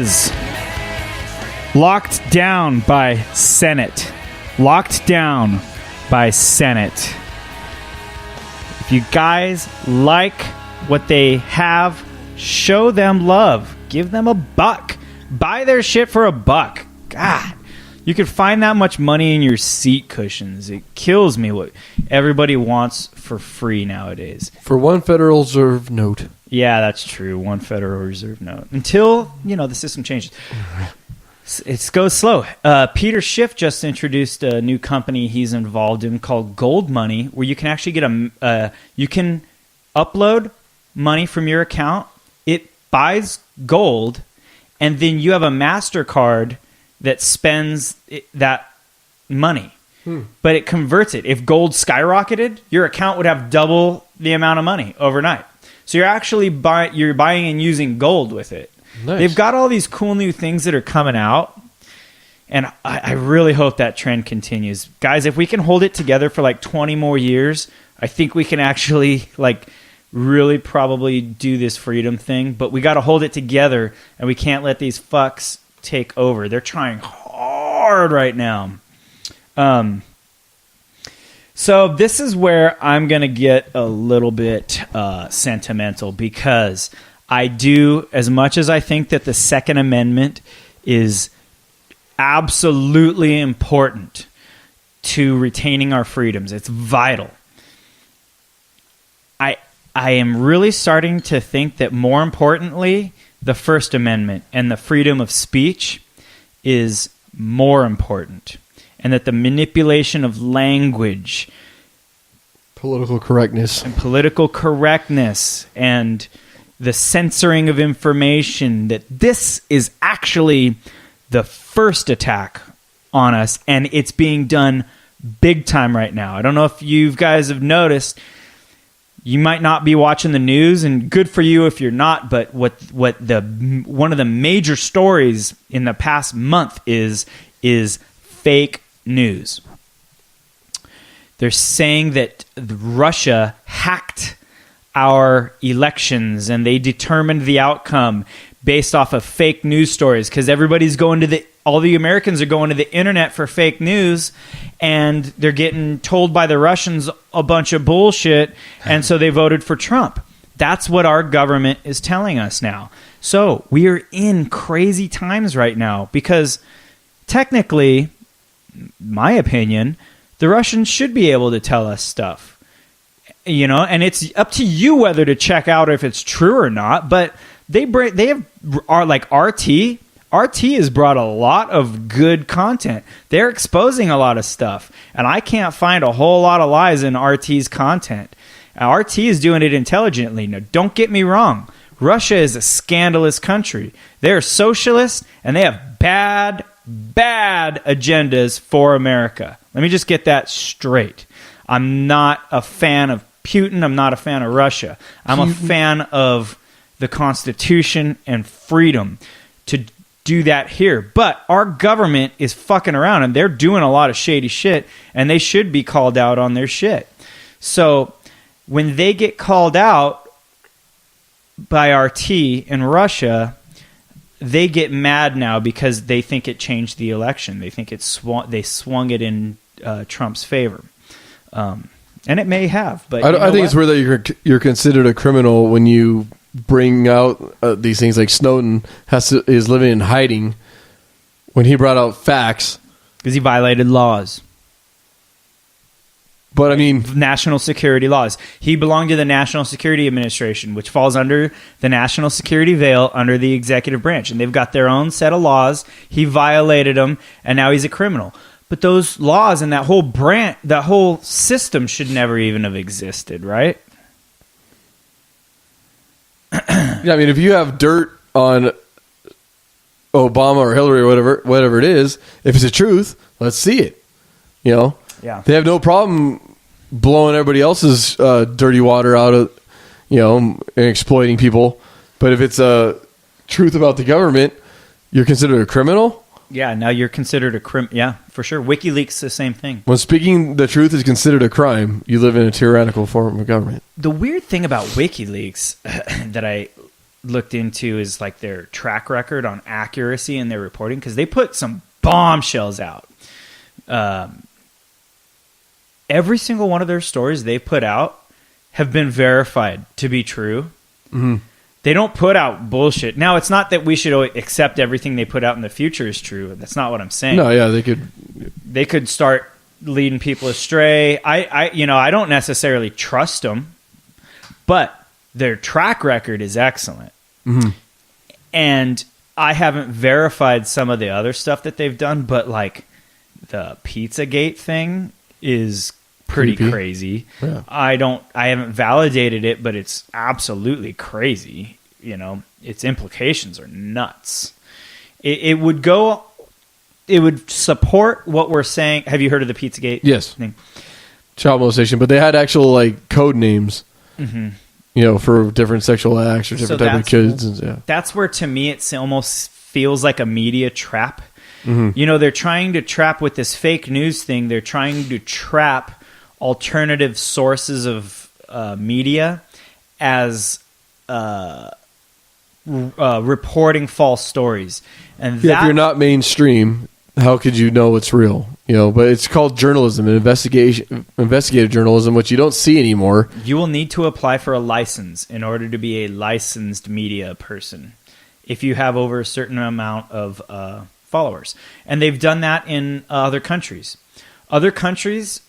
E: is locked down by Senate. Locked down by Senate. If you guys like what they have, show them love. Give them $1. Buy their shit for $1. God, you could find that much money in your seat cushions. It kills me what everybody wants for free nowadays.
A: For one Federal Reserve note.
E: Yeah, that's true. One Federal Reserve note. Until, the system changes. It goes slow. Peter Schiff just introduced a new company he's involved in called Gold Money, where you can actually get you can upload money from your account. It buys gold, and then you have a MasterCard that spends that money. But it converts it. If gold skyrocketed, your account would have double the amount of money overnight. So you're actually buying and using gold with it.
A: Nice.
E: They've got all these cool new things that are coming out, and I really hope that trend continues. Guys, if we can hold it together for like 20 more years, I think we can actually really probably do this freedom thing. But we got to hold it together, and we can't let these fucks take over. They're trying hard right now. So this is where I'm going to get a little bit sentimental, because I do, as much as I think that the Second Amendment is absolutely important to retaining our freedoms. It's vital. I am really starting to think that more importantly, the First Amendment and the freedom of speech is more important. And that the manipulation of language,
A: Political correctness.
E: and political correctness and the censoring of information, that this is actually the first attack on us, and it's being done big time right now. I don't know if you guys have noticed. You might not be watching the news, and good for you if you're not, but one of the major stories in the past month is fake news. They're saying that Russia hacked our elections, and they determined the outcome based off of fake news stories, because all the Americans are going to the internet for fake news, and they're getting told by the Russians a bunch of bullshit, and so they voted for Trump. That's what our government is telling us now. So we are in crazy times right now, because technically, my opinion, the Russians should be able to tell us stuff. And it's up to you whether to check out if it's true or not, but RT has brought a lot of good content. They're exposing a lot of stuff, and I can't find a whole lot of lies in RT's content. RT is doing it intelligently. Now, don't get me wrong. Russia is a scandalous country. They're socialist, and they have bad agendas for America. Let me just get that straight. I'm not a fan of Putin. I'm not a fan of Russia. I'm a fan of the Constitution and freedom to do that here. But our government is fucking around, and they're doing a lot of shady shit, and they should be called out on their shit. So when they get called out by RT in Russia, they get mad now because they think it changed the election. They think they swung it in Trump's favor. And it may have, but
A: I think it's weird that you're considered a criminal when you bring out these things. Like Snowden is living in hiding when he brought out facts
E: because he violated laws.
A: But I mean,
E: national security laws. He belonged to the National Security Administration, which falls under the national security veil under the executive branch, and they've got their own set of laws. He violated them, and now he's a criminal. But those laws and that whole system should never even have existed, right?
A: Yeah, I mean, if you have dirt on Obama or Hillary or whatever it is, if it's the truth, let's see it. Yeah. They have no problem blowing everybody else's dirty water out of, and exploiting people. But if it's a truth about the government, you're considered a criminal.
E: Yeah, now you're considered a criminal. Yeah, for sure. WikiLeaks, the same thing.
A: When speaking the truth is considered a crime, you live in a tyrannical form of government.
E: The weird thing about WikiLeaks that looked into is like their track record on accuracy in their reporting, because they put some bombshells out. Every single one of their stories they put out have been verified to be true.
A: Mm-hmm.
E: They don't put out bullshit. Now, it's not that we should accept everything they put out in the future is true. That's not what I'm saying.
A: No, yeah, they could
E: start leading people astray. I don't necessarily trust them, but their track record is excellent.
A: Mm-hmm.
E: And I haven't verified some of the other stuff that they've done, but like the Pizzagate thing is pretty crazy.
A: Yeah.
E: I haven't validated it, but it's absolutely crazy. You know, its implications are nuts. It would support what we're saying. Have you heard of the Pizzagate?
A: Yes.
E: Thing?
A: Child molestation, but they had actual like code names.
E: Mm-hmm.
A: You know, for different sexual acts or different type of kids. And, yeah.
E: That's where, to me, it almost feels like a media trap.
A: Mm-hmm.
E: You know, they're trying to trap with this fake news thing. They're trying to trap alternative sources of media as reporting false stories. And
A: if you're not mainstream, how could you know it's real? You know, but it's called journalism and investigative journalism, which you don't see anymore.
E: You will need to apply for a license in order to be a licensed media person if you have over a certain amount of followers. And they've done that in other countries. Other countries,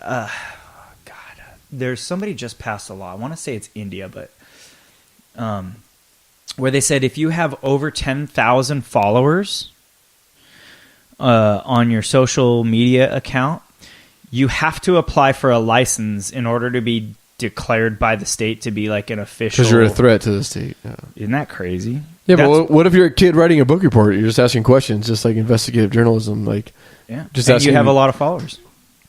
E: there's somebody just passed a law. I want to say it's India, but where they said if you have over 10,000 followers on your social media account, you have to apply for a license in order to be declared by the state to be like an official.
A: Because you're a threat to the state. Yeah.
E: Isn't that crazy?
A: Yeah, but what if you're a kid writing a book report? You're just asking questions, just like investigative journalism. Like,
E: yeah,
A: just
E: and you have a lot of followers.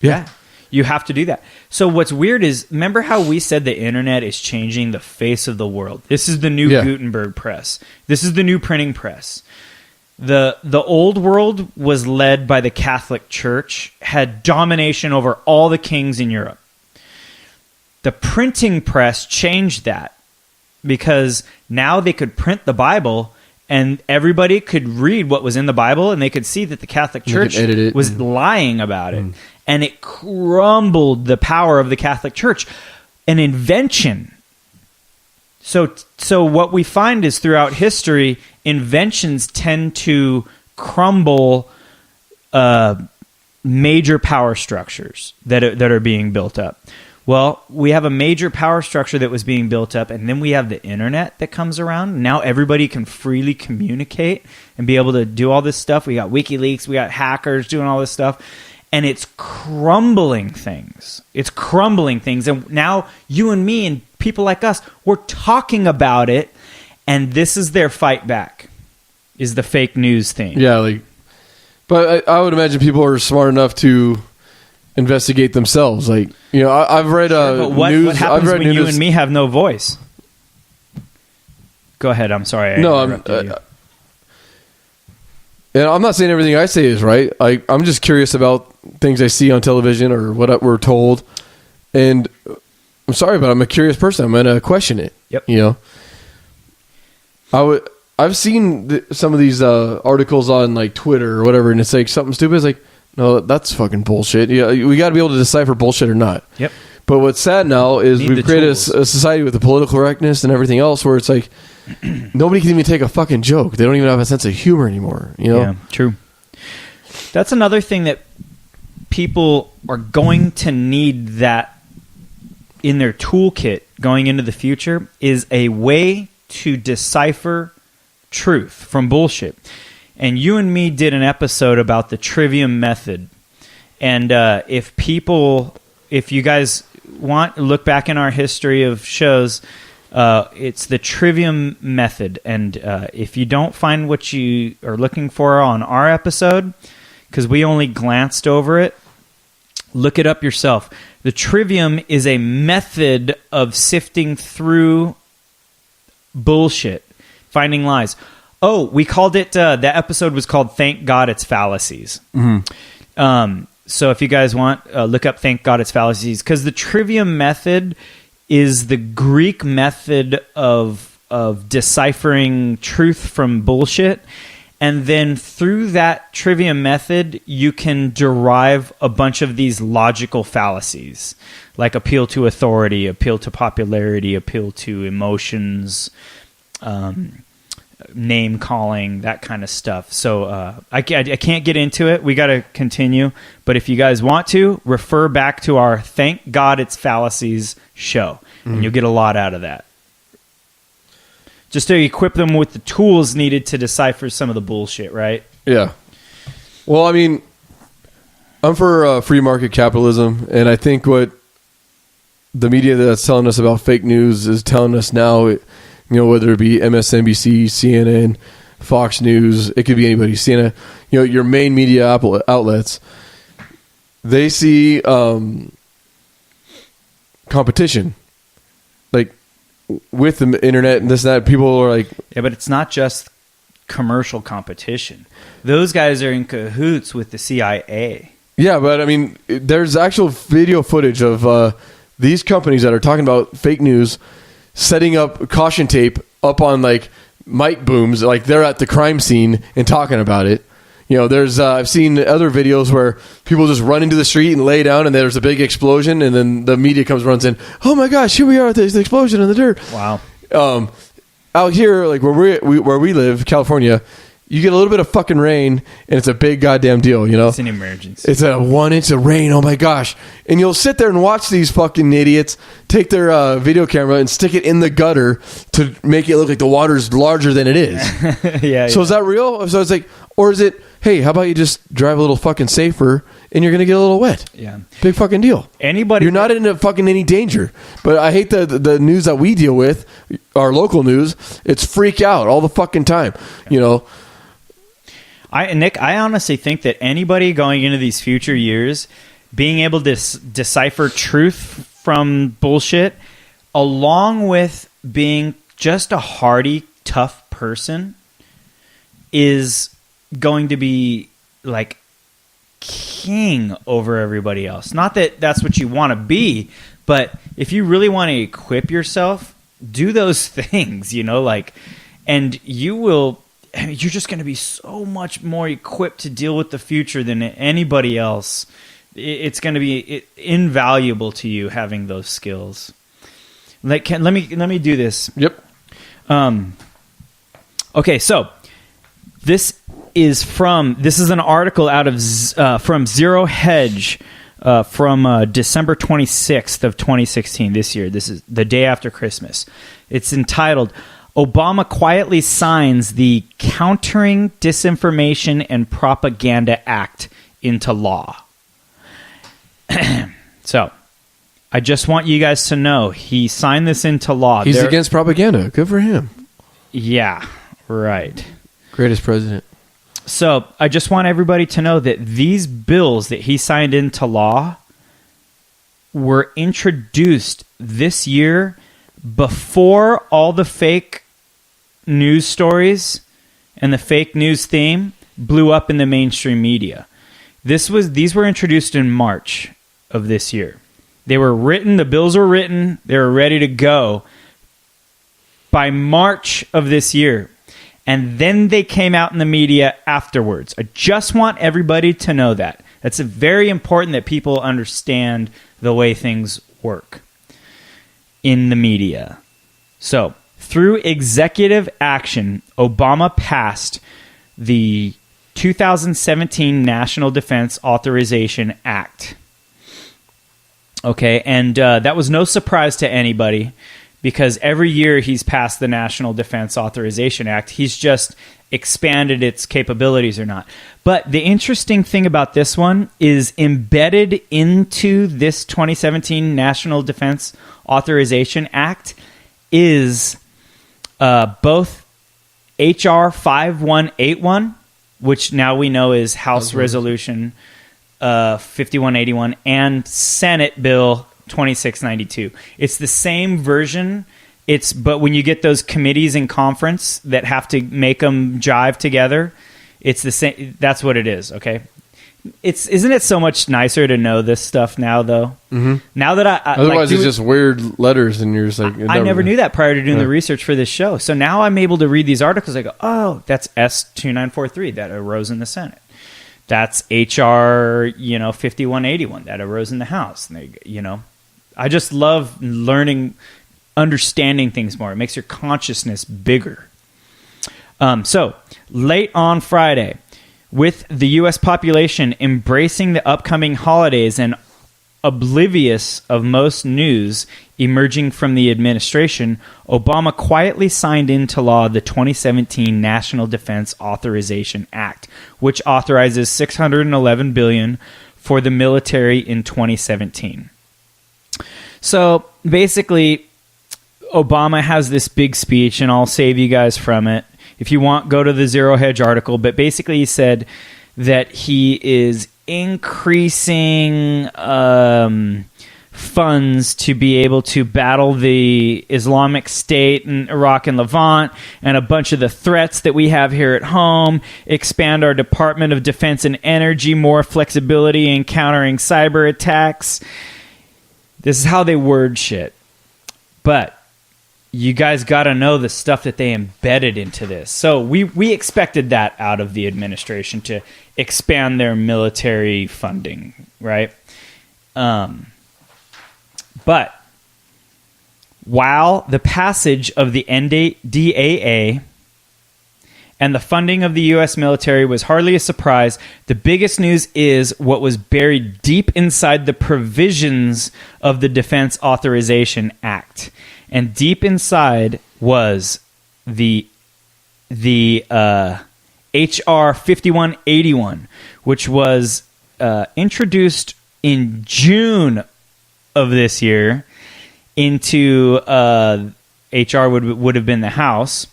A: Yeah.
E: You have to do that. So what's weird is, remember how we said the internet is changing the face of the world? This is the new Gutenberg press. This is the new printing press. The old world was led by the Catholic Church, had domination over all the kings in Europe. The printing press changed that because now they could print the Bible and everybody could read what was in the Bible and they could see that the Catholic Church was lying about it. And it crumbled the power of the Catholic Church. An invention. So what we find is throughout history, inventions tend to crumble major power structures that are being built up. Well, we have a major power structure that was being built up, and then we have the internet that comes around. Now everybody can freely communicate and be able to do all this stuff. We got WikiLeaks, we got hackers doing all this stuff. And it's crumbling things. And now you and me and people like us, we're talking about it. And this is their fight back, is the fake news thing.
A: Yeah, but I would imagine people are smart enough to investigate themselves. Like, you know, I've read
E: but what
A: news.
E: happens
A: I've read
E: when
A: news,
E: you and me have no voice? Go ahead. I'm sorry.
A: I'm not saying everything I say is right. I'm just curious about things I see on television or what we're told. And I'm sorry, but I'm a curious person. I'm going to question it.
E: Yep.
A: You know, I've seen some of these articles on like Twitter or whatever, and it's like something stupid. It's like, no, that's fucking bullshit. Yeah, we got to be able to decipher bullshit or not.
E: Yep.
A: But what's sad now is we've created a society with the political correctness and everything else where it's like nobody can even take a fucking joke. They don't even have a sense of humor anymore. You know?
E: Yeah, true. That's another thing that people are going to need that in their toolkit going into the future is a way to decipher truth from bullshit. And you and me did an episode about the trivium method. And if you guys want to look back in our history of shows, it's the trivium method. And if you don't find what you are looking for on our episode, because we only glanced over it, look it up yourself. The trivium is a method of sifting through bullshit, finding lies. Oh, we called it, that episode was called Thank God It's Fallacies.
A: Mm-hmm.
E: So if you guys want, look up Thank God It's Fallacies, because the trivium method is the Greek method of deciphering truth from bullshit. And then through that trivia method, you can derive a bunch of these logical fallacies, like appeal to authority, appeal to popularity, appeal to emotions, name calling, that kind of stuff. So I can't get into it. We got to continue. But if you guys want to, refer back to our Thank God It's Fallacies show, and you'll get a lot out of that. Just to equip them with the tools needed to decipher some of the bullshit, right?
A: Yeah. Well, I mean, I'm for free market capitalism, and I think what the media that's telling us about fake news is telling us now, whether it be MSNBC, CNN, Fox News, it could be anybody, CNN, your main media outlets, they see competition. Like, with the internet and this and that, people are like...
E: Yeah, but it's not just commercial competition. Those guys are in cahoots with the CIA.
A: Yeah, but I mean, there's actual video footage of these companies that are talking about fake news setting up caution tape up on like mic booms, like they're at the crime scene and talking about it. There's I've seen other videos where people just run into the street and lay down, and there's a big explosion, and then the media runs in. Oh my gosh, here we are! There's an explosion in the dirt.
E: Wow.
A: Out here, like where we live, California, you get a little bit of fucking rain, and it's a big goddamn deal.
E: It's an emergency.
A: It's a 1 inch of rain. Oh my gosh! And you'll sit there and watch these fucking idiots take their video camera and stick it in the gutter to make it look like the water's larger than it is.
E: Yeah.
A: So is that real? So it's like, or is it? Hey, how about you just drive a little fucking safer and you're going to get a little wet?
E: Yeah.
A: Big fucking deal.
E: You're
A: not in fucking any danger. But I hate the news that we deal with, our local news. It's freak out all the fucking time,
E: Nick, I honestly think that anybody going into these future years, being able to decipher truth from bullshit, along with being just a hardy, tough person, is going to be like king over everybody else. Not that that's what you want to be, but if you really want to equip yourself, do those things, and you're just going to be so much more equipped to deal with the future than anybody else. It's going to be invaluable to you having those skills. Let me do this.
A: Yep.
E: Okay, so this is an article out of from Zero Hedge from December 26th of 2016 this year. This is the day after Christmas. It's entitled, Obama Quietly Signs the Countering Disinformation and Propaganda Act into Law. So, I just want you guys to know he signed this into law.
A: He's against propaganda. Good for him.
E: Yeah, right.
A: Greatest president.
E: So I just want everybody to know that these bills that he signed into law were introduced this year before all the fake news stories and the fake news theme blew up in the mainstream media. These were introduced in March of this year. They were written, the bills were written, they were ready to go by March of this year. And then they came out in the media afterwards. I just want everybody to know that. It's very important that people understand the way things work in the media. So, through executive action, Obama passed the 2017 National Defense Authorization Act. Okay, and that was no surprise to anybody, because every year he's passed the National Defense Authorization Act. He's just expanded its capabilities or not. But the interesting thing about this one is embedded into this 2017 National Defense Authorization Act is both H.R. 5181, which now we know is House Resolution 5181, and Senate Bill 2692. It's the same version. But when you get those committees in conference that have to make them jive together, it's the same. That's what it is. Okay. isn't it so much nicer to know this stuff now, though? Mm-hmm. Now that I
A: otherwise it's just weird letters, and you're just like,
E: I never knew that prior to doing the research for this show. So now I'm able to read these articles. I go, oh, that's S2943 that arose in the Senate. That's HR 5181 that arose in the House. And I just love learning, understanding things more. It makes your consciousness bigger. So late on Friday, with the U.S. population embracing the upcoming holidays and oblivious of most news emerging from the administration, Obama quietly signed into law the 2017 National Defense Authorization Act, which authorizes $611 billion for the military in 2017. So basically, Obama has this big speech, and I'll save you guys from it. If you want, go to the Zero Hedge article. But basically, he said that he is increasing funds to be able to battle the Islamic State in Iraq and Levant and a bunch of the threats that we have here at home, expand our Department of Defense and Energy, more flexibility in countering cyber attacks. This is how they word shit. But you guys got to know the stuff that they embedded into this. So we expected that out of the administration, to expand their military funding, right? But while the passage of the NDAA and the funding of the U.S. military was hardly a surprise, the biggest news is what was buried deep inside the provisions of the Defense Authorization Act. And deep inside was the HR 5181, which was introduced in June of this year into HR would have been the House.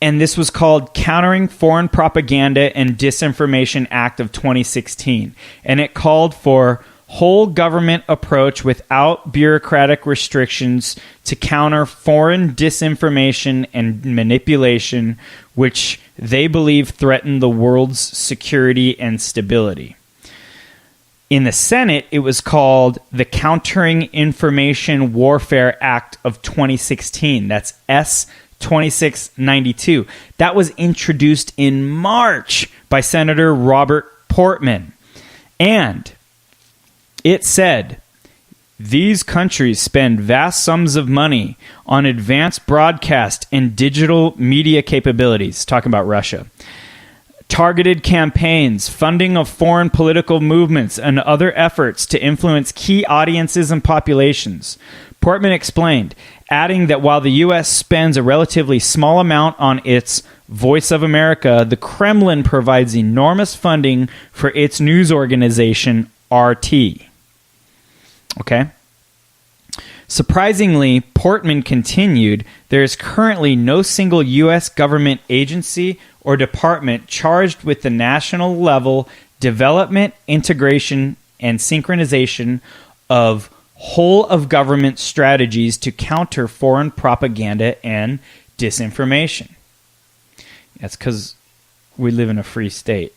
E: And this was called Countering Foreign Propaganda and Disinformation Act of 2016. And it called for whole government approach without bureaucratic restrictions to counter foreign disinformation and manipulation, which they believe threaten the world's security and stability. In the Senate, it was called the Countering Information Warfare Act of 2016. That's S-2692. That was introduced in March by Senator Robert Portman. And it said, these countries spend vast sums of money on advanced broadcast and digital media capabilities, talking about Russia, targeted campaigns, funding of foreign political movements, and other efforts to influence key audiences and populations. Portman explained, adding that while the U.S. spends a relatively small amount on its Voice of America, the Kremlin provides enormous funding for its news organization, RT. Okay. Surprisingly, Portman continued, there is currently no single U.S. government agency or department charged with the national level development, integration, and synchronization of whole of government strategies to counter foreign propaganda and disinformation. That's because we live in a free state.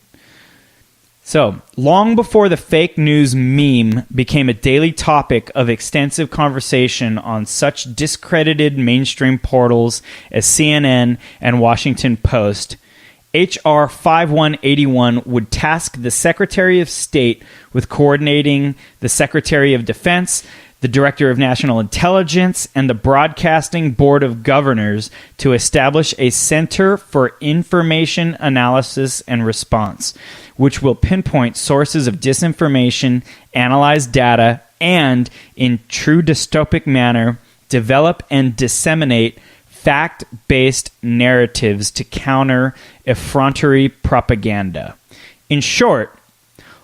E: So, long before the fake news meme became a daily topic of extensive conversation on such discredited mainstream portals as CNN and Washington Post, H.R. 5181 would task the Secretary of State with coordinating the Secretary of Defense, the Director of National Intelligence, and the Broadcasting Board of Governors to establish a Center for Information Analysis and Response, which will pinpoint sources of disinformation, analyze data, and, in true dystopic manner, develop and disseminate fact-based narratives to counter effrontery propaganda. In short,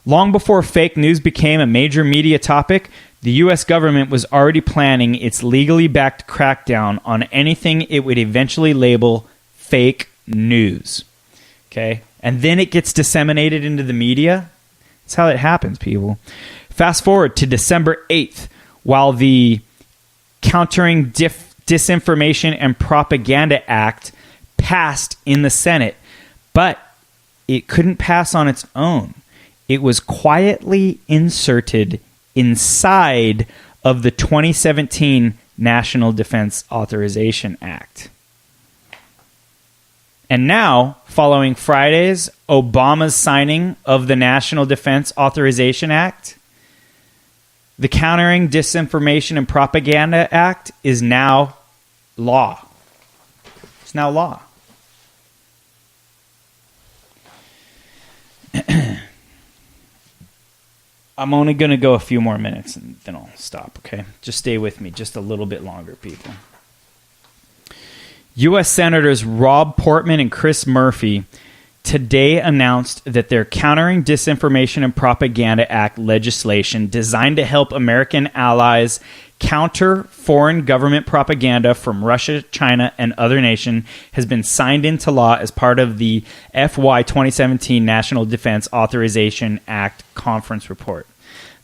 E: long before fake news became a major media topic, the U.S. government was already planning its legally backed crackdown on anything it would eventually label fake news. Okay? And then it gets disseminated into the media. That's how it happens, people. Fast forward to December 8th, while the Countering Disinformation and Propaganda Act passed in the Senate, but it couldn't pass on its own. it was quietly inserted inside of the 2017 National Defense Authorization Act. And now, following Friday's Obama's signing of the National Defense Authorization Act, the Countering Disinformation and Propaganda Act is now law. It's now law. I'm only going to go a few more minutes and then I'll stop, okay? Just stay with me just a little bit longer, people. U.S. Senators Rob Portman and Chris Murphy today announced that their Countering Disinformation and Propaganda Act legislation, designed to help American allies counter foreign government propaganda from Russia, China, and other nations, has been signed into law as part of the FY 2017 National Defense Authorization Act conference report.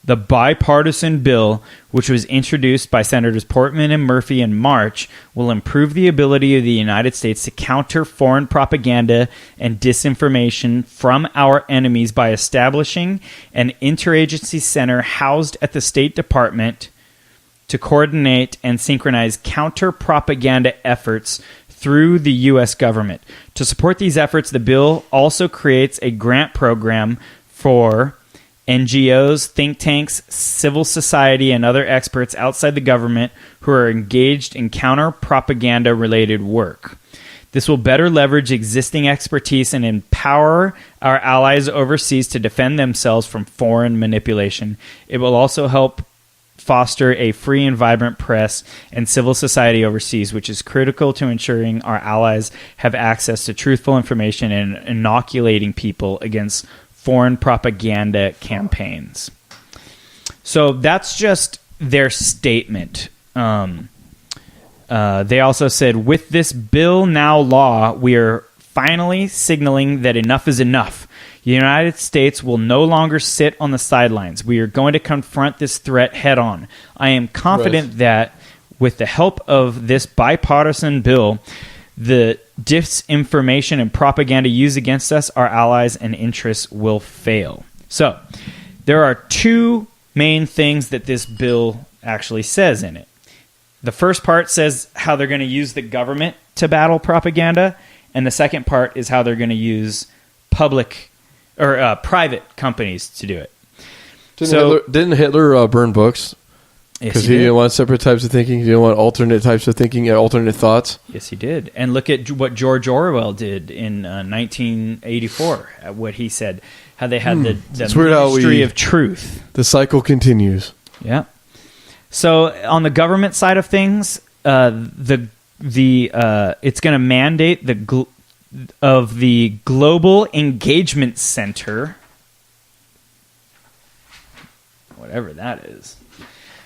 E: The bipartisan bill, which was introduced by Senators Portman and Murphy in March, will improve the ability of the United States to counter foreign propaganda and disinformation from our enemies by establishing an interagency center housed at the State Department to coordinate and synchronize counter-propaganda efforts through the U.S. government. To support these efforts, the bill also creates a grant program for NGOs, think tanks, civil society, and other experts outside the government who are engaged in counter-propaganda-related work. This will better leverage existing expertise and empower our allies overseas to defend themselves from foreign manipulation. It will also help foster a free and vibrant press and civil society overseas, which is critical to ensuring our allies have access to truthful information and inoculating people against foreign propaganda campaigns. So that's just their statement. They also said, with this bill now law, we are finally signaling that enough is enough. The United States will no longer sit on the sidelines. We are going to confront this threat head on. I am confident that with the help of this bipartisan bill, the disinformation and propaganda used against us, our allies, and interests will fail. So, there are two main things that this bill actually says in it. The first part says how they're going to use the government to battle propaganda, and the second part is how they're going to use public or private companies to do it.
A: Didn't Hitler burn books? Because he didn't want separate types of thinking. He didn't want alternate types of thinking and alternate thoughts.
E: Yes, he did. And look at what George Orwell did in 1984. What he said, how they had the Ministry of Truth.
A: The cycle continues.
E: Yeah. So on the government side of things, it's going to mandate the Global Engagement Center, whatever that is.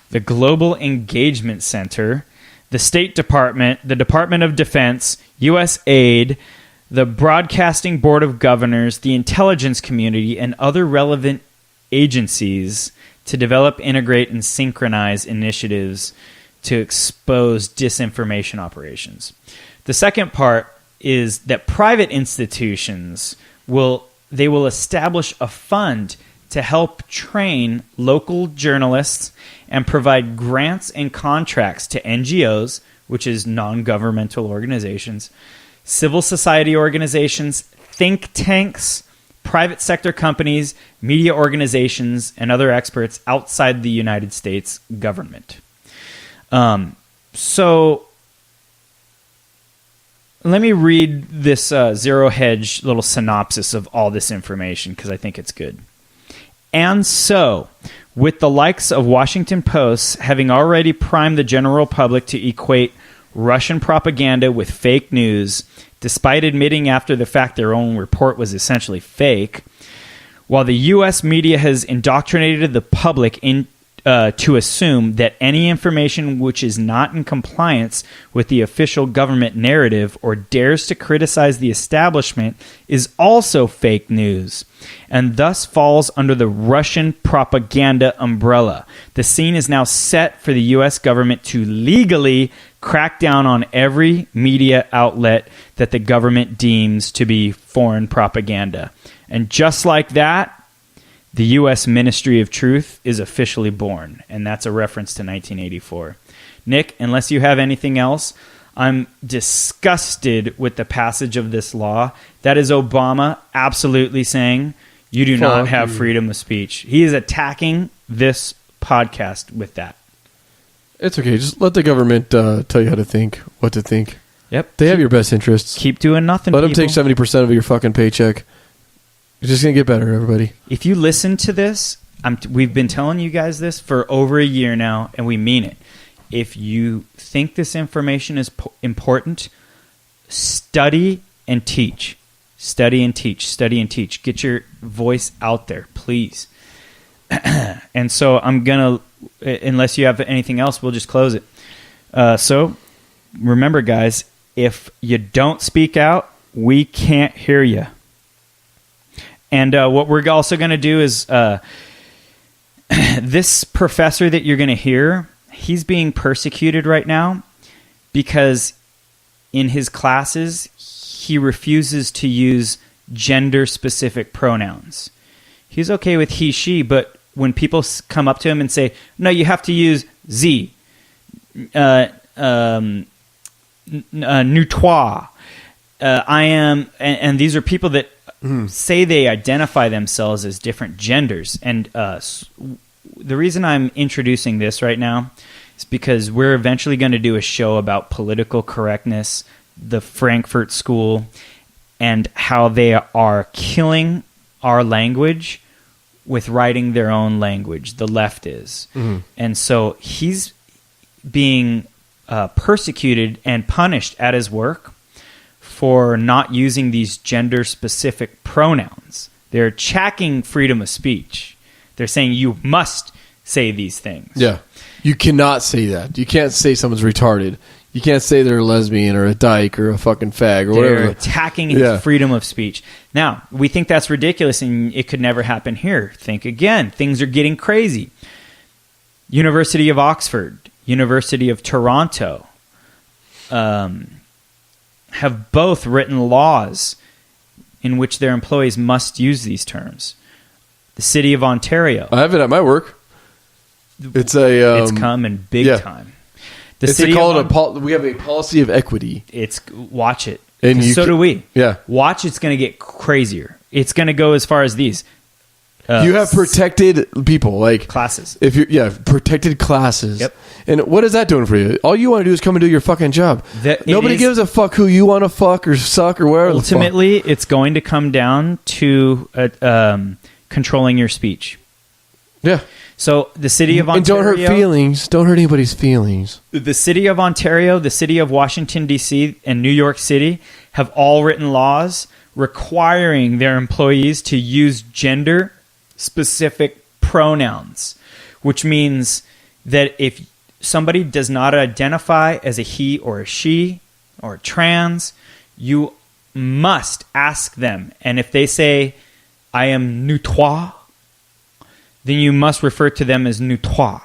E: The Global Engagement Center, the State Department, the Department of Defense, USAID, the Broadcasting Board of Governors, the intelligence community, and other relevant agencies to develop, integrate, and synchronize initiatives to expose disinformation operations. The second part is that private institutions will establish a fund to help train local journalists and provide grants and contracts to NGOs, which is non-governmental organizations, civil society organizations, think tanks, private sector companies, media organizations, and other experts outside the United States government. So let me read this Zero Hedge little synopsis of all this information because I think it's good. And so, with the likes of Washington Post having already primed the general public to equate Russian propaganda with fake news, despite admitting after the fact their own report was essentially fake, while the U.S. media has indoctrinated the public to assume that any information which is not in compliance with the official government narrative or dares to criticize the establishment is also fake news, and thus falls under the Russian propaganda umbrella. The scene is now set for the U.S. government to legally crack down on every media outlet that the government deems to be foreign propaganda. And just like that, The U.S. Ministry of Truth is officially born, and that's a reference to 1984. Nick, unless you have anything else, I'm disgusted with the passage of this law. That is Obama absolutely saying you do not have freedom of speech. He is attacking this podcast with that.
A: It's okay. Just let the government tell you how to think, what to think.
E: Yep.
A: They have your best interests.
E: Keep doing nothing,
A: Let them
E: people.
A: take 70% of your fucking paycheck. It's just going to get better, everybody.
E: If you listen to this, we've been telling you guys this for over a year now, and we mean it. If you think this information is important, study and teach. Study and teach. Study and teach. Get your voice out there, please. And so I'm going to, unless you have anything else, we'll just close it. So remember, guys, if you don't speak out, we can't hear you. And what we're also going to do is this professor that you're going to hear, he's being persecuted right now because in his classes, he refuses to use gender-specific pronouns. He's okay with he, she, but when people come up to him and say, no, you have to use Z, nous toi, I am, and these are people that say they identify themselves as different genders. And the reason I'm introducing this right now is because we're eventually going to do a show about political correctness, the Frankfurt School, and how they are killing our language with writing their own language. The left is. And so he's being persecuted and punished at his work for not using these gender-specific pronouns. They're attacking freedom of speech. They're saying you must say these things.
A: Yeah. You cannot say that. You can't say someone's retarded. You can't say they're a lesbian or a dyke or a fucking fag or whatever.
E: They're attacking his freedom of speech. Now, we think that's ridiculous and it could never happen here. Think again. Things are getting crazy. University of Oxford, University of Toronto, have both written laws in which their employees must use these terms. The City of Ontario.
A: I have it at my work. It's
E: it's coming big time. The
A: it's
E: city
A: we have a policy of equity.
E: Watch it.
A: And
E: do we.
A: Yeah.
E: Watch, it's going to get crazier. It's going to go as far as these.
A: You have protected people, like
E: classes.
A: Protected classes.
E: Yep.
A: And what is that doing for you? All you want to do is come and do your fucking job. Nobody gives a fuck who you want to fuck or suck or whatever.
E: Ultimately, it's going to come down to controlling your speech.
A: Yeah.
E: So the City of Ontario...
A: And don't hurt feelings. Don't hurt anybody's feelings.
E: The City of Ontario, the City of Washington, D.C., and New York City have all written laws requiring their employees to use gender-specific pronouns, which means that if somebody does not identify as a he or a she or a trans, you must ask them. And if they say, I am nous toi, then you must refer to them as nous toi.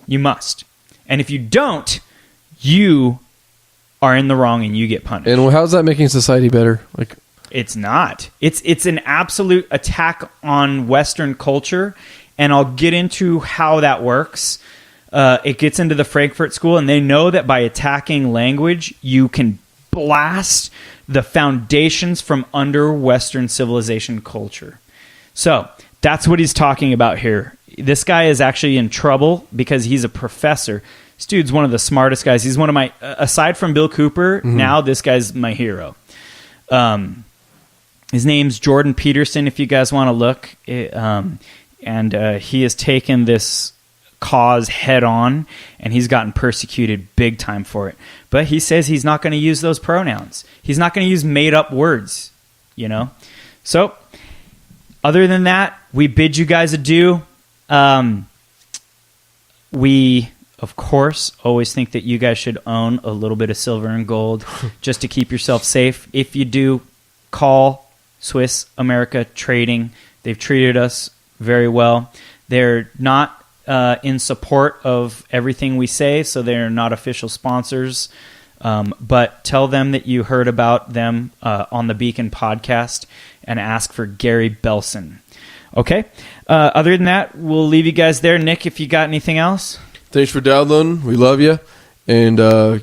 E: You must. And if you don't, you are in the wrong and you get punished.
A: And how's that making society better? Like,
E: it's not. It's an absolute attack on Western culture, and I'll get into how that works. It gets into the Frankfurt School, and they know that by attacking language, you can blast the foundations from under Western civilization culture. So that's what he's talking about here. This guy is actually in trouble because he's a professor. This dude's one of the smartest guys. He's one of my, aside from Bill Cooper, now this guy's my hero. His name's Jordan Peterson, if you guys want to look. And he has taken this cause head on, and he's gotten persecuted big time for it. But he says he's not going to use those pronouns. He's not going to use made-up words, you know? So, other than that, we bid you guys adieu. We, of course, always think that you guys should own a little bit of silver and gold just to keep yourself safe. If you do, call Swiss America Trading. They've treated us very well. They're not in support of everything we say, so they're not official sponsors. But tell them that you heard about them on the Beacon podcast and ask for Gary Belson. Okay. Other than that, we'll leave you guys there. Nick, if you got anything else?
A: Thanks for downloading. We love you. And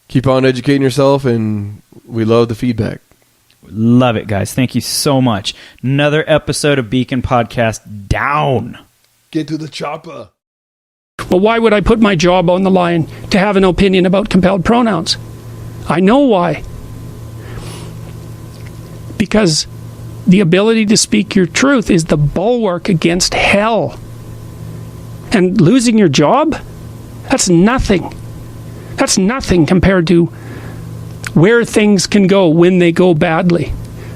A: keep on educating yourself, and we love the feedback.
E: Love it, guys. Thank you so much. Another episode of Beacon Podcast down.
A: Get to the chopper.
F: Well, why would I put my job on the line to have an opinion about compelled pronouns? I know why. Because the ability to speak your truth is the bulwark against hell. And losing your job? That's nothing. That's nothing compared to where things can go when they go badly.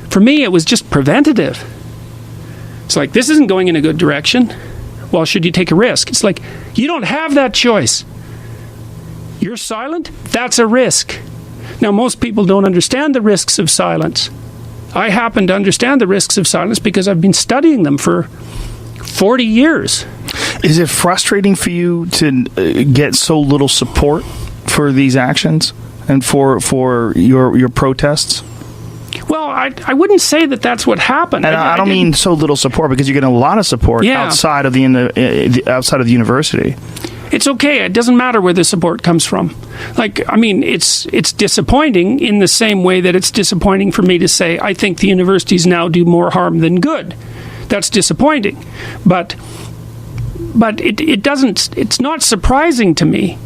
F: For me, it was just preventative. It's like, this isn't going in a good direction. Well, should you take a risk? It's like, you don't have that choice. You're silent? That's a risk. Now, most people don't understand the risks of silence. I happen to understand the risks of silence because I've been studying them for 40 years.
G: Is it frustrating for you to get so little support for these actions and for your protests?
F: Well, I wouldn't say that that's what happened.
G: And I don't mean so little support, because you're getting a lot of support outside of the university.
F: It's okay. It doesn't matter where the support comes from. Like, I mean, it's disappointing in the same way that it's disappointing for me to say I think the universities now do more harm than good. That's disappointing. But it doesn't. It's not surprising to me.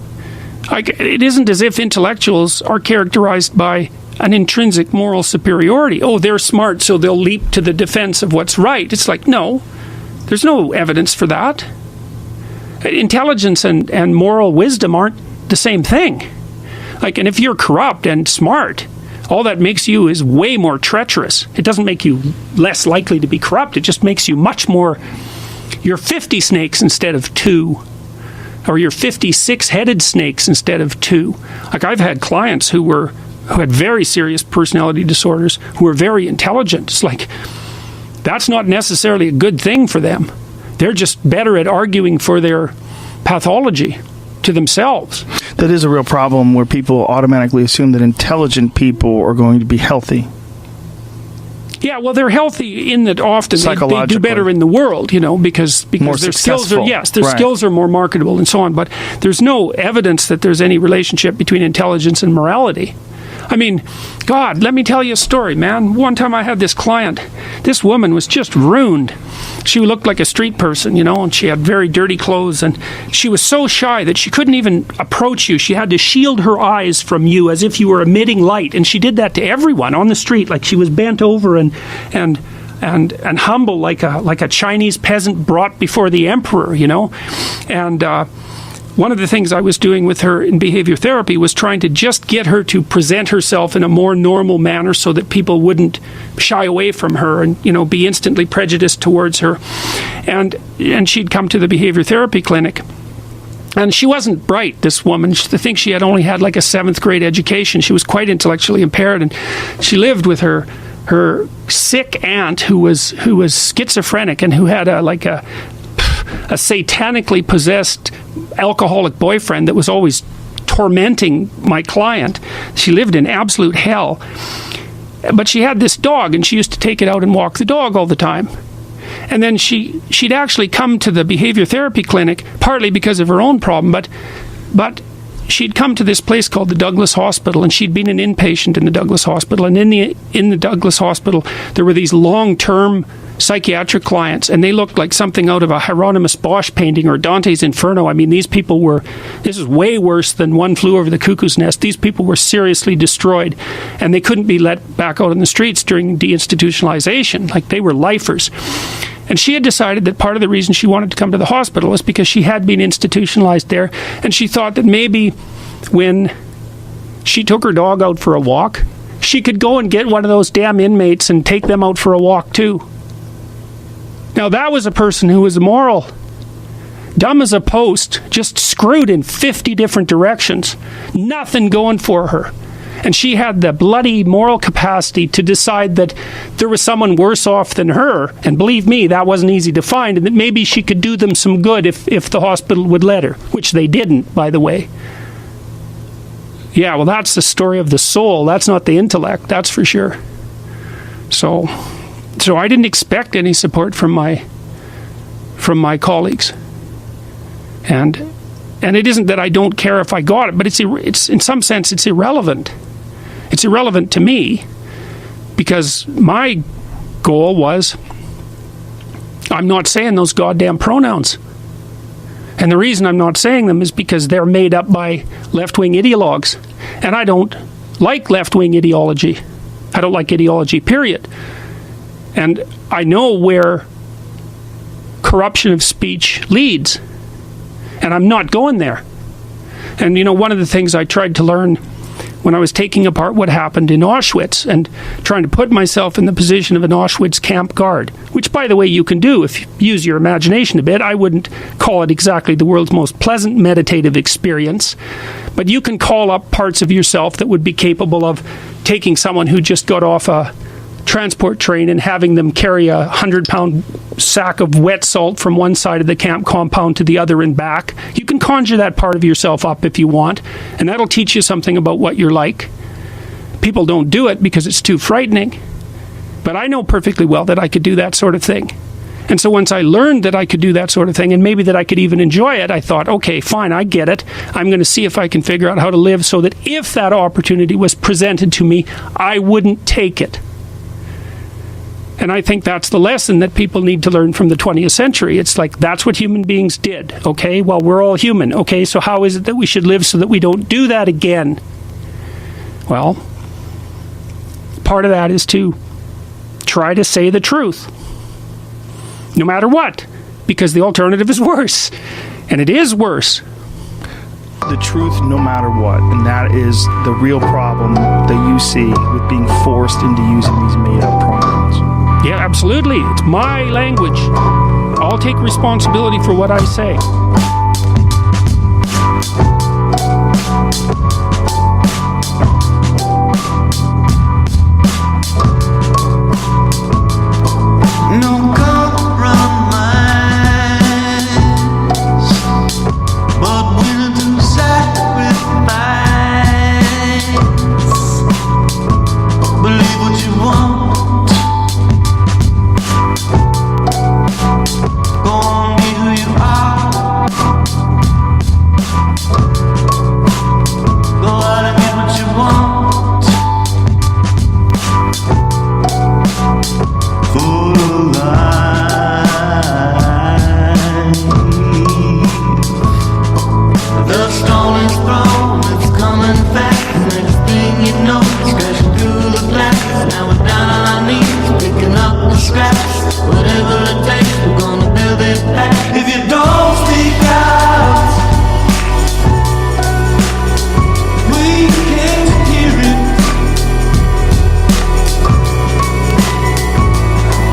F: Like, it isn't as if intellectuals are characterized by an intrinsic moral superiority. Oh, they're smart, so they'll leap to the defense of what's right. It's like, no, there's no evidence for that. Intelligence and moral wisdom aren't the same thing. Like, and if you're corrupt and smart, all that makes you is way more treacherous. It doesn't make you less likely to be corrupt. It just makes you much more. You're 50 snakes instead of 2. Or you're 56-headed snakes instead of 2. Like, I've had clients who had very serious personality disorders, who were very intelligent. It's like, that's not necessarily a good thing for them. They're just better at arguing for their pathology to themselves.
G: That is a real problem, where people automatically assume that intelligent people are going to be healthy.
F: Yeah, well, they're healthy in that often they do better in the world, because their skills skills are more marketable and so on. But there's no evidence that there's any relationship between intelligence and morality. I mean, God, let me tell you a story, man. One time I had this client. This woman was just ruined. She looked like a street person, and she had very dirty clothes, and she was so shy that she couldn't even approach you. She had to shield her eyes from you as if you were emitting light, and she did that to everyone on the street. Like, she was bent over and humble, like a Chinese peasant brought before the emperor, And one of the things I was doing with her in behavior therapy was trying to just get her to present herself in a more normal manner so that people wouldn't shy away from her and, be instantly prejudiced towards her. And she'd come to the behavior therapy clinic. And she wasn't bright, this woman. I think she had only had like a 7th grade education. She was quite intellectually impaired, and she lived with her sick aunt who was schizophrenic and who had a satanically possessed alcoholic boyfriend that was always tormenting my client. She lived in absolute hell. But she had this dog, and she used to take it out and walk the dog all the time. And then she'd actually come to the behavior therapy clinic, partly because of her own problem, but she'd come to this place called the Douglas Hospital, and she'd been an inpatient in the Douglas Hospital. And in the Douglas Hospital, there were these long-term psychiatric clients, and they looked like something out of a Hieronymus Bosch painting or Dante's Inferno. I mean, this is way worse than One Flew Over the Cuckoo's Nest. These people were seriously destroyed, and they couldn't be let back out on the streets during deinstitutionalization. Like, they were lifers. And she had decided that part of the reason she wanted to come to the hospital was because she had been institutionalized there, and she thought that maybe when she took her dog out for a walk, she could go and get one of those damn inmates and take them out for a walk too. Now, that was a person who was immoral, dumb as a post, just screwed in 50 different directions, nothing going for her. And she had the bloody moral capacity to decide that there was someone worse off than her, and believe me, that wasn't easy to find, and that maybe she could do them some good if the hospital would let her, which they didn't, by the way. Yeah, well, that's the story of the soul. That's not the intellect, that's for sure. So I didn't expect any support from my from my colleagues. And it isn't that I don't care if I got it, but it's in some sense it's irrelevant. It's irrelevant to me because my goal was I'm not saying those goddamn pronouns. And the reason I'm not saying them is because they're made up by left-wing ideologues. And I don't like left-wing ideology. I don't like ideology, period. And I know where corruption of speech leads. And I'm not going there. And, you know, one of the things I tried to learn when I was taking apart what happened in Auschwitz and trying to put myself in the position of an Auschwitz camp guard, which, by the way, you can do if you use your imagination a bit. I wouldn't call it exactly the world's most pleasant meditative experience, but you can call up parts of yourself that would be capable of taking someone who just got off a transport train and having them carry a 100-pound sack of wet salt from one side of the camp compound to the other and back. You can conjure that part of yourself up if you want, and that'll teach you something about what you're like. People don't do it because it's too frightening, but I know perfectly well that I could do that sort of thing. And so once I learned that I could do that sort of thing, and maybe that I could even enjoy it, I thought, okay, fine, I get it. I'm going to see if I can figure out how to live so that if that opportunity was presented to me, I wouldn't take it. And I think that's the lesson that people need to learn from the 20th century. It's like, that's what human beings did, okay? Well, we're all human, okay? So how is it that we should live so that we don't do that again? Well, part of that is to try to say the truth, no matter what, because the alternative is worse, and it is worse.
G: The truth no matter what, and that is the real problem that you see with being forced into using these made-up pronouns.
F: Yeah, absolutely. It's my language. I'll take responsibility for what I say.
H: No compromise, but willing to sacrifice. Believe what you want. Go on, be who you are. Go out and get what you want. For life. The stone is thrown, it's coming fast. Next thing you know, it's crashing through the glass. Now we're down on our knees, picking up the scraps. Whatever it takes, we're gonna build it back. If you don't speak out, we can't hear it.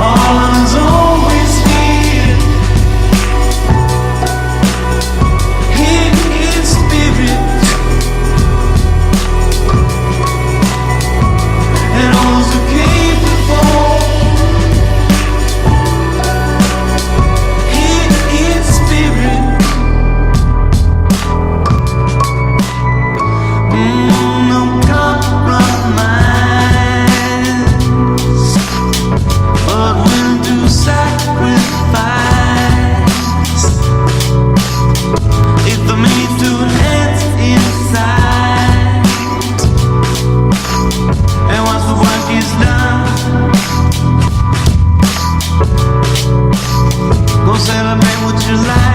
H: All is always here, in spirit, and all those who came before. In spirit, no compromise, but willing to sacrifice. If the means to enhance inside, and once the work is done, go celebrate what you like.